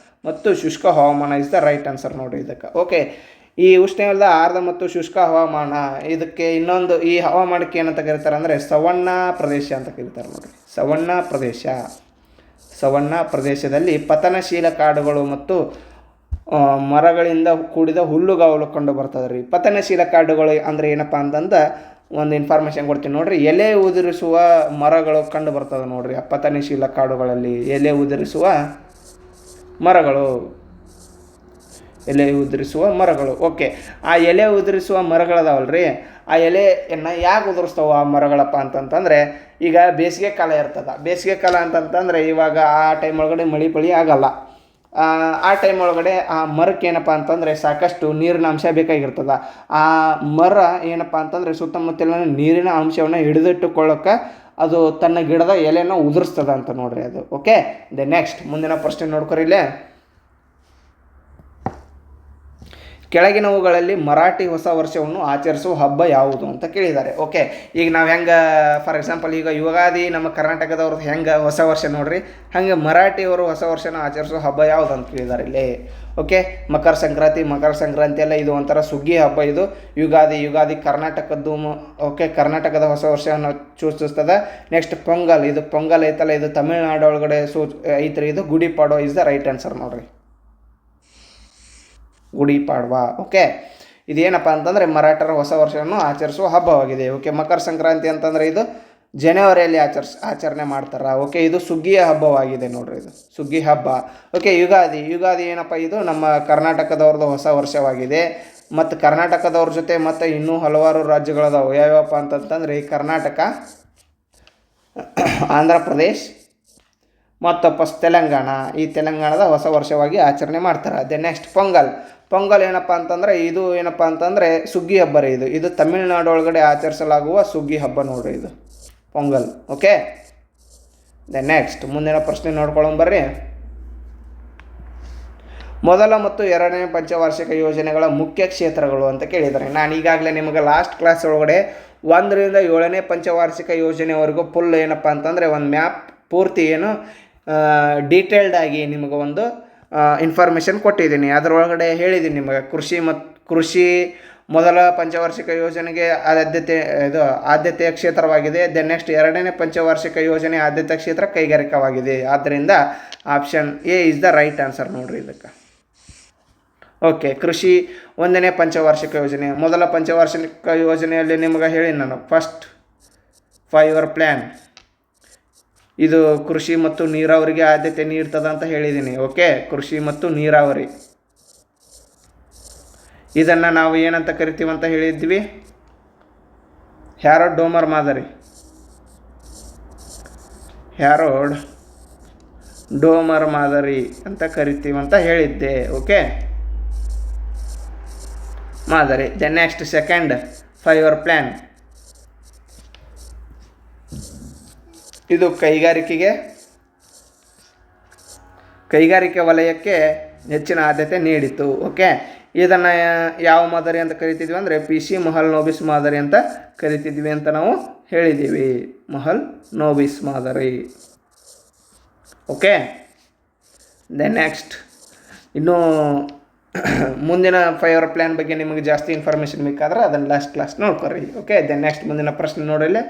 ಮತ್ತು ಶುಷ್ಕ ಹವಾಮಾನ ಇಸ್ ದ ರೈಟ್ ಆನ್ಸರ್ ನೋಡಿರಿ ಇದಕ್ಕೆ. ಓಕೆ, ಈ ಉಷ್ಣವಲಯದ ಆರ್ದ್ರ ಮತ್ತು ಶುಷ್ಕ ಹವಾಮಾನ, ಇದಕ್ಕೆ ಇನ್ನೊಂದು ಈ ಹವಾಮಾನಕ್ಕೆ ಏನಂತ ಕರೀತಾರೆ ಅಂದರೆ ಸವಣ್ಣ ಪ್ರದೇಶ ಅಂತ ಕರೀತಾರೆ ನೋಡಿರಿ. ಸವಣ್ಣ ಪ್ರದೇಶದಲ್ಲಿ ಪತನಶೀಲ ಕಾಡುಗಳು ಮತ್ತು ಮರಗಳಿಂದ ಕೂಡಿದ ಹುಲ್ಲುಗಾವಲು ಕಂಡು ಬರ್ತದೆ ರೀ. ಪತನಶೀಲ ಕಾಡುಗಳು ಅಂದರೆ ಏನಪ್ಪ ಅಂತಂದು ಒಂದು ಇನ್ಫಾರ್ಮೇಷನ್ ಕೊಡ್ತೀನಿ ನೋಡಿರಿ. ಎಲೆ ಉದುರಿಸುವ ಮರಗಳು ಕಂಡು ಬರ್ತದೆ ನೋಡಿರಿ. ಆ ಪತನಶೀಲ ಕಾಡುಗಳಲ್ಲಿ ಎಲೆ ಉದುರಿಸುವ ಮರಗಳು. ಓಕೆ, ಆ ಎಲೆ ಉದುರಿಸುವ ಮರಗಳದಾವಲ್ಲ ರೀ, ಆ ಎಲೆಯನ್ನು ಯಾಕೆ ಉದುರಿಸ್ತಾವೆ ಆ ಮರಗಳಪ್ಪ ಅಂತಂತಂದರೆ, ಈಗ ಬೇಸಿಗೆ ಕಾಲ ಇರ್ತದೆ. ಬೇಸಿಗೆ ಕಾಲ ಅಂತಂತಂದರೆ ಇವಾಗ ಆ ಟೈಮ್ ಒಳಗಡೆ ಮಳೆ ಪಳಿ ಆಗಲ್ಲ. ಆ ಟೈಮ್ ಒಳಗಡೆ ಆ ಮರಕ್ಕೆ ಏನಪ್ಪ ಅಂತಂದರೆ ಸಾಕಷ್ಟು ನೀರಿನ ಅಂಶ ಬೇಕಾಗಿರ್ತದೆ. ಆ ಮರ ಏನಪ್ಪ ಅಂತಂದರೆ ಸುತ್ತಮುತ್ತಲಿನ ನೀರಿನ ಅಂಶವನ್ನು ಹಿಡಿದಿಟ್ಟುಕೊಳ್ಳೋಕೆ ಅದು ತನ್ನ ಗಿಡದ ಎಲೆಯನ್ನು ಉದುರಿಸ್ತದೆ ಅಂತ ನೋಡ್ರಿ ಅದು. ಓಕೆ, ನೆಕ್ಸ್ಟ್ ಮುಂದಿನ ಪ್ರಶ್ನೆ ನೋಡ್ಕೊರಿಲ್ಲೇ. ಕೆಳಗಿನವುಗಳಲ್ಲಿ ಮರಾಠಿ ಹೊಸ ವರ್ಷವನ್ನು ಆಚರಿಸುವ ಹಬ್ಬ ಯಾವುದು ಅಂತ ಕೇಳಿದ್ದಾರೆ. ಓಕೆ, ಈಗ ನಾವು ಹೆಂಗೆ ಫಾರ್ ಎಕ್ಸಾಂಪಲ್ ಈಗ ಯುಗಾದಿ ನಮ್ಮ ಕರ್ನಾಟಕದವ್ರದ್ದು ಹೆಂಗೆ ಹೊಸ ವರ್ಷ ನೋಡ್ರಿ, ಹಾಗೆ ಮರಾಠಿಯವರು ಹೊಸ ವರ್ಷನ ಆಚರಿಸುವ ಹಬ್ಬ ಯಾವುದು ಅಂತ ಕೇಳಿದ್ದಾರೆ ಇಲ್ಲಿ. ಓಕೆ, ಮಕರ ಸಂಕ್ರಾಂತಿ ಎಲ್ಲ ಇದು ಒಂಥರ ಸುಗ್ಗಿ ಹಬ್ಬ. ಇದು ಯುಗಾದಿ ಕರ್ನಾಟಕದ್ದು. ಓಕೆ, ಕರ್ನಾಟಕದ ಹೊಸ ವರ್ಷವನ್ನು ಸೂಚಿಸ್ತದೆ. ನೆಕ್ಸ್ಟ್ ಪೊಂಗಲ್ ಐತಲ್ಲ, ಇದು ತಮಿಳುನಾಡು ಒಳಗಡೆ ಐತ್ರಿ. ಇದು ಗುಡಿ ಪಾಡೋ ಇಸ್ ದ ರೈಟ್ ಆನ್ಸರ್ ನೋಡ್ರಿ, ಗುಡಿ ಪಾಡ್ವಾ. ಓಕೆ, ಇದೇನಪ್ಪ ಅಂತಂದರೆ ಮರಾಠರ ಹೊಸ ವರ್ಷವನ್ನು ಆಚರಿಸುವ ಹಬ್ಬವಾಗಿದೆ. ಓಕೆ, ಮಕರ ಸಂಕ್ರಾಂತಿ ಅಂತಂದರೆ ಇದು ಜನವರಿಯಲ್ಲಿ ಆಚರಣೆ ಮಾಡ್ತಾರೆ. ಓಕೆ, ಇದು ಸುಗ್ಗಿಯ ಹಬ್ಬವಾಗಿದೆ ನೋಡ್ರಿ, ಇದು ಸುಗ್ಗಿ ಹಬ್ಬ. ಓಕೆ, ಯುಗಾದಿ ಏನಪ್ಪ, ಇದು ನಮ್ಮ ಕರ್ನಾಟಕದವ್ರದ್ದು ಹೊಸ ವರ್ಷವಾಗಿದೆ. ಮತ್ತು ಕರ್ನಾಟಕದವ್ರ ಜೊತೆ ಮತ್ತು ಇನ್ನೂ ಹಲವಾರು ರಾಜ್ಯಗಳದಾವು. ಯಾವ್ಯಾವಪ್ಪ ಅಂತಂತಂದರೆ ಈ ಕರ್ನಾಟಕ, ಆಂಧ್ರ ಪ್ರದೇಶ್ ಮತ್ತು ವಾಪಸ್ ತೆಲಂಗಾಣದ ಹೊಸ ವರ್ಷವಾಗಿ ಆಚರಣೆ ಮಾಡ್ತಾರೆ. ಅದೇ ನೆಕ್ಸ್ಟ್ ಪೊಂಗಲ್ ಏನಪ್ಪ ಅಂತಂದರೆ ಇದು ಏನಪ್ಪ ಅಂತಂದರೆ ಸುಗ್ಗಿ ಹಬ್ಬ ರೀ. ಇದು ತಮಿಳುನಾಡು ಒಳಗಡೆ ಆಚರಿಸಲಾಗುವ ಸುಗ್ಗಿ ಹಬ್ಬ ನೋಡ್ರಿ, ಇದು ಪೊಂಗಲ್. ಓಕೆ, ನೆಕ್ಸ್ಟ್ ಮುಂದಿನ ಪ್ರಶ್ನೆ ನೋಡ್ಕೊಳ್ಳೋಣ. ಮೊದಲ ಮತ್ತು ಎರಡನೇ ಪಂಚವಾರ್ಷಿಕ ಯೋಜನೆಗಳ ಮುಖ್ಯ ಕ್ಷೇತ್ರಗಳು ಅಂತ ಕೇಳಿದ್ದಾರೆ. ನಾನು ಈಗಾಗಲೇ ನಿಮಗೆ ಲಾಸ್ಟ್ ಕ್ಲಾಸ್ ಒಳಗಡೆ 1ರಿಂದ 7ನೇ ಪಂಚವಾರ್ಷಿಕ ಯೋಜನೆವರೆಗೂ ಫುಲ್ ಏನಪ್ಪ ಅಂತಂದರೆ ಒಂದು ಮ್ಯಾಪ್ ಪೂರ್ತಿ ಏನು ಡೀಟೇಲ್ಡ್ ಆಗಿ ನಿಮಗೆ ಒಂದು ಇನ್ಫಾರ್ಮೇಷನ್ ಕೊಟ್ಟಿದ್ದೀನಿ. ಅದರೊಳಗಡೆ ಹೇಳಿದ್ದೀನಿ ನಿಮಗೆ ಕೃಷಿ ಮೊದಲ ಪಂಚವಾರ್ಷಿಕ ಯೋಜನೆಗೆ ಆದ್ಯತೆಯ ಕ್ಷೇತ್ರವಾಗಿದೆ. ನೆಕ್ಸ್ಟ್ ಎರಡನೇ ಪಂಚವಾರ್ಷಿಕ ಯೋಜನೆ ಆದ್ಯತೆಯ ಕ್ಷೇತ್ರ ಕೈಗಾರಿಕಾವಾಗಿದೆ. ಆದ್ದರಿಂದ option A is the right answer ನೋಡ್ರಿ ಇದಕ್ಕೆ. ಓಕೆ, ಕೃಷಿ 1ನೇ ಪಂಚವಾರ್ಷಿಕ ಯೋಜನೆ. ಮೊದಲ ಪಂಚವಾರ್ಷಿಕ ಯೋಜನೆಯಲ್ಲಿ ನಿಮಗೆ ಹೇಳಿ ನಾನು ಫಸ್ಟ್ 5 year ಪ್ಲ್ಯಾನ್, ಇದು ಕೃಷಿ ಮತ್ತು ನೀರಾವರಿಗೆ ಆದ್ಯತೆ ನೀಡ್ತದೆ ಅಂತ ಹೇಳಿದ್ದೀನಿ. ಓಕೆ, ಕೃಷಿ ಮತ್ತು ನೀರಾವರಿ ಇದನ್ನು ನಾವು ಏನಂತ ಕರಿತೀವಿ ಅಂತ ಹೇಳಿದ್ವಿ, ಹ್ಯಾರೋಲ್ಡ್ ಡೋಮರ್ ಮಾದರಿ ಅಂತ ಕರಿತೀವಿ ಅಂತ ಹೇಳಿದ್ದೆ. ಓಕೆ, ಮಾದರಿ. ನೆಕ್ಸ್ಟ್ ಸೆಕೆಂಡ್ 5 year ಪ್ಲ್ಯಾನ್, ಇದು ಕೈಗಾರಿಕೆ ವಲಯಕ್ಕೆ ಹೆಚ್ಚಿನ ಆದ್ಯತೆ ನೀಡಿತು. ಓಕೆ, ಇದನ್ನು ಯಾವ ಮಾದರಿ ಅಂತ ಕರಿತಿದ್ವಿ ಅಂದರೆ PC ಮಹಲ್ನೋಬಿಸ್ ಮಾದರಿ ಅಂತ ಕರಿತಿದ್ವಿ ಅಂತ ನಾವು ಹೇಳಿದ್ದೀವಿ. ಮಹಲ್ನೋಬಿಸ್ ಮಾದರಿ. ಓಕೆ, ನೆಕ್ಸ್ಟ್ ಇನ್ನು ಮುಂದಿನ 5 year ಪ್ಲ್ಯಾನ್ ಬಗ್ಗೆ ನಿಮಗೆ ಜಾಸ್ತಿ ಇನ್ಫಾರ್ಮೇಷನ್ ಬೇಕಾದ್ರೆ ಅದನ್ನು ಲಾಸ್ಟ್ ಕ್ಲಾಸ್ ನೋಡ್ಕೊರಿ. ಓಕೆ, ನೆಕ್ಸ್ಟ್ ಮುಂದಿನ ಪ್ರಶ್ನೆ ನೋಡಿಲ್ಲ.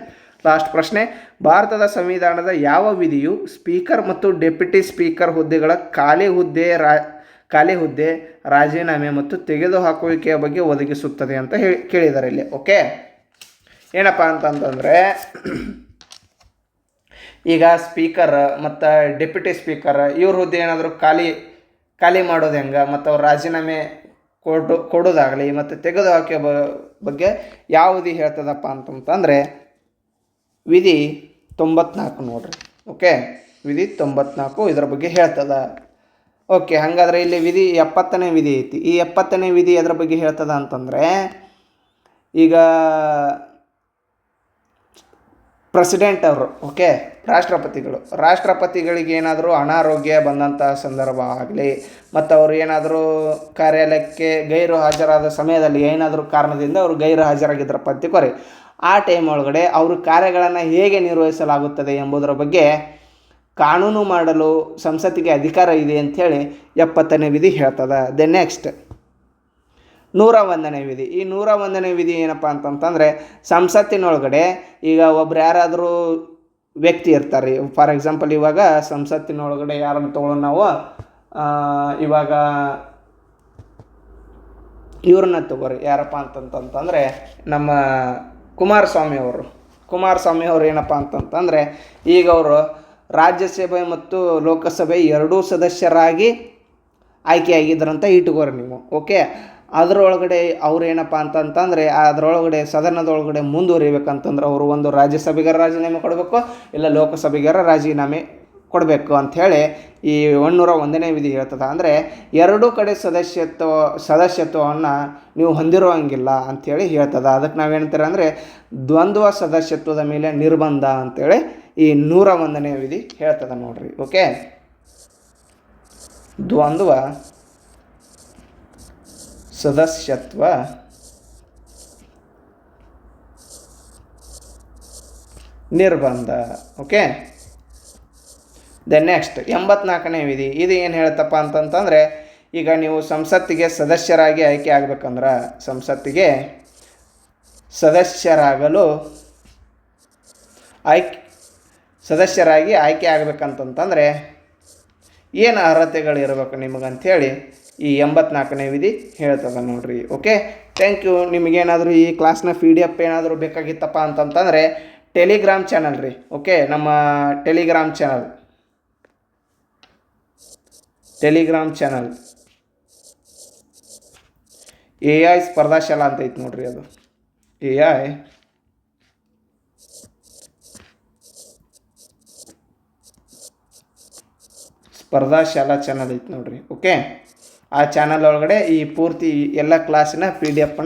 ಲಾಸ್ಟ್ ಪ್ರಶ್ನೆ, ಭಾರತದ ಸಂವಿಧಾನದ ಯಾವ ವಿಧಿಯು ಸ್ಪೀಕರ್ ಮತ್ತು ಡೆಪ್ಯೂಟಿ ಸ್ಪೀಕರ್ ಹುದ್ದೆಗಳ ಖಾಲಿ ಹುದ್ದೆ ರಾಜೀನಾಮೆ ಮತ್ತು ತೆಗೆದುಹಾಕುವಿಕೆಯ ಬಗ್ಗೆ ಒದಗಿಸುತ್ತದೆ ಅಂತ ಕೇಳಿದ್ದಾರೆ ಇಲ್ಲಿ. ಓಕೆ, ಏನಪ್ಪ ಅಂತಂತಂದರೆ ಈಗ ಸ್ಪೀಕರ್ ಮತ್ತು ಡೆಪ್ಯೂಟಿ ಸ್ಪೀಕರ್ ಇವ್ರ ಹುದ್ದೆ ಏನಾದರೂ ಖಾಲಿ ಮಾಡೋದು ಹೆಂಗೆ, ಮತ್ತು ಅವ್ರು ರಾಜೀನಾಮೆ ಕೊಡೋದಾಗಲಿ ಮತ್ತು ತೆಗೆದುಹಾಕೋ ಬಗ್ಗೆ ಯಾವ ವಿಧಿ ಹೇಳ್ತದಪ್ಪ ಅಂತಂತಂದರೆ ವಿಧಿ 94 ನೋಡ್ರಿ. ಓಕೆ, ವಿಧಿ 94 ಇದರ ಬಗ್ಗೆ ಹೇಳ್ತದ. ಓಕೆ, ಹಾಗಾದರೆ ಇಲ್ಲಿ ವಿಧಿ 70ನೇ ವಿಧಿ ಐತಿ. ಈ 70ನೇ ವಿಧಿ ಅದರ ಬಗ್ಗೆ ಹೇಳ್ತದ ಅಂತಂದರೆ ಈಗ ಪ್ರೆಸಿಡೆಂಟ್ ಅವರು, ಓಕೆ, ರಾಷ್ಟ್ರಪತಿಗಳಿಗೆ ಏನಾದರೂ ಅನಾರೋಗ್ಯ ಬಂದಂಥ ಸಂದರ್ಭ ಆಗಲಿ, ಮತ್ತು ಅವರು ಏನಾದರೂ ಕಾರ್ಯಾಲಯಕ್ಕೆ ಗೈರು ಹಾಜರಾದ ಸಮಯದಲ್ಲಿ ಏನಾದರೂ ಕಾರಣದಿಂದ ಅವರು ಗೈರು ಹಾಜರಾಗಿದ್ದರಪ್ಪ ಅಂತ ತಿಳ್ಕೊರಿ, ಆ ಟೈಮ್ ಒಳಗಡೆ ಅವ್ರ ಕಾರ್ಯಗಳನ್ನು ಹೇಗೆ ನಿರ್ವಹಿಸಲಾಗುತ್ತದೆ ಎಂಬುದರ ಬಗ್ಗೆ ಕಾನೂನು ಮಾಡಲು ಸಂಸತ್ತಿಗೆ ಅಧಿಕಾರ ಇದೆ ಅಂಥೇಳಿ 70ನೇ ವಿಧಿ ಹೇಳ್ತದೆ. ದೆನ್ ನೆಕ್ಸ್ಟ್ 101ನೇ ವಿಧಿ. ಈ 101ನೇ ವಿಧಿ ಏನಪ್ಪ ಅಂತಂತಂದರೆ, ಸಂಸತ್ತಿನೊಳಗಡೆ ಈಗ ಒಬ್ರು ಯಾರಾದರೂ ವ್ಯಕ್ತಿ ಇರ್ತಾರೆ. ಫಾರ್ ಎಕ್ಸಾಂಪಲ್ ಇವಾಗ ಸಂಸತ್ತಿನೊಳಗಡೆ ಯಾರನ್ನು ತೊಗೊಳ್ಳೋಣ ನಾವು, ಇವಾಗ ಇವ್ರನ್ನ ತಗೋರಿ, ಯಾರಪ್ಪ ಅಂತಂತಂದರೆ ನಮ್ಮ ಕುಮಾರಸ್ವಾಮಿ ಅವರು ಏನಪ್ಪ ಅಂತಂತಂದರೆ, ಈಗ ಅವರು ರಾಜ್ಯಸಭೆ ಮತ್ತು ಲೋಕಸಭೆ ಎರಡೂ ಸದಸ್ಯರಾಗಿ ಆಯ್ಕೆಯಾಗಿದ್ದರಂತ ಇಟ್ಕೋರಿ ನೀವು, ಓಕೆ. ಅದರೊಳಗಡೆ ಅವ್ರು ಏನಪ್ಪ ಅಂತಂತಂದರೆ ಅದರೊಳಗಡೆ ಸದನದೊಳಗಡೆ ಮುಂದುವರಿಬೇಕಂತಂದ್ರೆ ಅವರು ಒಂದು ರಾಜ್ಯಸಭೆಗಾರ ರಾಜೀನಾಮೆ ಕೊಡಬೇಕು, ಇಲ್ಲ ಲೋಕಸಭೆಗಾರ ರಾಜೀನಾಮೆ ಕೊಡಬೇಕು ಅಂಥೇಳಿ ಈ 101ನೇ ವಿಧಿ ಹೇಳ್ತದೆ. ಅಂದರೆ ಎರಡೂ ಕಡೆ ಸದಸ್ಯತ್ವವನ್ನು ನೀವು ಹೊಂದಿರುವಂಗಿಲ್ಲ ಅಂಥೇಳಿ ಹೇಳ್ತದೆ. ಅದಕ್ಕೆ ನಾವೇನಂತೀರ ಅಂದರೆ ದ್ವಂದ್ವ ಸದಸ್ಯತ್ವದ ಮೇಲೆ ನಿರ್ಬಂಧ ಅಂಥೇಳಿ ಈ 101ನೇ ವಿಧಿ ಹೇಳ್ತದೆ ನೋಡ್ರಿ, ಓಕೆ. ದ್ವಂದ್ವ ಸದಸ್ಯತ್ವ ನಿರ್ಬಂಧ, ಓಕೆ. ದೆನ್ ನೆಕ್ಸ್ಟ್ 84ನೇ ವಿಧಿ. ಇದು ಏನು ಹೇಳ್ತಪ್ಪ ಅಂತಂತಂದರೆ, ಈಗ ನೀವು ಸಂಸತ್ತಿಗೆ ಸದಸ್ಯರಾಗಿ ಆಯ್ಕೆ ಆಗಬೇಕಂದ್ರೆ, ಸಂಸತ್ತಿಗೆ ಸದಸ್ಯರಾಗಿ ಆಯ್ಕೆ ಆಗಬೇಕಂತಂತಂದರೆ ಏನು ಅರ್ಹತೆಗಳು ಇರಬೇಕು ನಿಮಗಂಥೇಳಿ ಈ 84ನೇ ವಿಧಿ ಹೇಳ್ತದೆ ನೋಡ್ರಿ, ಓಕೆ. Thank you. ನಿಮಗೇನಾದರೂ ಈ ಕ್ಲಾಸ್ನ PDF ಏನಾದರೂ ಬೇಕಾಗಿತ್ತಪ್ಪ ಅಂತಂತಂದರೆ ಟೆಲಿಗ್ರಾಮ್ ಚಾನಲ್ ರೀ, ಓಕೆ. ನಮ್ಮ ಟೆಲಿಗ್ರಾಮ್ ಚಾನಲ್ AI ಸ್ಪರ್ಧಾ ಶಾಲಾ ಅಂತ ಐತೆ ನೋಡ್ರಿ, ಅದು AI ಸ್ಪರ್ಧಾ ಶಾಲಾ ಚಾನಲ್ ಐತೆ ನೋಡ್ರಿ, ಓಕೆ. ಆ ಚಾನಲ್ ಒಳಗಡೆ ಈ ಪೂರ್ತಿ ಎಲ್ಲ ಕ್ಲಾಸಿನ PDF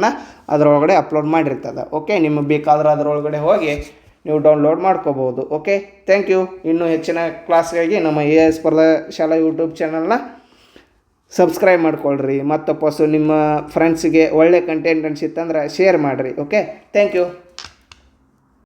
ಅದರೊಳಗಡೆ ಅಪ್ಲೋಡ್ ಮಾಡಿರ್ತದೆ, ಓಕೆ. ನಿಮಗೆ ಬೇಕಾದ್ರೆ ಅದರೊಳಗಡೆ ಹೋಗಿ ನೀವು ಡೌನ್ಲೋಡ್ ಮಾಡ್ಕೋಬೋದು, ಓಕೆ. Thank you. ಇನ್ನೂ ಹೆಚ್ಚಿನ ಕ್ಲಾಸ್ಗಾಗಿ ನಮ್ಮ AI ಸ್ಪರ್ಧಾ ಶಾಲಾ ಯೂಟ್ಯೂಬ್ ಚಾನಲ್ನ ಸಬ್ಸ್ಕ್ರೈಬ್ ಮಾಡ್ಕೊಳ್ರಿ. ಮತ್ತು ನಿಮ್ಮ ಫ್ರೆಂಡ್ಸಿಗೆ ಒಳ್ಳೆ ಕಂಟೆಂಟ್ ಅನಿಸಿತ್ತಂದ್ರೆ ಶೇರ್ ಮಾಡಿರಿ, ಓಕೆ. Thank you.